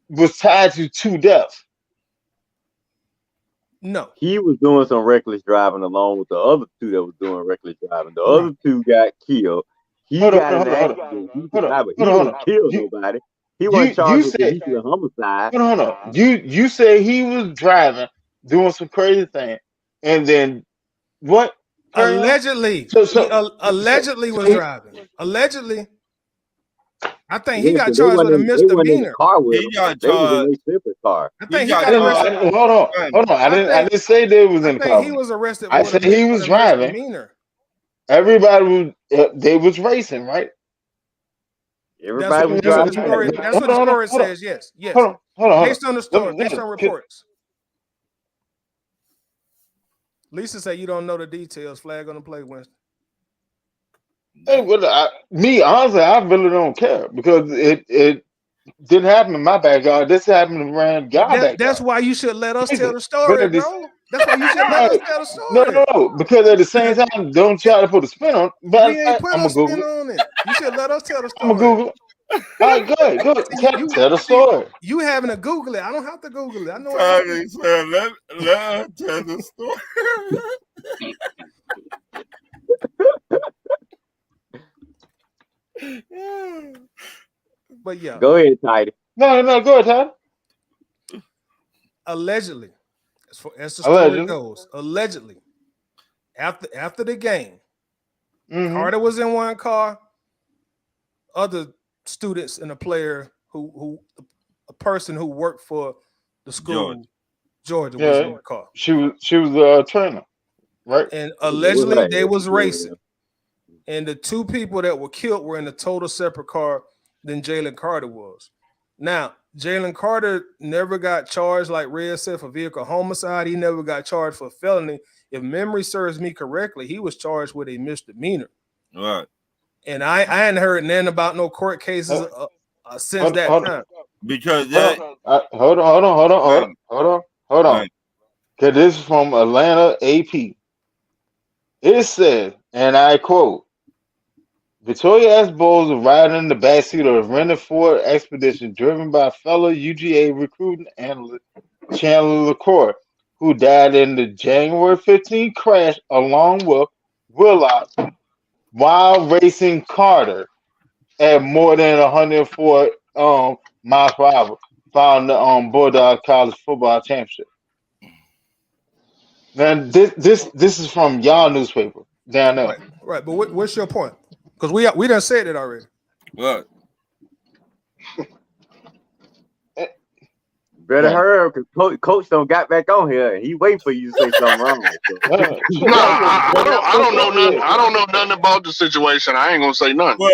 was tied to two deaths. No. He was doing some reckless driving along with the other two that was doing reckless driving. The other two got killed. He got in an accident. He didn't kill nobody. He wasn't charged with vehicular homicide. Hold on. You say he was driving, doing some crazy thing, and then what? Allegedly. Allegedly was driving. Allegedly. I think he got charged with a misdemeanor. He got charged. I think he got arrested. Hold on. I didn't say they was in the car. He was arrested. I said he was driving. Everybody they was racing, right? Everybody was driving. That's what the story says. Yes. Hold on. Based on the story, based on reports. Lisa said you don't know the details. Flag on the play, Winston. Hey, honestly, I really don't care because it didn't happen in my backyard. This happened around y'all backyard. That's why you should let us tell the story, bro. That's why you should let us tell the story. No, because at the same time, don't try to put a spin on. But we ain't put a spin on it. You should let us tell the story. I'm gonna Google it. All right, go ahead. Tell the story. You having to Google it. I don't have to Google it. I know. Let her tell the story. But yeah. Go ahead, Tidy. No, go ahead, Tidy. Allegedly, as the story goes, allegedly, after the game, Carter was in one car, other students and a player a person who worked for the school, Georgia was in the car. She was a trainer, right? And allegedly they was racing. And the two people that were killed were in a total separate car than Jalen Carter was. Now, Jalen Carter never got charged, like Red said, for vehicle homicide. He never got charged for felony. If memory serves me correctly, he was charged with a misdemeanor. Right. And I hadn't heard nothing about no court cases since that time. Because hold on. Because this is from Atlanta AP. It says, and I quote, Victoria S. Bowles was riding in the backseat of a rented Ford Expedition driven by fellow UGA recruiting analyst Chandler LaCroix, who died in the January 15 crash along with Willock while racing Carter at more than 104 miles per hour, found the Bulldog College Football Championship. Now this is from y'all newspaper down there. Right. But what's your point? Because we done said it already. What? Better hurry, because Coach don't got back on here. He waiting for you to say something wrong. I don't know nothing. I don't know nothing about the situation. I ain't gonna say nothing.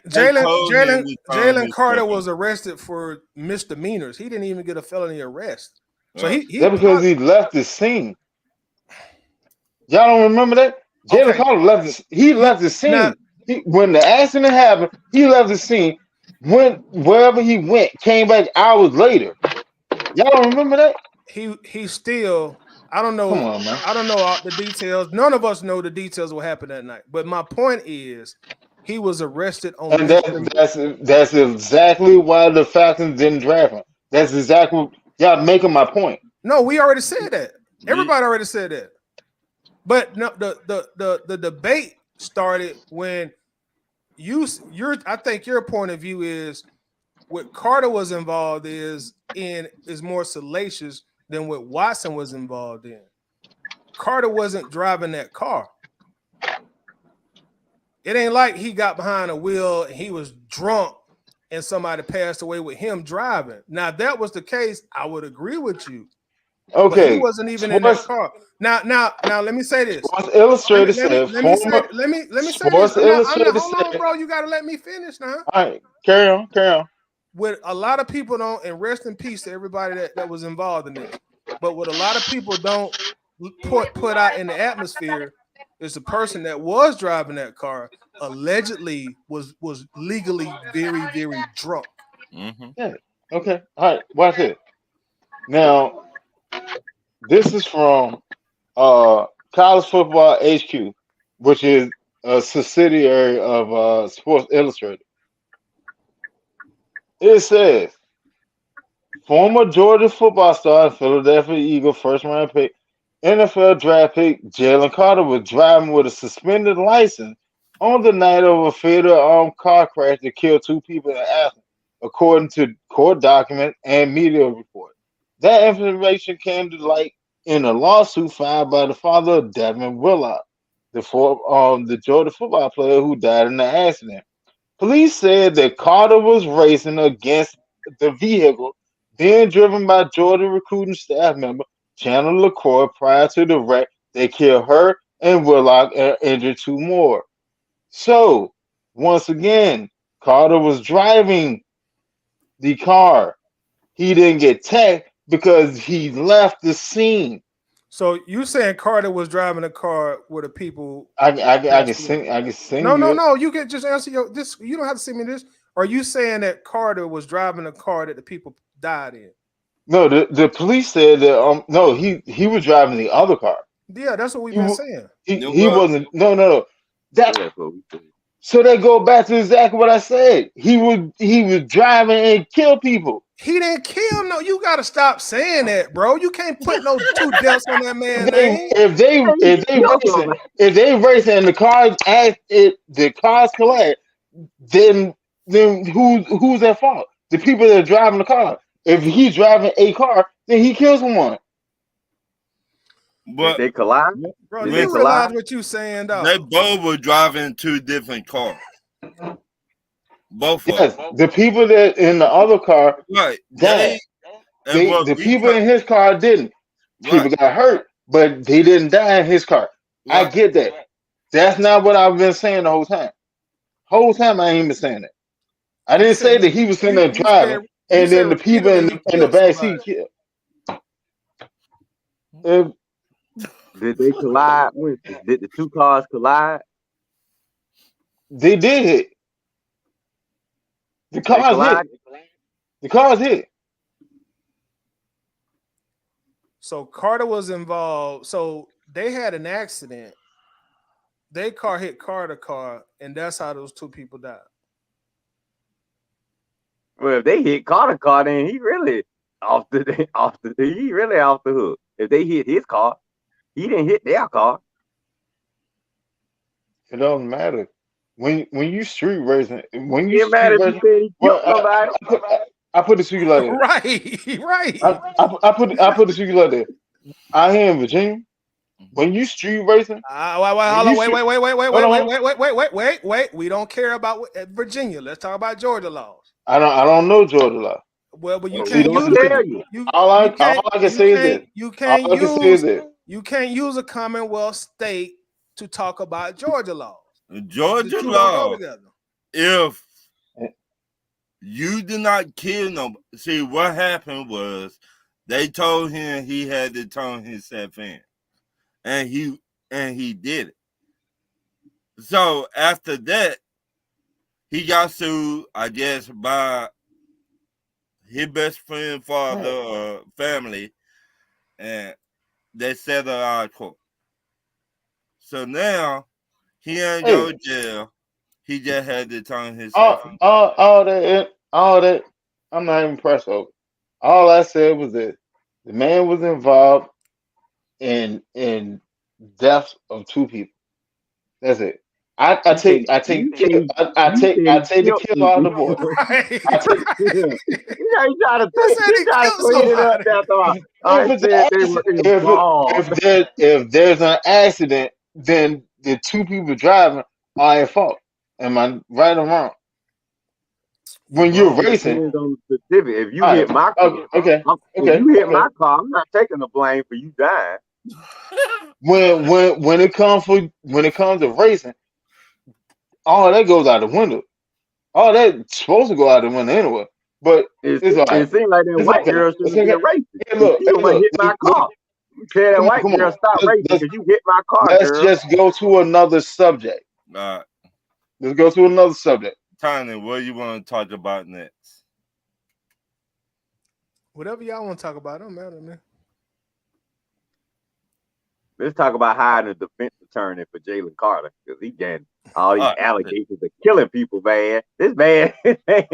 Jalen Carter was arrested for misdemeanors. He didn't even get a felony arrest. So that's because he left the scene. Y'all don't remember that? Jalen Carter left the scene. When the accident happened, he left the scene. Went wherever he went, came back hours later. Y'all don't remember that? He still. I don't know. Come on, man. I don't know all the details. None of us know the details of what happened that night. But my point is, he was arrested on. And that's exactly why the Falcons didn't draft him. That's exactly y'all making my point. No, we already said that. Everybody already said that. But no, the debate started when I think your point of view is what Carter was involved is more salacious than what Watson was involved in. Carter wasn't driving that car. It ain't like he got behind a wheel and he was drunk and somebody passed away with him driving. Now, if that was the case, I would agree with you. Okay, but he wasn't even in that car. Now, let me say this. Sports Illustrated said. Let me say this. Hold on, bro. You got to let me finish now. All right, carry on. What a lot of people don't, and rest in peace to everybody that was involved in this. But what a lot of people don't put out in the atmosphere is the person that was driving that car allegedly was legally very, very drunk. Mm-hmm. Yeah. Okay. All right. Watch it. Now, this is from College Football HQ, which is a subsidiary of Sports Illustrated. It says, former Georgia football star and Philadelphia Eagle first-round pick, NFL draft pick Jalen Carter was driving with a suspended license on the night of a fatal car crash that killed 2 people in Athens, according to court documents and media reports. That information came to light in a lawsuit filed by the father of Devin Willock, the Georgia football player who died in the accident. Police said that Carter was racing against the vehicle being driven by Georgia recruiting staff member Chandler LaCroix prior to the wreck that killed her and Willock and injured 2 more. So, once again, Carter was driving the car. He didn't get tagged because he left the scene. So you saying Carter was driving a car with the people? I can sing. No. You can just answer this. You don't have to send me this. Are you saying that Carter was driving a car that the people died in? No, the police said that no, he was driving the other car. Yeah, that's what we've been saying. He wasn't. No. So they go back to exactly what I said. He was driving and kill people. He didn't kill no. You got to stop saying that, bro. You can't put no 2 deaths on that man's name. If they racing and the cars collide, then who's at fault? The people that are driving the car. If he's driving a car, then he kills someone. But they collide, bro. You realize what you saying, though? They both were driving 2 different cars. Both. Yes, the people that in the other car, right? The people in his car didn't. People got hurt, but they didn't die in his car. Right. I get that. That's not what I've been saying the whole time. I ain't been saying that. I didn't say that he was in there driving. and then the people in the back seat killed. Did they collide? Did the two cars collide? They did hit. The cars hit. The cars hit. So Carter was involved. So they had an accident. Their car hit Carter's car, and that's how those two people died. Well, if they hit Carter's car, then he really off the hook. If they hit his car, he didn't hit their car. It doesn't matter. When you street racing, I put it to you like that. Right. I put it to you like that. Out here in Virginia, when you street racing, wait. We don't care about Virginia. Let's talk about Georgia laws. I don't know Georgia law. Well, but you can't use it. All I can say is that you can't use a Commonwealth state to talk about Georgia laws. Georgia law. If you did not kill nobody, see what happened was they told him he had to turn himself in, and he did it. So after that, he got sued, I guess, by his best friend, father, family, and they settled out of court. So now he ain't go to jail. He just had to turn his all that. I'm not even impressed over. All I said was that the man was involved in deaths of two people. That's it. I take the kill out of the board. If there's an accident, then the two people driving are at fault. Am I right or wrong? When you're racing, if you hit my car, if you hit my car, I'm not taking the blame for you dying. When it comes to racing, all that goes out the window. All that's supposed to go out the window anyway. But it's all right. It seems like that white girl shouldn't be racing. Look, hit my car. You tell that white girl stop racing because you hit my car. Let's just go to another subject. Let's go to another subject. Tiny, what do you want to talk about next? Whatever y'all want to talk about, don't matter, man. Let's talk about hiring a defense attorney for Jalen Carter because he getting all these allegations of killing people, man. This man. Hey,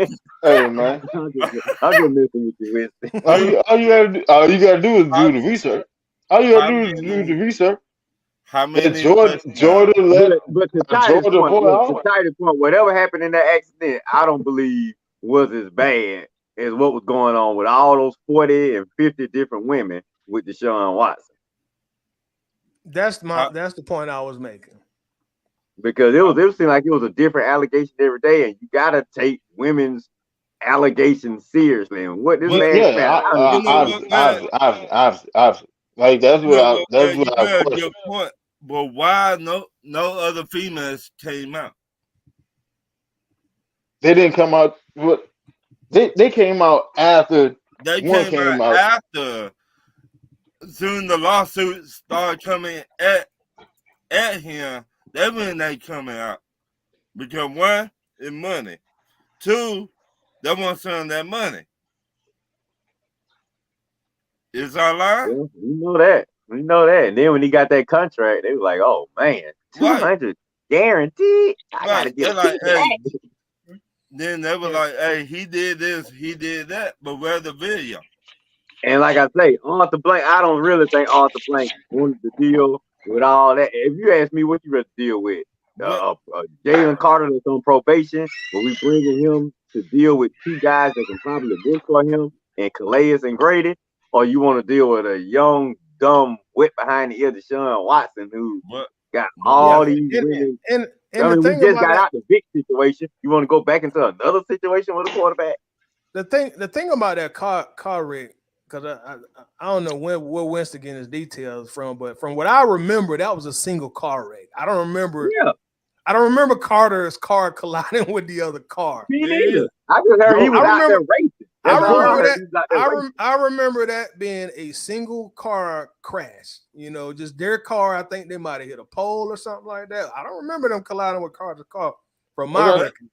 man. I'm just messing with you, Winston. All you gotta do is do the research. All you gotta do is do the research. How many? Jordan let but the Titus point, whatever happened in that accident, I don't believe was as bad as what was going on with all those 40 and 50 different women with Deshaun Watson. That's the point I was making. Because it seemed like it was a different allegation every day, and you gotta take women's allegations seriously. And what this obviously. Like that's what I your point. But why no other females came out? They didn't come out. They came out after. They came out after. Soon the lawsuits started coming at him. That's when they coming out. Because one is money. Two, they want some of that money. Is our line? Yeah, we know that. And then when he got that contract, they were like, "Oh man, 200 guaranteed." I gotta get Then they were like, "Hey, he did this, he did that," but where's the video? And like I say, Arthur Blank, I don't really think Arthur Blank wanted to deal with all that. If you ask me, what you rather deal with? Jalen Carter that's on probation, when we bringing him to deal with two guys that can probably work for him, and Calais and Grady, or you want to deal with a young, dumb, wet behind the ear Deshaun Watson who got all these women. And we just got out the big situation. You want to go back into another situation with a quarterback? The thing about that car wreck, because I don't know where Winston getting his details from, but from what I remember, that was a single car wreck. I don't remember. Yeah. I don't remember Carter's car colliding with the other car. Me neither. I just heard he was out there racing. I That's all I remember heard. that. He's out there racing. I remember that being a single car crash. You know, just their car. I think they might have hit a pole or something like that. I don't remember them colliding with cars to car from my Okay. recollection.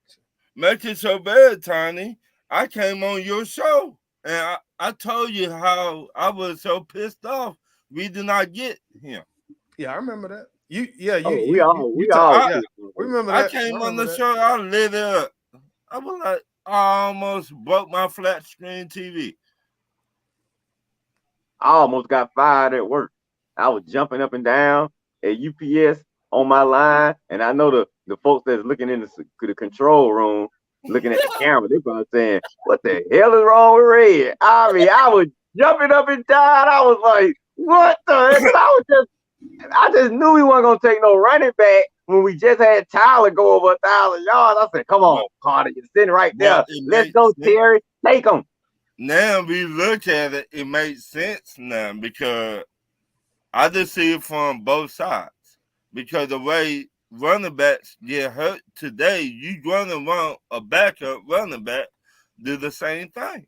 Make it so bad, Tiny. I came on your show and I told you how I was so pissed off we did not get him. Yeah, I remember that. We all yeah, we remember I that. came I on the remember that. show, I lit it up. I was like, I almost broke my flat screen TV. I almost got fired at work. I was jumping up and down at UPS on my line, and I know the folks that's looking in the control room, looking at the camera, they probably saying, "What the hell is wrong with Red?" I mean, I was jumping up and down. I was like, "What the heck?" I just knew we weren't gonna take no running back when we just had Tyler go over 1,000 yards. I said, "Come on, Carter, you're sitting right there. Let's go, Terry. Take him." Now we look at it, it makes sense now because I just see it from both sides. Because the way running backs get hurt today, you gonna run a backup running back do the same thing.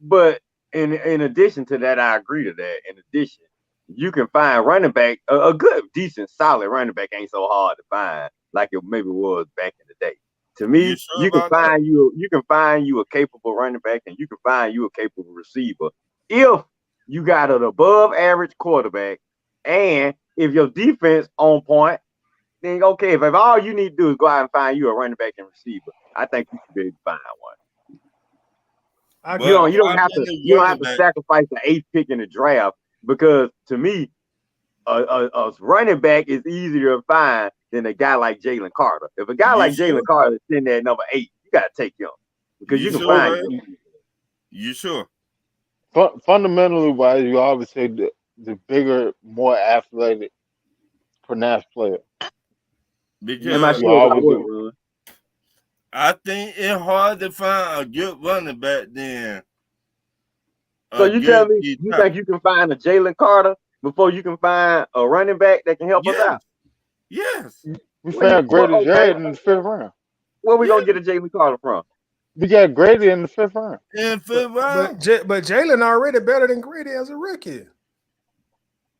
But in addition to that, I agree to that. In addition, you can find running back, a good, decent, solid running back ain't so hard to find like it maybe was back in the day. To me, you can find you a capable running back, and you can find you a capable receiver if you got an above average quarterback, and if your defense on point, then okay. If all you need to do is go out and find you a running back and receiver, I think you should be able to find one. You don't have to sacrifice the 8th pick in the draft, because to me, a running back is easier to find than a guy like Jalen Carter. If a guy like Jalen Carter is sitting there at number 8, you gotta take him because you can find him. You sure? Fundamentally wise, you always say the bigger, more athletic, pronounced player. Because I think it's hard to find a good running back then. So you tell me you think you can find a Jalen Carter before you can find a running back that can help us out? Yes. We found Grady Jarrett in the 5th round. Where we gonna get a Jalen Carter from? We got Grady in the 5th round. In 5th round. But Jalen already better than Grady as a rookie.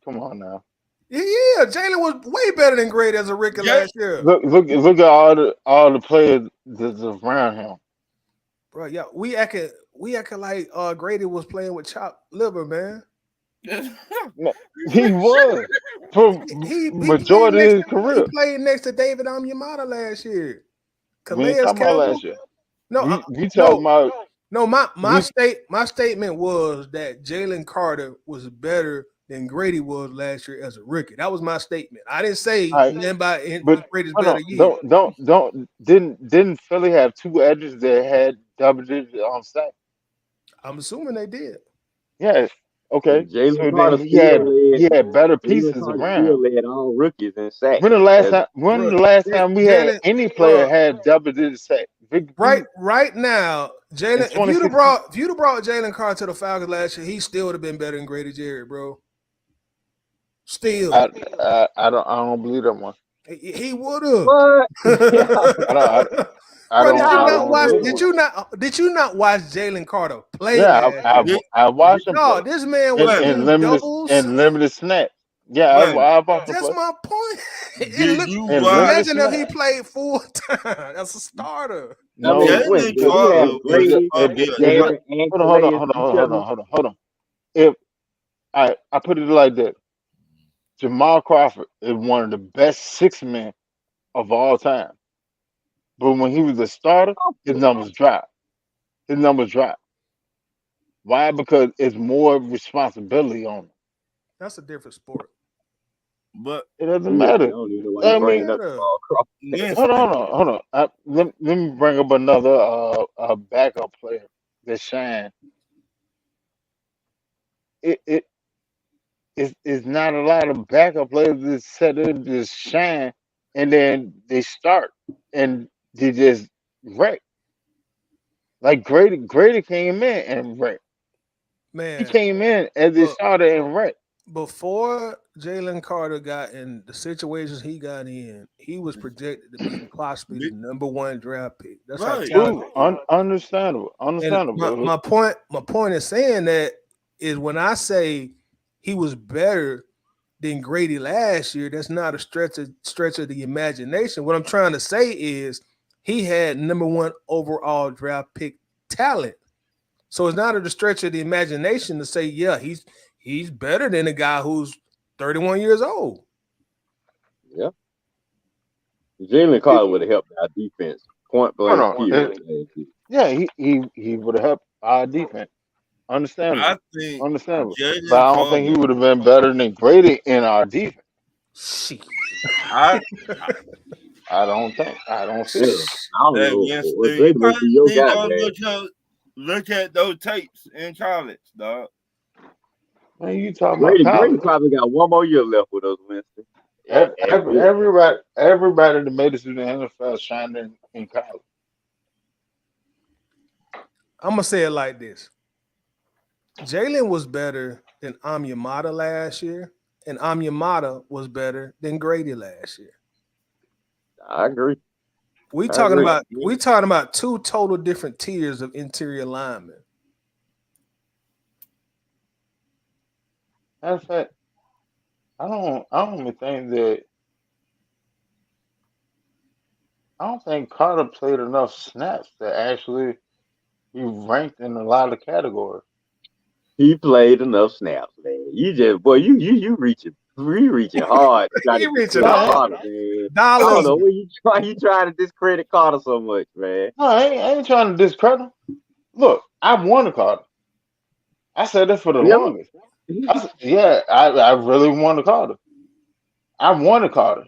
Come on now. Yeah, Jalen was way better than Grady as a rookie last year. Look at all the players that's around him. Bro, yeah, we acting like Grady was playing with chopped liver, man. No, he was for majority of his career. He played next to David Amyamata last year. We ain't talking about last year. No, we talking about. No, my statement was that Jalen Carter was better than Grady was last year as a rookie. That was my statement. I didn't say Grady's better year. Didn't Philly have 2 edges that had double-digit on sack? I'm assuming they did. Yes. Okay. Jalen Carter he had better pieces around. Still led all rookies in sacks. When the last time we had any player had double-digit sack? Right now, Jalen. If you'd have brought Jalen Carter to the Falcons last year, he still would have been better than Grady Jarrett, bro. Still, I don't believe that one. He would have. Did you not watch Jalen Carter play? Yeah, I watched him. No, this man was in limited snaps. Yeah, I watched him. That's my point. Imagine if he played full time as a starter. No, hold on. If I put it like that, Jamal Crawford is one of the best 6 men of all time. But when he was a starter, his numbers dropped. Why? Because it's more responsibility on him. That's a different sport. But it doesn't matter. I mean, hold on. Let me bring up another backup player that shined. It's not a lot of backup players that set in just shine and then they start and they just wreck. Like Grady came in and wrecked. Man, he came in as a starter and wrecked. before Jalen Carter got in the situations he got in, he was projected to be possibly the number one draft pick. That's how Right. talented. Understandable. And Understandable. my point in saying that is when I say he was better than Grady last year, that's not a stretch of the imagination. What I'm trying to say is he had number one overall draft pick talent. So it's not a stretch of the imagination to say, yeah, he's better than a guy who's 31 years old. Yeah. Jalen Carter would have helped our defense. Point blank. Yeah, he would have helped our defense. Understandable. I think Understandable. Jalen But I don't think he Carter- would have been better than Grady in our defense. Shit. I I don't think. I don't see Yeah. it. I don't that know. Winston, What you Grady must probably be your need guy, to man. look at those tapes in college, dog. Man, you talking about Grady college? probably got one more year left with us, Winston. Everybody that made it to the NFL shined in college. I'm gonna say it like this: Jalen was better than Amyamata last year, and Amyamata was better than Grady last year. I agree. We I talking agree. about two total different tiers of interior linemen. Matter of fact, I don't even think that. I don't think Carter played enough snaps to actually be ranked in a lot of categories. He played enough snaps, man. You just you reaching hard to try He to reaching discredit hard. Carter, man. I Dollars. don't know where you try to discredit Carter so much, man. No, I ain't trying to discredit him. Look, I wanted Carter. I said that for the Really? longest. I really wanted Carter. I wanted Carter.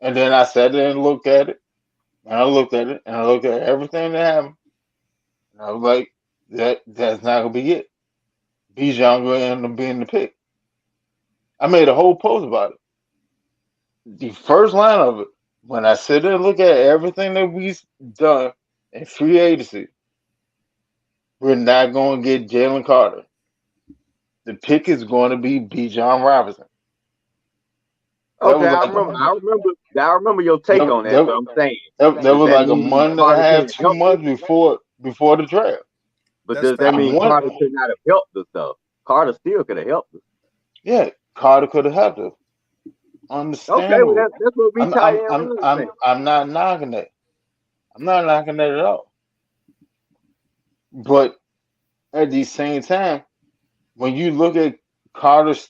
And then I sat there and looked at it. And I looked at it. And I looked at everything that happened. And I was like, that's not going to be it. Bijan going to end up being the pick. I made a whole post about it. The first line of it, when I sit there and look at everything that we've done in free agency, we're not going to get Jalen Carter. The pick is going to be Bijan Robinson. Okay, I remember your take on that. So I'm saying that was like a mean month and a Carter half, couldn't 2 help months before the draft. But That's does that fair. mean Carter could not have helped us though? Carter still could have helped us. Yeah, Carter could have helped us. Understandable. Okay, well, that's what we tie in. I'm not knocking that. I'm not knocking that at all. But at the same time, when you look at Carter's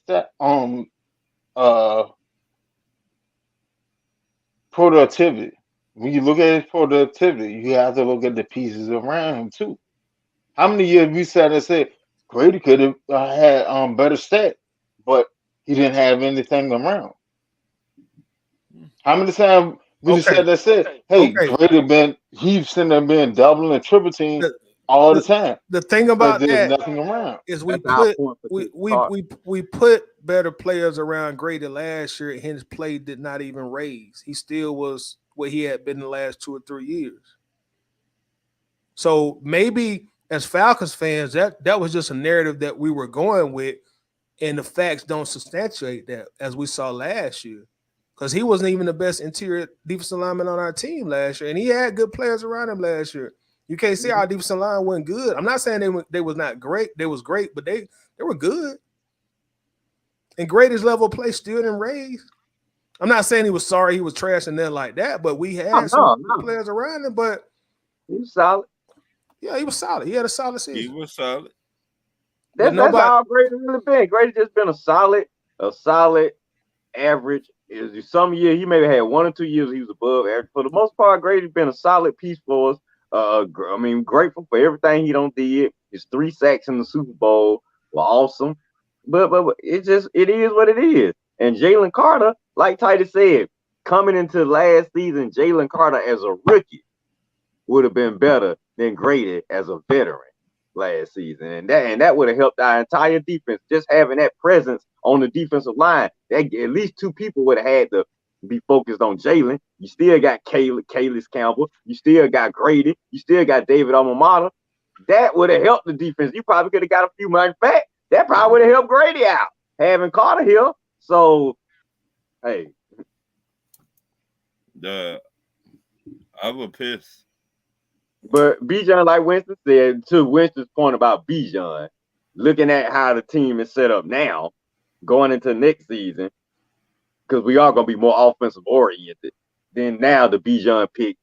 productivity, when you look at his productivity, you have to look at the pieces around him too. How many years we sat and said Grady could have had better stats, but he didn't have anything around. How many times we just sat there and said, "Hey, Grady he's sitting there being double and triple team all the time." The thing about there's that nothing around is we put better players around Grady last year, and his play did not even raise. He still was where he had been the last 2 or 3 years. So maybe as Falcons fans, that was just a narrative that we were going with, and the facts don't substantiate that, as we saw last year. Because he wasn't even the best interior defensive lineman on our team last year, and he had good players around him last year. You can't say our defensive line wasn't good. I'm not saying they was not great. They was great, but they were good. And Grady's level of play still didn't raise. I'm not saying he was sorry he was trash and then like that, but we had some players around him. But he was solid. Yeah, he was solid. He had a solid season. He was solid. That's how Grady really been. Grady just been a solid average. Some year he maybe had 1 or 2 years he was above average. For the most part, Grady's been a solid piece for us. Grateful for everything he did. His 3 sacks in the Super Bowl were awesome. But it is what it is. And Jalen Carter, like Titus said, coming into last season, Jalen Carter as a rookie would have been better than Grady as a veteran last season. And that would have helped our entire defense. Just having that presence on the defensive line, at least 2 people would have had to be focused on Jalen. You still got Calais Campbell. You still got Grady. You still got David Amamata. That would have helped the defense. You probably could have got a few months back. That probably would have helped Grady out. having Carter here. So, hey, I was pissed. but Bijan, like Winston said, to Winston's point about Bijan, looking at how the team is set up now, going into next season, because we are going to be more offensive oriented, then now the Bijan pick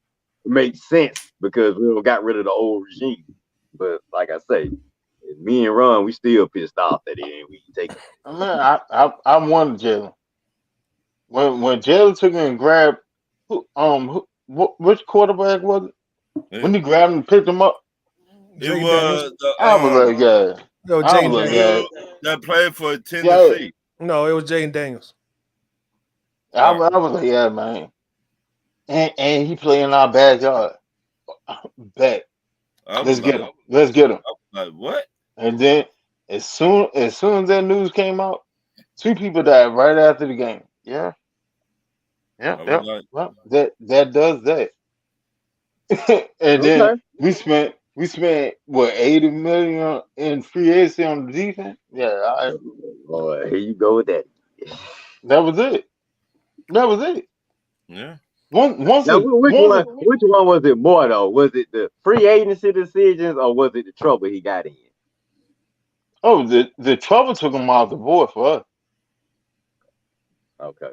makes sense because we got rid of the old regime. But like I say, me and Ron, we still pissed off that he ain't we take it. I wanted Jalen. When Jalen took him and grabbed which quarterback was it? When he grabbed him and picked him up, It was I was like, yeah. No, I Jaden was like, Daniels. yeah. that played for Tennessee. No, it was Jaden Daniels. I was like, yeah, man. And he playing our backyard. Bet. Let's get him. Let's get him. Like what? And then as soon as that news came out, 2 people died right after the game. Yeah. Like, well, that does that. And then we spent what, $80 million in free agency on the defense? Yeah. Boy, here you go with that. That was it. Yeah. Which one was it more though? Was it the free agency decisions or was it the trouble he got in? Oh, the trouble took him off the board for us. Okay.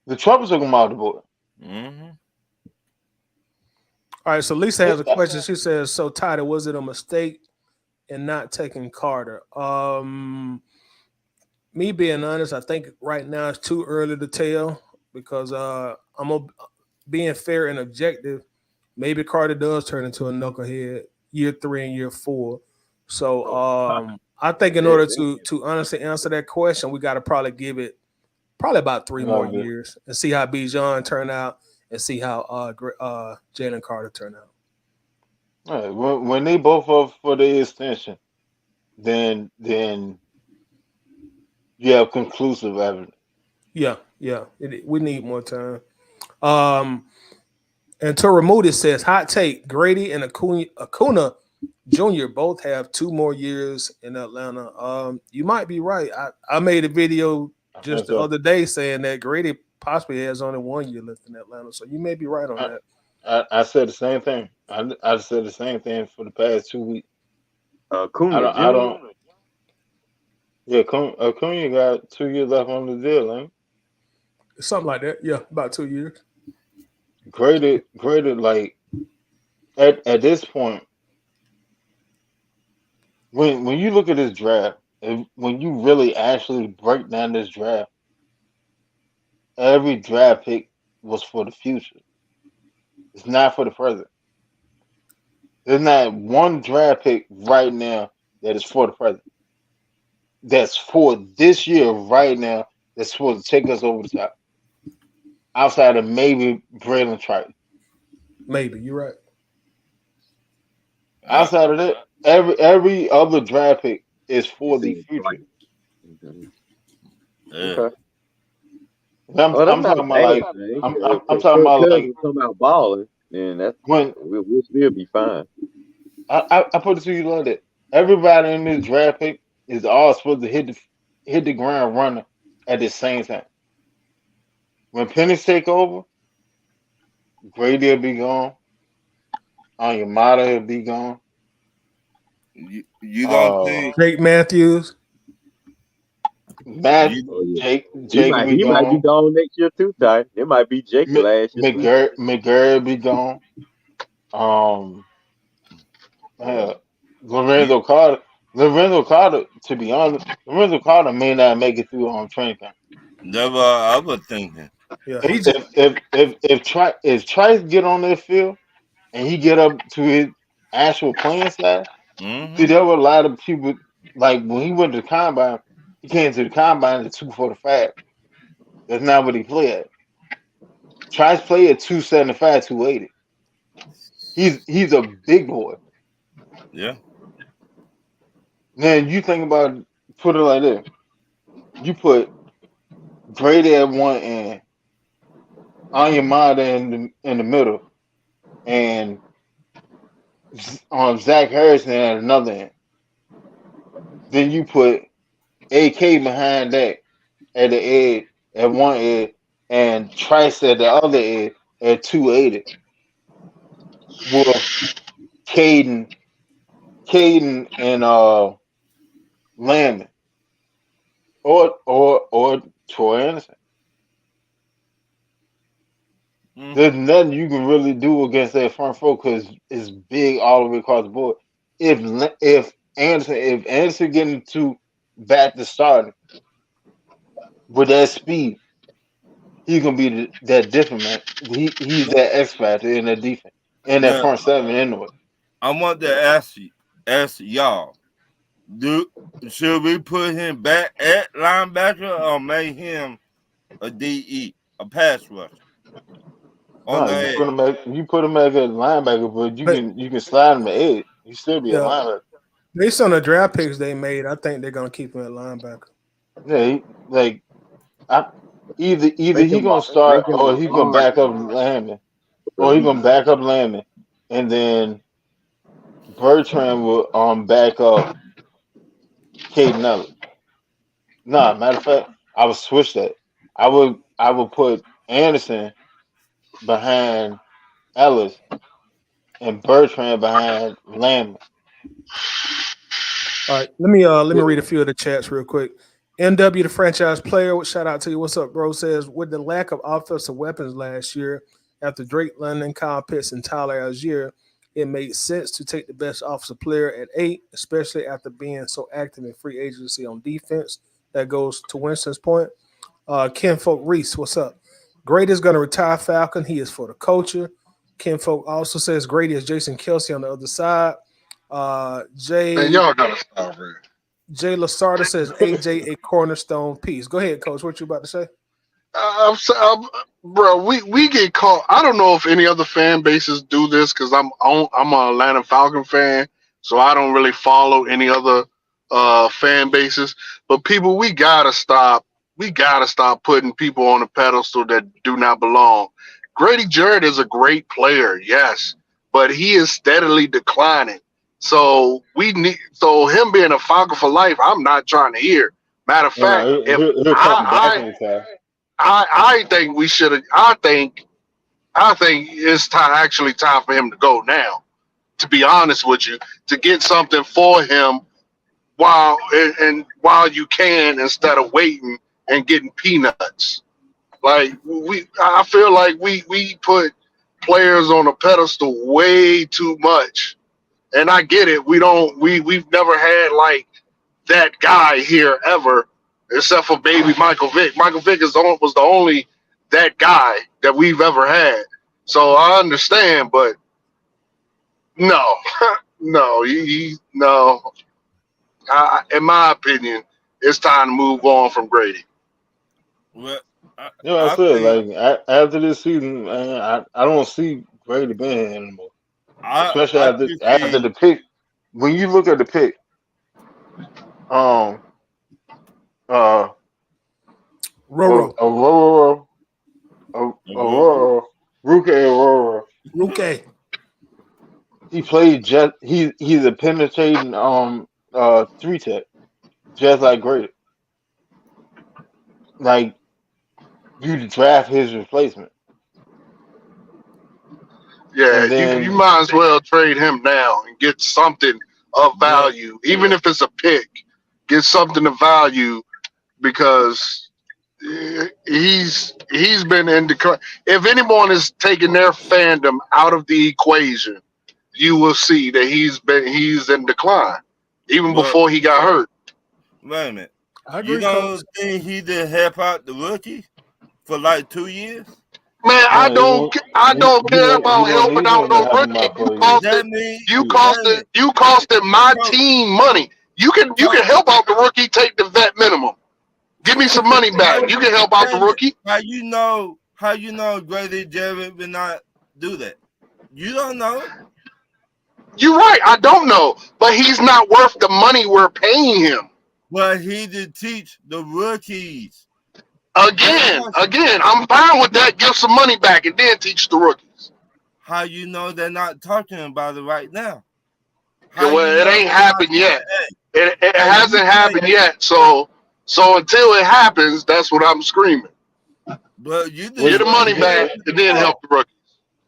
The trouble took him off the board. Mm-hmm. All right, so Lisa has a question. She says, "So Tyler, was it a mistake in not taking Carter?" Me being honest, I think right now it's too early to tell because being fair and objective. Maybe Carter does turn into a knucklehead year 3 and year 4. So I think in order to honestly answer that question, we got to probably give it about 3 more years and see how Bijan turn out and see how Jalen Carter turn out. All right, when they both up for the extension, then you have conclusive evidence. Yeah. We need more time. And Turamuti says, hot take, Grady and Acuna Jr. both have 2 more years in Atlanta. You might be right. I made a video just the other day saying that Grady possibly has only 1 year left in Atlanta. So you may be right on that. I said the same thing. I said the same thing for the past 2 weeks. Acuna, I don't. Yeah, Acuna got 2 years left on the deal, ain't? Something like that. Yeah, about 2 years. Graded like at this point. When you look at this draft, when you really actually break down this draft, every draft pick was for the future. It's not for the present. There's not one draft pick right now that is for the present. That's for this year right now. That's supposed to take us over the top. Outside of maybe Braylon Triton. Maybe you're right. Outside of that, every other draft pick is for the future. Okay. I'm talking about like come out balling, and that's when we'll still be fine. I put it to you like that. Everybody in this draft pick is all supposed to hit the ground running at the same time. When Penix take over, Grady will be gone. Onyemata will be gone. You don't think Jake Matthews? Jake he might be gone next year too, Ty. It might be Jake last year. McGurry will be gone. Lorenzo Carter, to be honest, Lorenzo Carter may not make it through on training camp. Never, I was thinking. Yeah, if Trice get on that field and he get up to his actual playing side, see, there were a lot of people like when he went to the combine, he came to the combine at 245. That's not what he played at. Trice played at 275, 280. He's a big boy. Yeah. Then you think about put it like this. You put Grady at one end, Onyemata in the middle, and Zach Harrison at another end. Then you put AK behind that at the edge, at one edge, and Trice at the other edge at 280 with Caden and Landon or Troy Anderson. There's nothing you can really do against that front four because it's big all the way across the board. If Anderson getting to back to starting with that speed, he's gonna be that different man. He's that X factor in that defense and that front seven anyway. I want to ask y'all: should we put him back at linebacker or make him a DE, a pass rusher? You put him back at linebacker, but you can slide him to edge. He still be a linebacker. Based on the draft picks they made, I think they're gonna keep him at linebacker. Yeah, either he gonna start or he gonna back up Landon, and then Bertrand will back up Caden Ellis. Nah, matter of fact, I would switch that. I would put Anderson behind Ellis and Bertrand behind Landon. All right, let me read a few of the chats real quick. NW, the franchise player, shout out to you. What's up, bro? Says, with the lack of offensive weapons last year, after Drake London, Kyle Pitts, and Tyler Algier, it made sense to take the best offensive player at 8, especially after being so active in free agency on defense. That goes to Winston's point. Kenfolk Reese, what's up? Grady is going to retire Falcon. He is for the culture. Kenfolk also says Grady is Jason Kelsey on the other side. Man, y'all gotta stop it. Jay Lasarda says AJ a cornerstone piece. Go ahead, Coach. What you about to say? Bro, we get caught. I don't know if any other fan bases do this because I'm an Atlanta Falcon fan, so I don't really follow any other fan bases. But people, we gotta stop. We gotta stop putting people on a pedestal that do not belong. Grady Jarrett is a great player, yes, but he is steadily declining. So him being a Falcon for life, I'm not trying to hear. Matter of fact, I think we should. I think it's time for him to go now. To be honest with you, to get something for him while you can, instead of waiting and getting peanuts. Like I feel like we put players on a pedestal way too much. And I get it. We've never had like that guy here ever, except for baby Michael Vick. Michael Vick was the only that guy that we've ever had. So I understand, but no, no. In my opinion, it's time to move on from Grady. Well, I said, like after this season, man, I don't see Grady being here anymore. Especially after the pick. When you look at the pick, Ruke. He played he's a penetrating 3-tech, just like Grady. Like you draft his replacement. Yeah, you might as well trade him now and get something of value, even if it's a pick. Get something of value because he's been in decline. If anyone is taking their fandom out of the equation, you will see that he's in decline, even before he got hurt. Wait a minute. You don't think he did help out the rookie for like 2 years? Man, I don't care about helping out no rookie. You costed my team money. You can help out the rookie, take the vet minimum. Give me some money back. You can help out the rookie. How you know Grady Jarrett will not do that? You don't know. You're right. I don't know, but he's not worth the money we're paying him. But he did teach the rookies. Again, I'm fine with that. Give some money back and then teach the rookies. How you know they're not talking about it right now? Well, it ain't happened yet. It hasn't happened yet. So So until it happens, that's what I'm screaming. But you Get the money back and then help the rookies.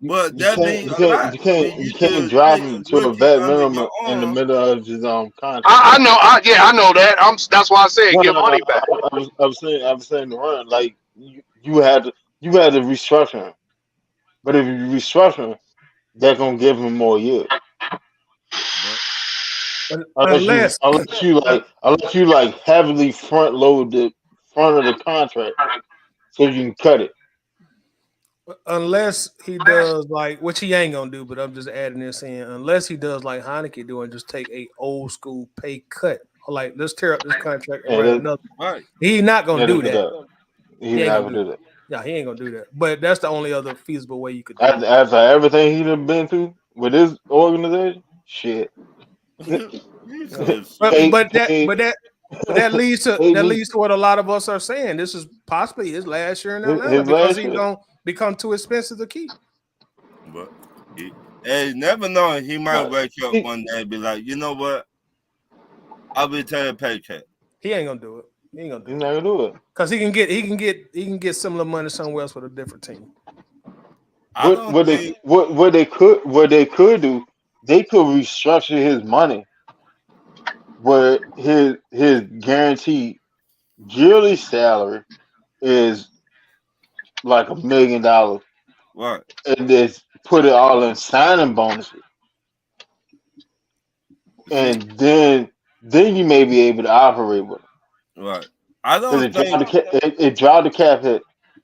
But You that can't, be you a can't, lot. you can't, When you you can't just drop take a him to a rookie vet under your minimum in the arm, middle of his contract. I know. I know that. That's why I said No, get money back. I was saying the run like you had to restructure him. But if you restructure him, they're gonna give him more years. but Unless Unless you like heavily front load the front of the contract so you can cut it. unless he does like, which he ain't gonna do, but I'm just adding this in. Unless he does like Heineke do and just take a old school pay cut, like let's tear up this contract and Yeah, write that, another. right. He's not gonna yeah, do do that. that. He's He ain't not gonna gonna do do that. Yeah, he ain't gonna do that. But that's the only other feasible way you could do it. After everything he done been through with his organization, shit. You Yeah. said But shit. but that leads to His what a lot of us are saying. This is possibly his last year in Atlanta because last he's year. gonna become too expensive to keep. But hey, never know. He might No, wake up one day and be like, you know what? I'll be taking a paycheck. He ain't gonna do it. He ain't gonna he's do not it gonna do it. because he can get similar money somewhere else with a different team. I don't think. What they could do, they could restructure his money where his guaranteed yearly salary is like $1 million, Right. and just put it all in signing bonuses, See, and then you may be able to operate with him right. I because don't think. it dropped the cap hit,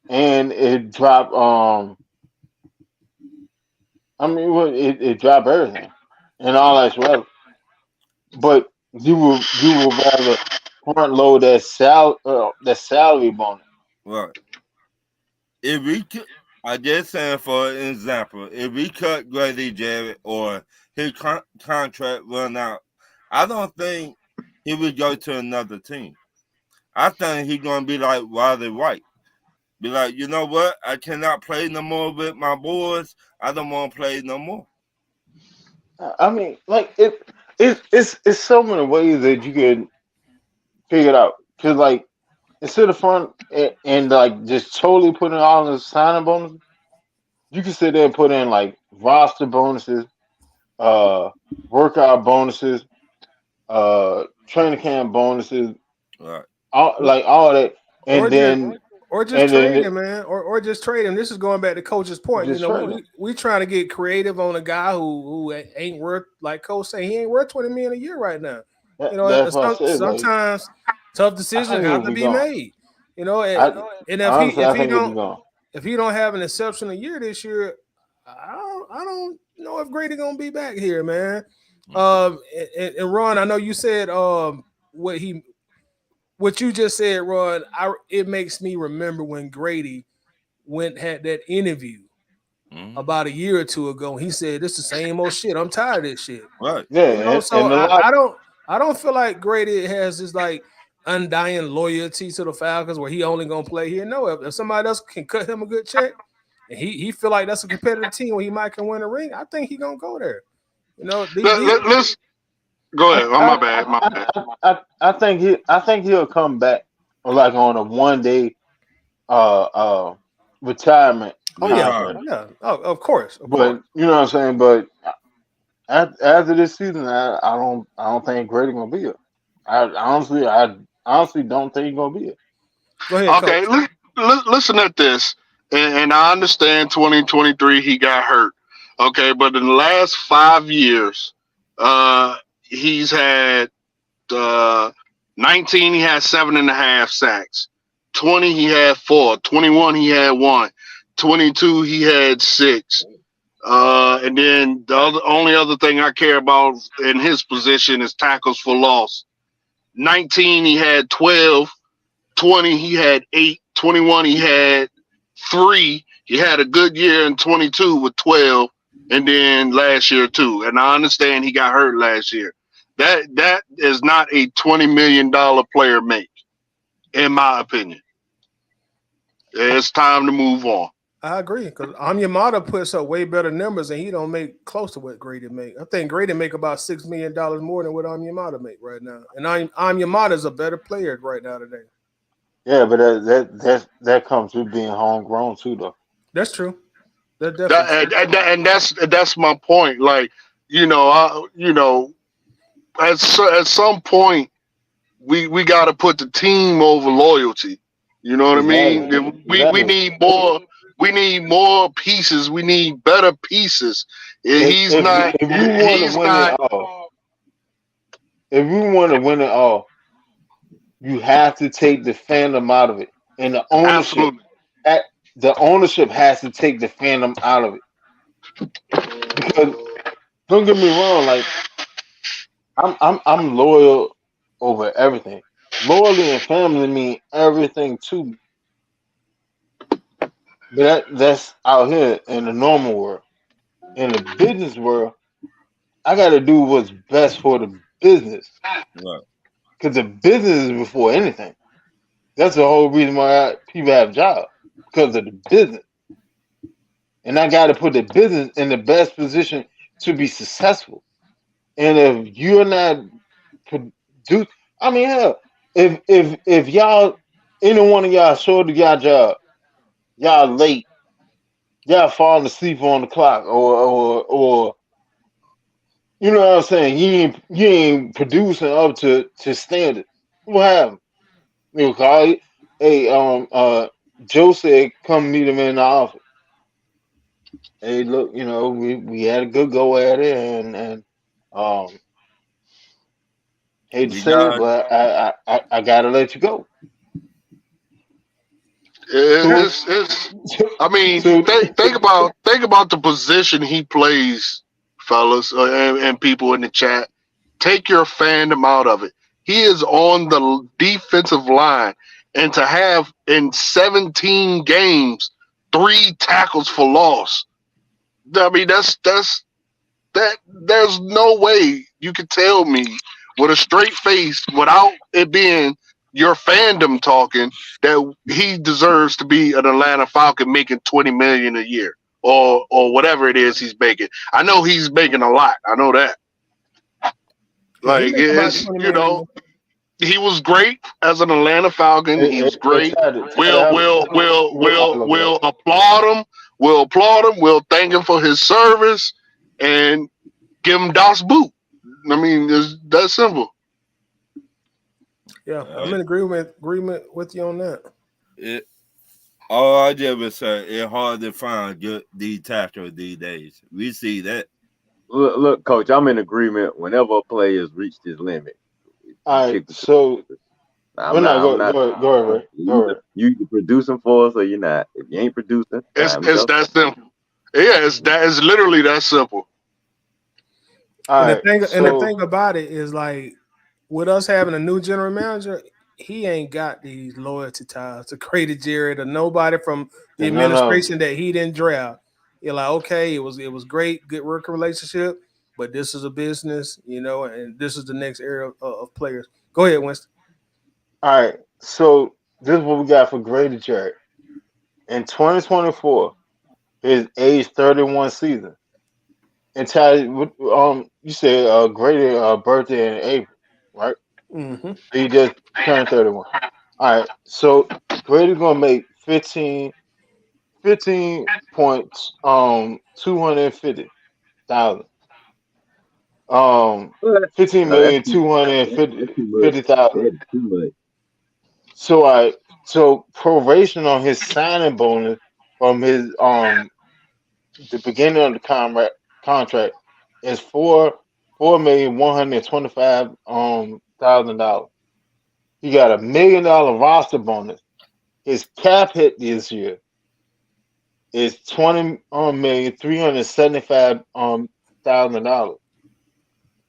and it dropped I mean well, it dropped everything and all that's relevant. But you will rather front load that salary bonus. Right. If we could, I just saying for an example, if we cut Grady Jarrett or his contract run out, I don't think he would go to another team. I think he's gonna be like Wally White. Be like, you know what? I cannot play no more with my boys. I don't want to play no more. I mean, like it's so many ways that you can figure it out. Cause like instead of front and like just totally putting all in the signing bonuses, you can sit there and put in like roster bonuses, uh, workout bonuses, training camp bonuses, Right. all that, Or and just then trade him, man. Or just trade him. This is going back to Coach's point. You just know, trade him. we trying to get creative on a guy who ain't worth, like Coach saying, he ain't worth $20 million a year right now. You know, That's what I said. Like, sometimes tough I decisions think have he'll to be be gone. made. You know, I and honestly, I think he'll be gone. if he don't have an exceptional year this year, I don't know if Grady gonna be back here, man. And Ron, I know you said what you just said, Ron. It makes me remember when Grady had that interview about a year or two ago. He said, "This is the same old shit. I'm tired of this shit." Right. Yeah, You know, so and a lot. I don't feel like Grady has this like undying loyalty to the Falcons where he only gonna play here. No, if somebody else can cut him a good check and he feel like that's a competitive team where he might can win a ring, I think he gonna go there. You know, Let's go ahead. Oh, my bad. My bad. I think he'll come back like on a 1 day retirement contract. yeah. Oh, of course. But you know what I'm saying. But after this season, I don't think Grady gonna be here. I honestly don't think he's gonna be here. Go ahead, Okay, Coach. listen at this, and I understand 2023 he got hurt. Okay, but in the last 5 years, he's had 19. He had 7.5 sacks. 20 he had 4. 21 he had 1. 22 he had 6. And then the only other thing I care about in his position is tackles for loss. 19 he had 12. 20 he had 8. 21 he had 3. He had a good year in 22 with 12, and then last year too. And I understand he got hurt last year. That is not a $20 million player make, in my opinion. It's time to move on. I agree because Amyamata puts up way better numbers and he don't make close to what Grady make. I think Grady make about $6 million more than what Amyamata make right now. And Amyamata is a better player right now today. Yeah, but that comes with being homegrown too, though. That's true. That definitely. And that's my point. Like, at some point we got to put the team over loyalty. You know what I mean? We need more. We need more pieces. We need better pieces. He's not. If you want to win it all, you have to take the fandom out of it, and the ownership. The ownership has to take the fandom out of it. Because don't get me wrong, like I'm loyal over everything. Loyalty and family mean everything to me. But that's out here in the normal world. In the business world, I got to do what's best for the business. Right. Because the business is before anything. That's the whole reason why people have jobs. Because of the business. And I got to put the business in the best position to be successful. And if you're not I mean, hell, if y'all, any one of y'all short of y'all job, y'all late, y'all falling asleep on the clock, or you know what I'm saying, you ain't producing up to standard. What happened? You call it. Hey, Joe said, come meet him in the office. Hey, look, we had a good go at it, and hate to say it, but I gotta let you go. I mean, think about the position he plays, fellas, and people in the chat. Take your fandom out of it. He is on the defensive line, and to have in 17 games 3 tackles for loss. I mean, there's no way you could tell me with a straight face, without it being your fandom talking, that he deserves to be an Atlanta Falcon making $20 million a year or whatever it is he's making. I know he's making a lot. I know that. Like, it's, he was great as an Atlanta Falcon. He was great. We'll applaud him. We'll applaud him. We'll thank him for his service and give him Das Boot. I mean, it's that simple. Yeah, I'm in agreement with you on that. All I did was say it's hard to find good D tackles these days. We see that. Look, Coach, I'm in agreement. Whenever a player's reached his limit, all right. So go ahead. You either producing for us or you're not. If you ain't producing, it's that simple. Yeah, it's literally that simple. And the thing about it is, like, with us having a new general manager, he ain't got these loyalty ties to Grady Jarrett or nobody from the administration that he didn't draft. You're like, okay, it was great, good working relationship, but this is a business, and this is the next era of players. Go ahead, Winston. All right, so this is what we got for Grady Jarrett. In 2024, his age 31 season. And Ty, you said Grady birthday in April, right? Mm-hmm. He just turned 31. All right, so Grady's gonna make 15 points, 250,000. 15,250,000. So so proration on his signing bonus from his the beginning of the contract is $4,125,000. He got $1 million roster bonus. His cap hit this year is $20,375,000.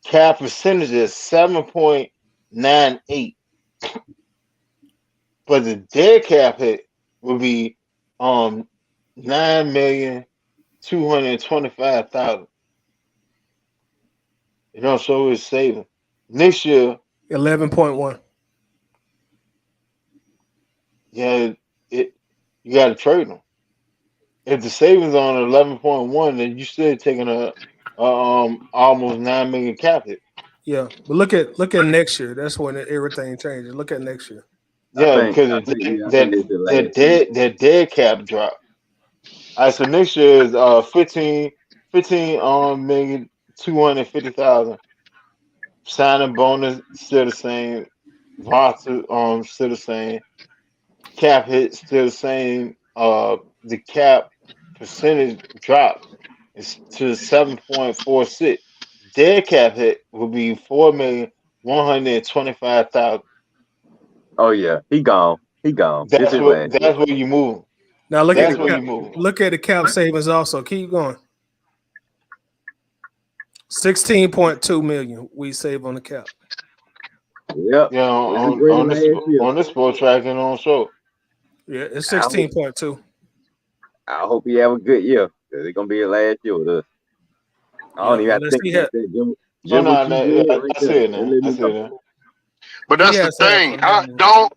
Cap percentage is 7.98. But the dead cap hit will be $9,225,000. So it's saving. Next year 11.1. Yeah, you got to trade him. if the savings on 11.1, then you still taking a almost 9 million cap hit. Yeah, but look at next year. That's when everything changes. Look at next year. Yeah, I because think it's the last year. that dead cap drop. All right, so next year is 15 million 250,000. Signing bonus still the same. Roster still the same. Cap hit still the same. The cap percentage drop is to 7.46. Dead cap hit will be 4,125,000. Oh yeah, he gone. He gone. This That's is what last year. you move. Now look That's at the where cap, you move. look at the cap savings also. Keep going. 16.2 million we save on the cap. Yep. Yeah, on the sport track and on show. Yeah, it's 16.2. I hope he have a good year. Cause it's gonna be his last year with us. I don't even have to think about that. Jim, Oh no, what you did right I see there. it now. Don't let I me see go. it now. But that's He the has had thing. phenomenal.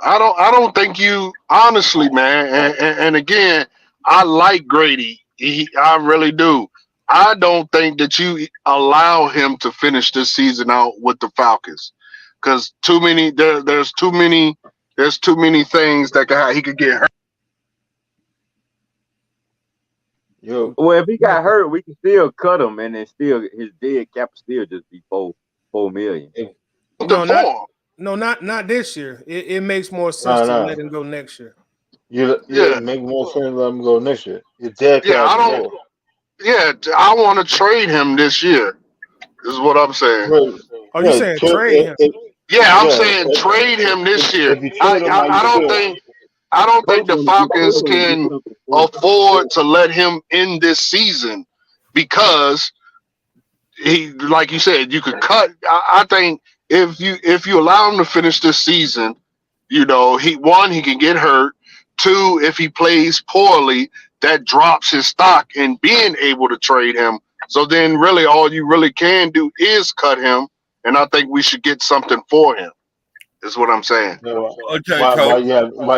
I don't think you honestly, man. And again, I like Grady. I really do. I don't think that you allow him to finish this season out with the Falcons, because there's too many things that he could get hurt. Yo, Well, if he got hurt, we can still cut him, and then still his dead cap still just be 4 million. Not this year. It makes more sense to let him go next year. It make more sense to let him go next year. His dead Yeah, cap I don't. more. Yeah, I want to trade him this year. Is what I'm saying. Are you saying trade him? Yeah, I'm saying trade him this year. If you trade him, I don't think the Falcons can afford to let him in this season, because he, like you said, you could cut. I think if you allow him to finish this season, he can get hurt. Two, if he plays poorly, that drops his stock in being able to trade him. So then really all you really can do is cut him, and I think we should get something for him, is what I'm saying. Okay, why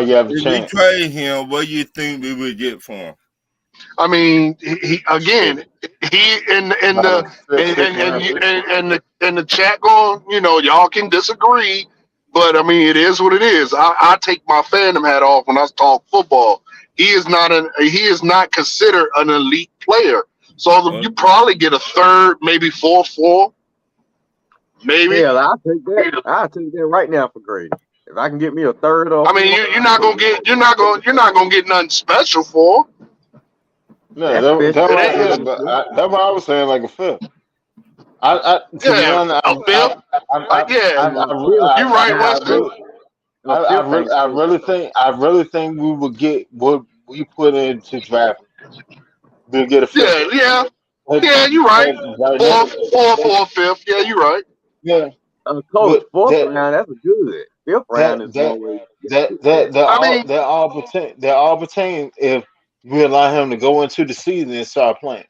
you have a if we chance? trade him, what do you think we would get for him? I mean, he again, he in the chat going, y'all can disagree, but I mean, it is what it is. I take my fandom hat off when I talk football. He is not considered an elite player. So you probably get a third, maybe 4-4, maybe. Hell, I'll take that. I'll take that right now for Grady. If I can get me a third or I mean, you're not gonna get nothing special for him. No, that's what I was saying, like a fifth. A fifth. You're right, Weston. I really think we would get what we put into draft. We'll get a fifth. Yeah, you're right. Four, fifth. Yeah, you're right. Yeah. Coach, fourth round, that's a good. Fifth round is always. They're all pertain if we allow him to go into the season and start playing,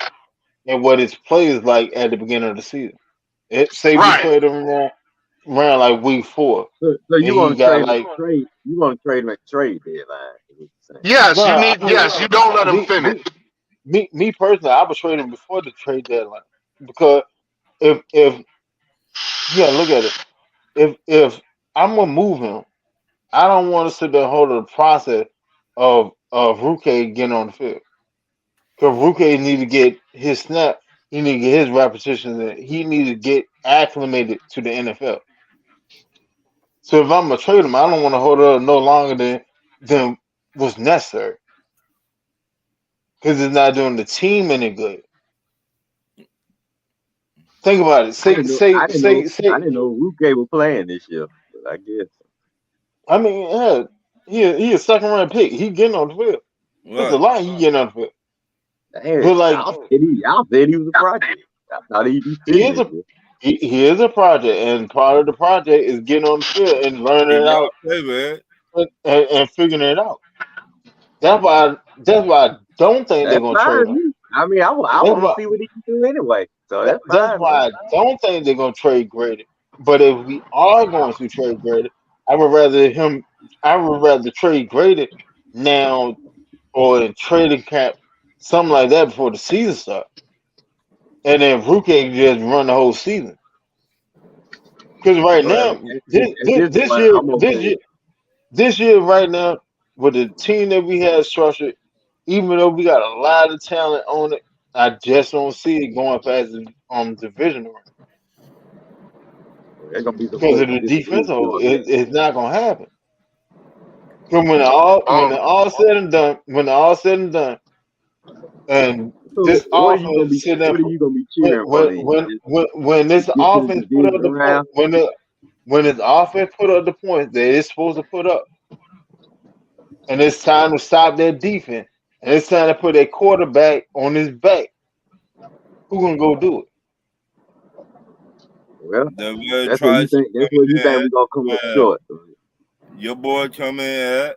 and what his play is like at the beginning of the season. We played him around like week 4. So you want to trade? You want to trade him at trade deadline? Yes, you don't let him finish. Me personally, I would trade him before the trade deadline, because if you gotta look at it. If I'm gonna move him, I don't want to sit there and hold the process of Ruke getting on the field, because Ruke need to get his snap. He need to get his repetitions in. He need to get acclimated to the NFL. So if I'm gonna trade him, I don't want to hold it up no longer than what's necessary, because it's not doing the team any good. Think about it. I didn't know Ruke was playing this year, but I guess. I mean, yeah, he a second round pick. He getting on the field. That's a lot. He getting on the field. But like, y'all said he was a project. I thought he is a project, and part of the project is getting on the field and learning it out and figuring it out. That's why I don't think they're gonna trade him. I mean, I want to see what he can do anyway. So that's why I don't think they're gonna trade Grady. But if we are going to trade Grady, I would rather trade Grady now or in training camp, something like that before the season starts. And then Ruke can just run the whole season. Because right Well, now, this point, year, I'm okay. this year, right now, with the team that we have structured, even though we got a lot of talent on it, I just don't see it going past the division round. There's gonna be some Because folks of the that disagree defense, with you on that. it's not gonna happen. Because when it all said and done, and So this what are you gonna offense be? sitting there, What are you gonna be cheering for then? when this Just get to the offense put up division the point, round. when this offense put up the points that it's supposed to put up, and it's time to stop their defense, and it's time to put a quarterback on his back, who gonna go do it? Well, They will that's where try you think. That's something where you think that we're gonna come up when short. your boy come in at.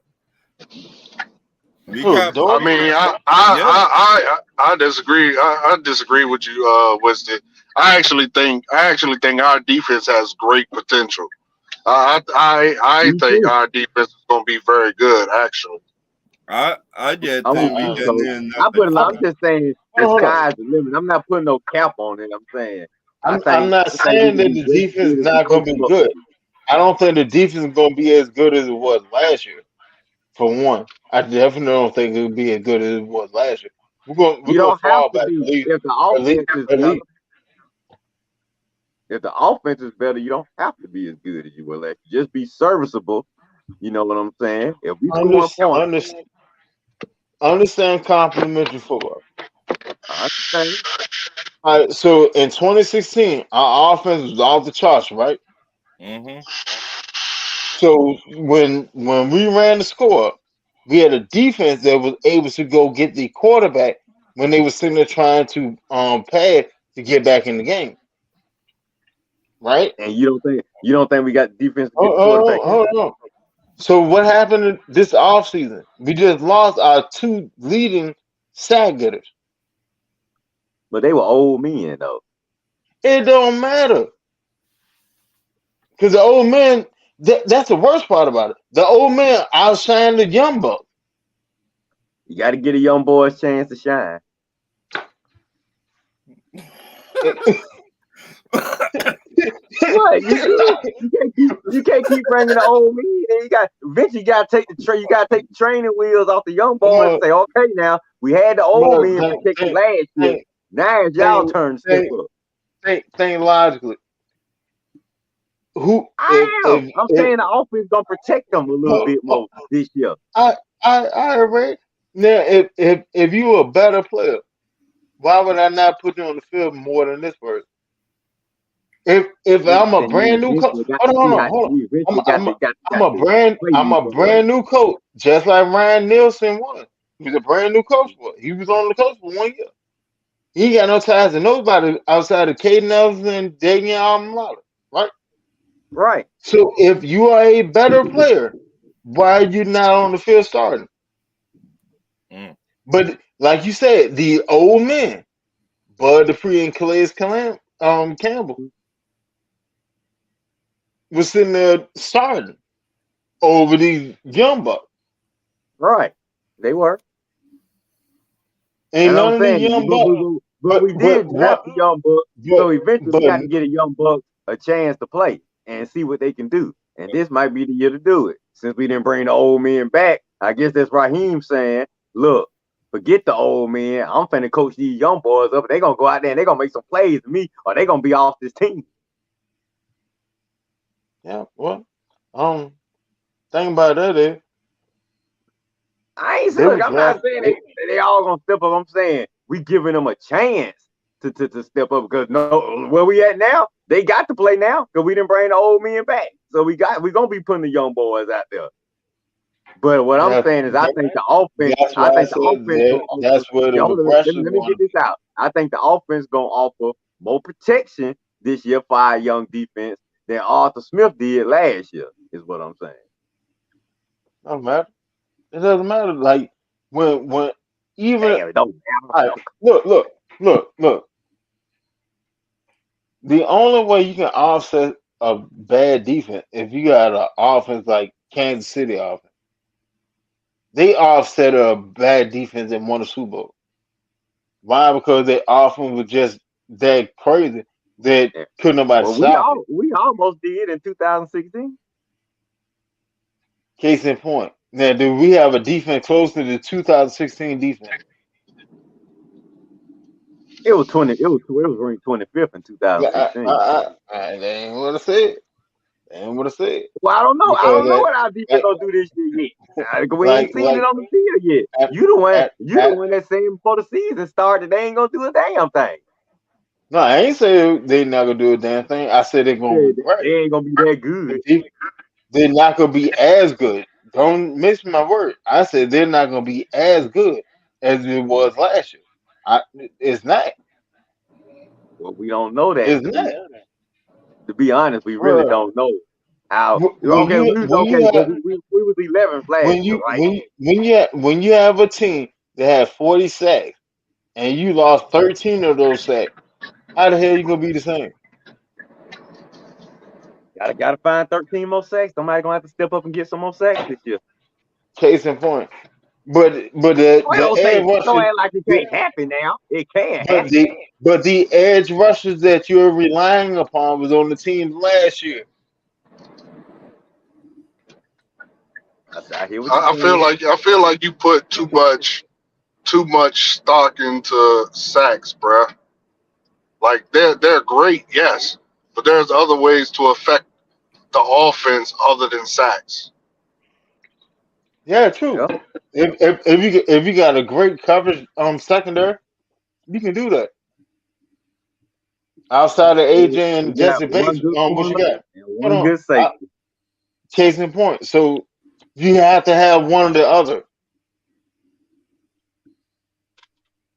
We Who, got I Dory? mean, yeah. I disagree. I disagree with you, Winston. I actually think our defense has great potential. I Me think too. our defense is going to be very good. Actually, I just I'm think with we you, just Coach. need enough to I'm just saying the Hold on. sky's the limit. I'm not putting no cap on it. I'm saying I'm not I think we saying can that be the just as defense good is if we not coach gonna be them up good. right. I don't think the defense is gonna be as good as it was last year. For one, I definitely don't think it'll be as good as it was last year. We're You gonna don't have fall to back be if the offense is at better. least. If the offense is better, you don't have to be as good as you were last year. Just be serviceable. You know what I'm saying? If we scoring points, Understand complimentary football. I understand. All right, so in 2016, our offense was off the charts, right? Mm-hmm. So when we ran the score, we had a defense that was able to go get the quarterback when they were sitting there trying to pad to get back in the game, right? And you don't think we got defense to get the quarterback in? Hold on. So what happened this offseason? We just lost our two leading sack getters. But they were old men though. It don't matter. Because the old man, that's the worst part about it. The old man outshined the young buck. You got to get a young boy a chance to shine. What you can't keep bringing the old men. Then you got to take the training wheels off the young boys and say, okay, now we had the old men protected last year. Now it's y'all turn to step up. Think logically. I'm saying the offense gonna protect them a little bit more this year. I agree. Now, if you were a better player, why would I not put you on the field more than this person? If I'm a brand new coach, hold on. I'm a brand new coach, just like Ryan Nielsen was. He was a brand new coach for it. He was on the coach for 1 year. He ain't got no ties to nobody outside of Caden Evans and Damian Almala, right? Right. So if you are a better player, why are you not on the field starting? But like you said, the old men, Bud Dupree and Calais Campbell, was sitting there starting over these young bucks. Right. They were. Ain't and none I'm of these saying, young but we did draft the young buck. So eventually we got to but get a young buck a chance to play and see what they can do. And this might be the year to do it. Since we didn't bring the old men back, I guess that's Raheem saying, look, forget the old men. I'm finna coach these young boys up. They're going to go out there and they're going to make some plays to me or they're going to be off this team. Yeah, well, think about that is. I ain't saying, I'm not saying they all going to step up. I'm saying we giving them a chance to step up because where we at now, they got to play now because we didn't bring the old men back. So we're going to be putting the young boys out there. But what I'm saying is I think the offense, that's where the pressure. Let me get this out. I think the offense going to offer more protection this year for our young defense than Arthur Smith did last year, is what I'm saying. Doesn't matter. It doesn't matter. Like when even it don't matter. Look. The only way you can offset a bad defense if you got an offense like Kansas City offense. they offset a bad defense and won a Super Bowl. Why? Because their offense was just that crazy that couldn't nobody stop it. We almost did in 2016. Case in point. Now, do we have a defense close to the 2016 defense? It was ranked 25th in 2016. That ain't what I said. Well, I don't know. I don't know what our defense gonna do this year yet. We ain't seen it on the field yet. You the one that said before the season started they ain't gonna do a damn thing. No, I ain't saying they not gonna do a damn thing. I said they're gonna be great. They ain't gonna be that good. They're not gonna be as good. Don't miss my word. I said they're not gonna be as good as it was last year. It's not. Well, we don't know that. It's not. To be honest, we really don't know how. We was 11th last year, right? When you have a team that had 40 sacks and you lost 13 of those sacks, how the hell you gonna be the same? Gotta find 13 more sacks. Somebody gonna have to step up and get some more sacks this year. Case in point. But the edge rushers, don't act like it can't happen now. It can happen. But the edge rushers that you're relying upon was on the team last year. I feel like you put too much stock into sacks, bruh. Like they're great, yes, but there's other ways to affect the offense other than sacks. Yeah, true. Yeah. If you got a great coverage secondary, you can do that. Outside of AJ and Jesse Bates, what you got? One good safety. Case in point. So you have to have one or the other.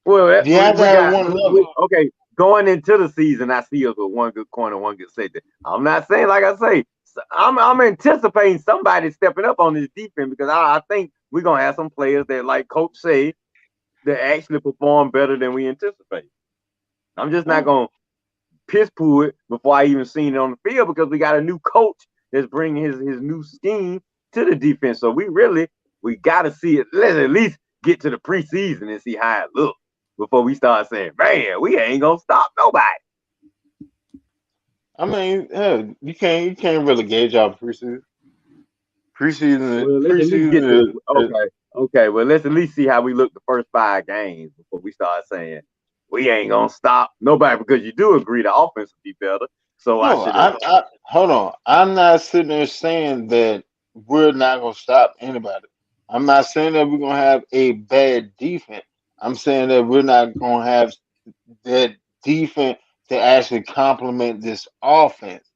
Well, you have to have one or the other. Okay, going into the season, I see us with one good corner, one good safety. I'm not saying, like I say, I'm anticipating somebody stepping up on this defense because I think we're gonna have some players that, like Coach said, that actually perform better than we anticipate. I'm just not gonna piss poo it before I even seen it on the field because we got a new coach that's bringing his new scheme to the defense. So we got to see it. Let's at least get to the preseason and see how it looks before we start saying, man, we ain't gonna stop nobody. I mean, you can't really gauge off preseason. Okay. Well, let's at least see how we look the first 5 games before we start saying we ain't gonna stop nobody because you do agree the offense will be better. So hold on. I'm not sitting there saying that we're not gonna stop anybody. I'm not saying that we're gonna have a bad defense. I'm saying that we're not gonna have that defense to actually complement this offense.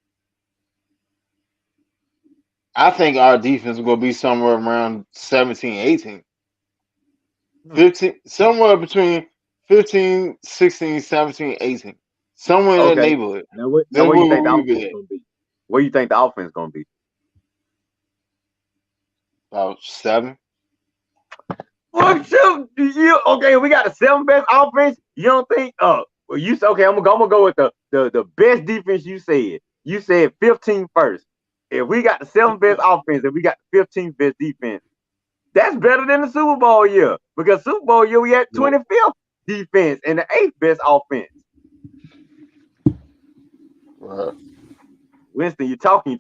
I think our defense is going to be somewhere around 17, 18. 15, somewhere between 15, 16, 17, 18. Somewhere in that neighborhood. Now where you think the offense is going to be? Where you think the offense is going to be? About 7. Well, okay, we got the 7th best offense. You don't think? I'm gonna go with the best defense. You said 15th first. If we got the 7th best offense and we got the 15th best defense, that's better than the Super Bowl year because Super Bowl year we had 25th defense and the 8th best offense. Right. Winston, you're talking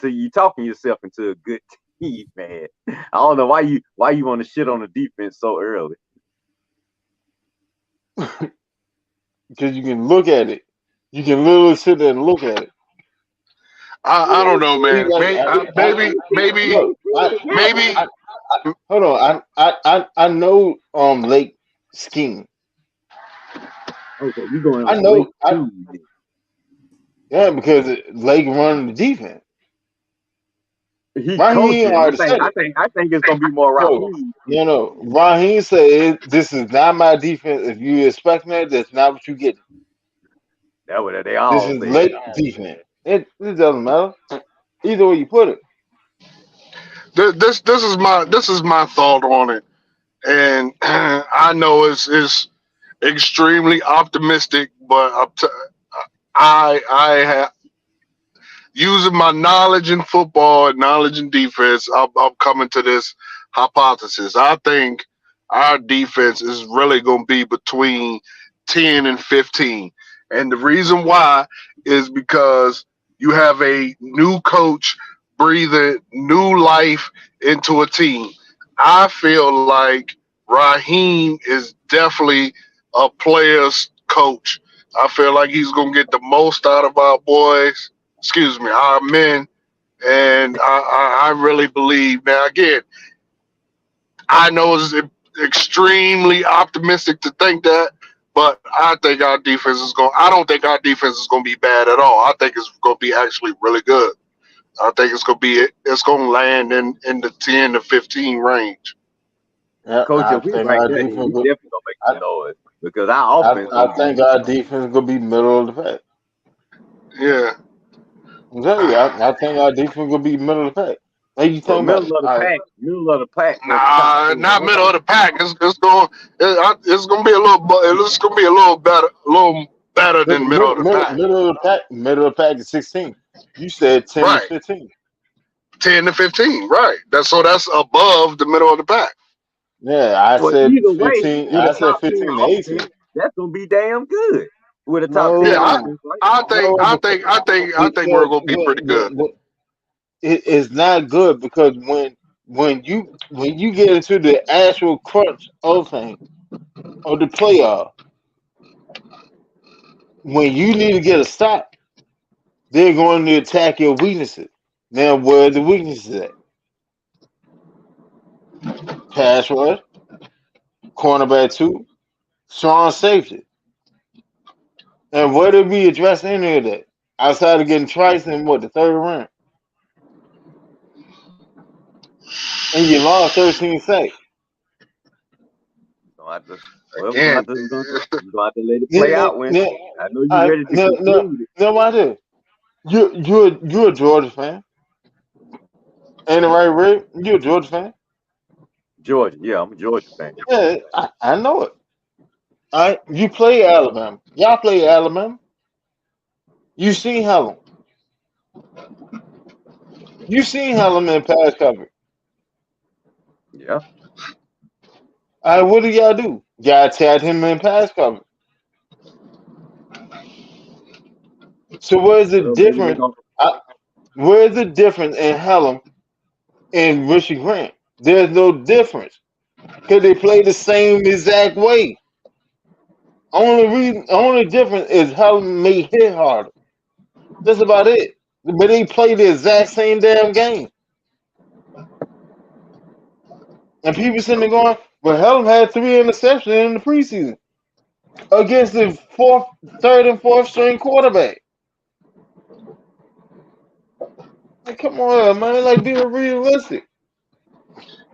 yourself into a good team, man. I don't know why you want to shit on the defense so early. Because you can look at it. You can literally sit there and look at it. I don't know, man. Maybe. Hold on. I know Lake scheme. Okay, you going? I know. Yeah, because Lake running the defense. Raheem already said it. I think it's gonna be more Raheem. No. Raheem said this is not my defense. If you expect that, that's not what you get. That's what they all say. This is Lake defense. It doesn't matter. Either way you put it. This is my thought on it, and I know it's extremely optimistic, but using my knowledge in football and knowledge in defense, I'm coming to this hypothesis. I think our defense is really going to be between 10 and 15. And the reason why is because you have a new coach breathing new life into a team. I feel like Raheem is definitely a player's coach. I feel like he's going to get the most out of our boys, our men. And I really believe, now again, I know it's extremely optimistic to think that, but I think our defense is I don't think our defense is going to be bad at all. I think it's going to be actually really good. I think it's going to land in the 10 to 15 range. Yeah, Coach, I if we think rank our that, he's defense. definitely gonna make some noise because our offense. I think our defense is gonna be middle of the pack. Yeah. I'm telling you, I think our defense gonna be middle of the pack. Like you talking about? Middle of the pack. Nah, not middle of the pack. It's going to be a little better than middle of the pack. Middle of the pack is 16. You said 10 right. to 15. 10 to 15, right? That's above the middle of the pack. Yeah, I said 15. Way, I said 15 to 18. That's gonna be damn good with a top 10. Yeah, I think we're gonna be pretty good. It's not good because when you get into the actual crunch of things or the playoff, when you need to get a stop, they're going to attack your weaknesses. Now, where are the weaknesses at? Pass rush, cornerback 2, strong safety. And where did we address any of that? Outside of getting Trice in the third round. And you lost 13 sacks. So we're gonna have to let it play out. When I know you're ready to no, I do. You're a Georgia fan. Ain't it right, Rick? You're a Georgia fan. Georgia, yeah, I'm a Georgia fan. Yeah, I know it. You play Alabama. Y'all play Alabama. You seen Helen. You seen Helen in pass coverage. Yeah. All right, what do y'all do? Y'all attacked him in pass coverage. So where's the difference? Where's the difference in Helen and Richie Grant? There's no difference because they play the same exact way. Only difference is Helen may hit harder. That's about it. But they play the exact same damn game. And people sitting there going, well, Helen had 3 interceptions in the preseason against the third and fourth string quarterback. Like, come on, man. Like, be realistic.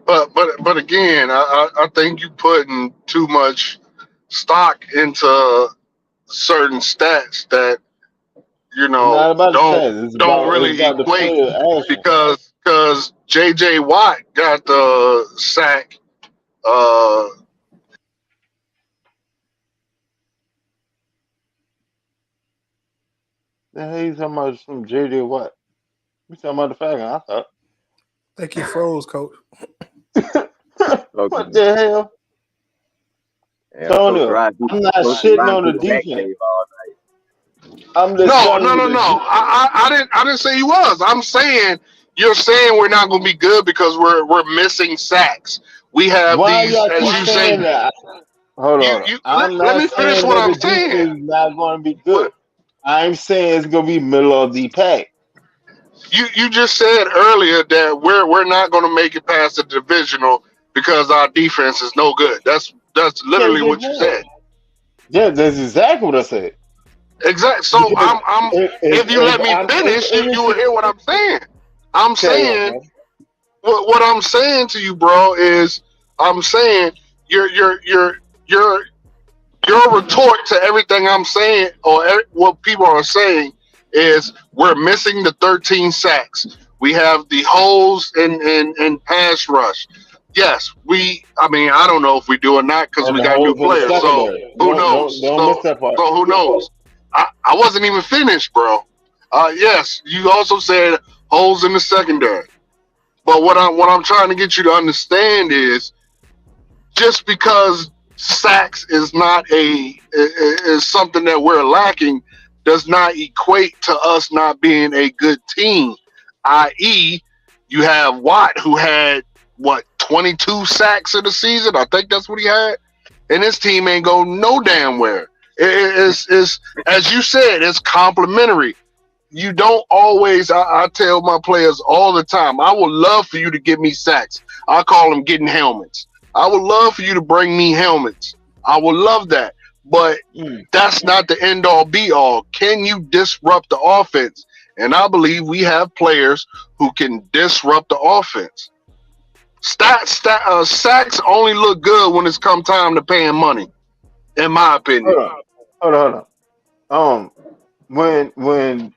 But again, I think you putting too much stock into certain stats that don't really equate because J.J. Watt got the sack. The hell you talking about some J.J. Watt? You talking about the Falcons? I thought. I think he froze, Coach. What the hell? Yeah, Tony, I'm not shitting on the defense. I'm just no. I didn't say he was. I'm saying you're saying we're not going to be good because we're missing sacks. We have these, as you say. Hold on. Let me finish what I'm saying. It's not going to be good. I'm saying it's going to be middle of the pack. You just said earlier that we're not going to make it past the divisional because our defense is no good. That's literally what you said. Yeah, that's exactly what I said. Exactly. So if you let me finish, you will hear what I'm saying. I'm saying what I'm saying to you, bro, is I'm saying your retort to everything I'm saying or what people are saying is we're missing the 13 sacks. We have the holes in pass rush. Yes, I don't know if we do or not because we got new players. So who knows? So who knows? I wasn't even finished, bro. Yes, you also said holes in the secondary. But what I'm trying to get you to understand is just because sacks is not is something that we're lacking does not equate to us not being a good team. I.e., you have Watt who had 22 sacks in the season. I think that's what he had, and his team ain't go no damn where. It's as you said, it's complimentary. You don't always. I tell my players all the time, I would love for you to give me sacks. I call them getting helmets. I would love for you to bring me helmets. I would love that. But that's not the end all be all. Can you disrupt the offense? And I believe we have players who can disrupt the offense. Sacks only look good when it's come time to paying money, in my opinion. Hold on. When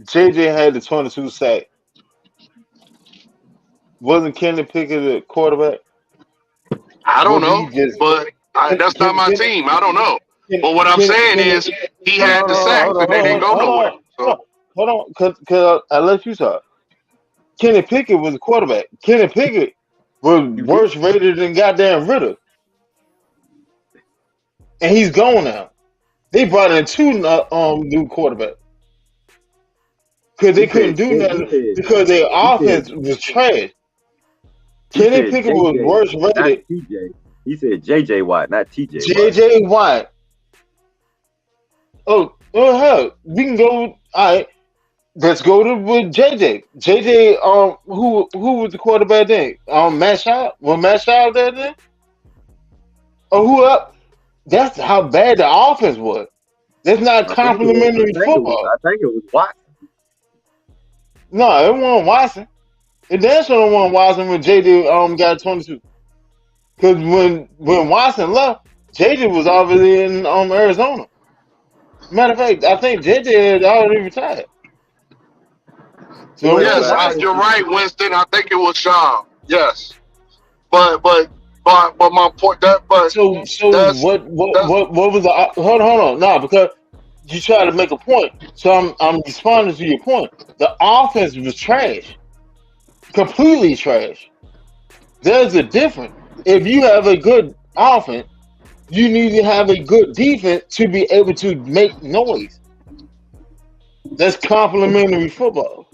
JJ had the 22 sack, wasn't Kendrick Pickett the quarterback? I don't know, but that's not my team. I don't know. But what I'm saying is he had the sacks and they didn't go nowhere. Hold on, because I let you talk. Kenny Pickett was the quarterback. Kenny Pickett was worse rated than goddamn Ritter. And he's gone now. They brought in two new quarterbacks. Because they couldn't do nothing because their offense was trash. Kenny Pickett was worse rated. He said J.J. Watt, not T.J. J.J. Watt. Oh, hell, we can go. All right, let's go with J.J. J.J. Who was the quarterback then? Matt Schaub. Was Matt Schaub there then? Or who up? That's how bad the offense was. That's not complimentary football. I think it was Watson. No, it wasn't Watson. It damn sure wasn't Watson when JJ got 22. Because when Watson left, JJ was already in Arizona. Matter of fact, I think JJ had already retired. So yes, you're right, Winston. I think it was Sean. Yes, but my point what was the hold on no, because you try to make a point, so I'm responding to your point. The offense was trash, completely trash. There's a difference. If you have a good offense, you need to have a good defense to be able to make noise. That's complimentary football.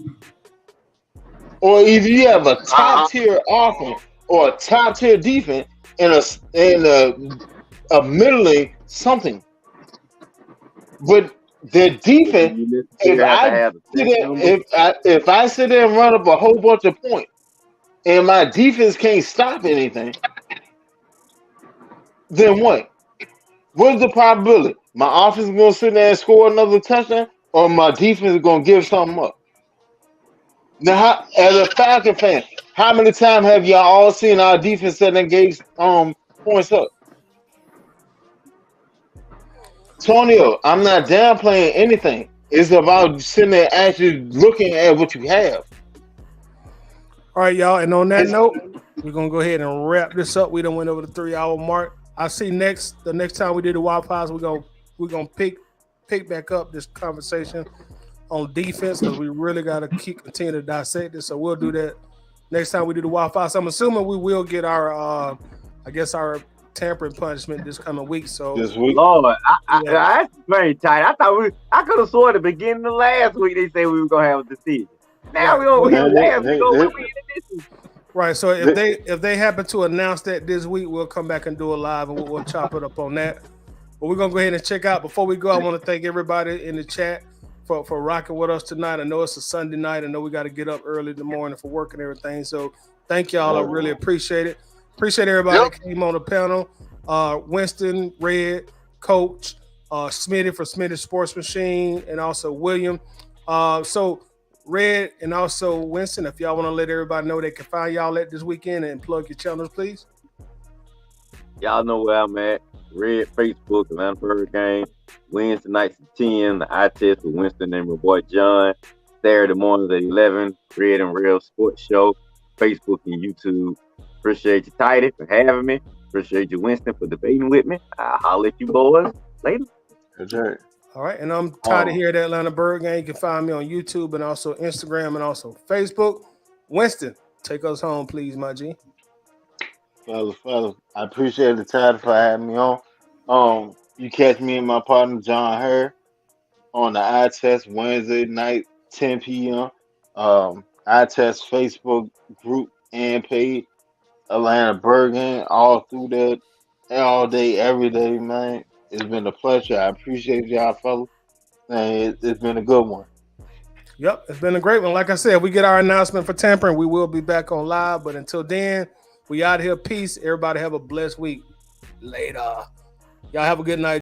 Or if you have a top tier offense or a top tier defense and a middling something. But the defense, if I sit there and run up a whole bunch of points and my defense can't stop anything, then what? What's the probability? My offense is going to sit there and score another touchdown, or my defense is going to give something up? Now, as a Falcon fan, how many times have y'all all seen our defense sit and gave points up? Tonio, I'm not downplaying anything. It's about sitting there actually looking at what you have. All right, y'all. And on that note, we're gonna go ahead and wrap this up. We done went over the 3-hour mark. I see the next time we do the Waffle House, we're gonna pick back up this conversation on defense because we really gotta continue to dissect this. So we'll do that next time we do the Waffle House. I'm assuming we will get our our tampering punishment this coming week. So this week, Lord, I very tight. I could have sworn at the beginning of last week they said we were gonna have a decision. Now we don't have last week. Right. So if they happen to announce that this week, we'll come back and do a live and we'll chop it up on that. But we're gonna go ahead and check out. Before we go, I want to thank everybody in the chat for rocking with us tonight. I know it's a Sunday night. I know we got to get up early in the morning for work and everything. So thank y'all. I really appreciate it. Appreciate everybody that came on the panel. Winston, Red, Coach, Smitty for Smitty Sports Machine, and also William. So Red and also Winston, if y'all want to let everybody know they can find y'all at this weekend and plug your channels, please. Y'all know where I'm at. Red, Facebook, AtlantaBirdGang. Wednesday nights at 10, the eye test with Winston and my boy John. Saturday mornings at 11, Red and Real Sports Show, Facebook and YouTube. Appreciate you, Tidy, for having me. Appreciate you, Winston, for debating with me. I'll holler at you boys later. That's right. All right, and I'm Toddy here at Atlanta Bird Gang. You can find me on YouTube and also Instagram and also Facebook. Winston, take us home, please, my G. Fellas, I appreciate the time for having me on. You catch me and my partner John Hurd on the eye test Wednesday night, 10 p.m. Eye test Facebook group and page, Atlanta Bird Gang, all through that, all day, every day, man. It's been a pleasure. I appreciate y'all, fellas. And it's been a good one. Yep, it's been a great one. Like I said, we get our announcement for tampering. We will be back on live. But until then, we out here. Peace. Everybody have a blessed week. Later. Y'all have a good night.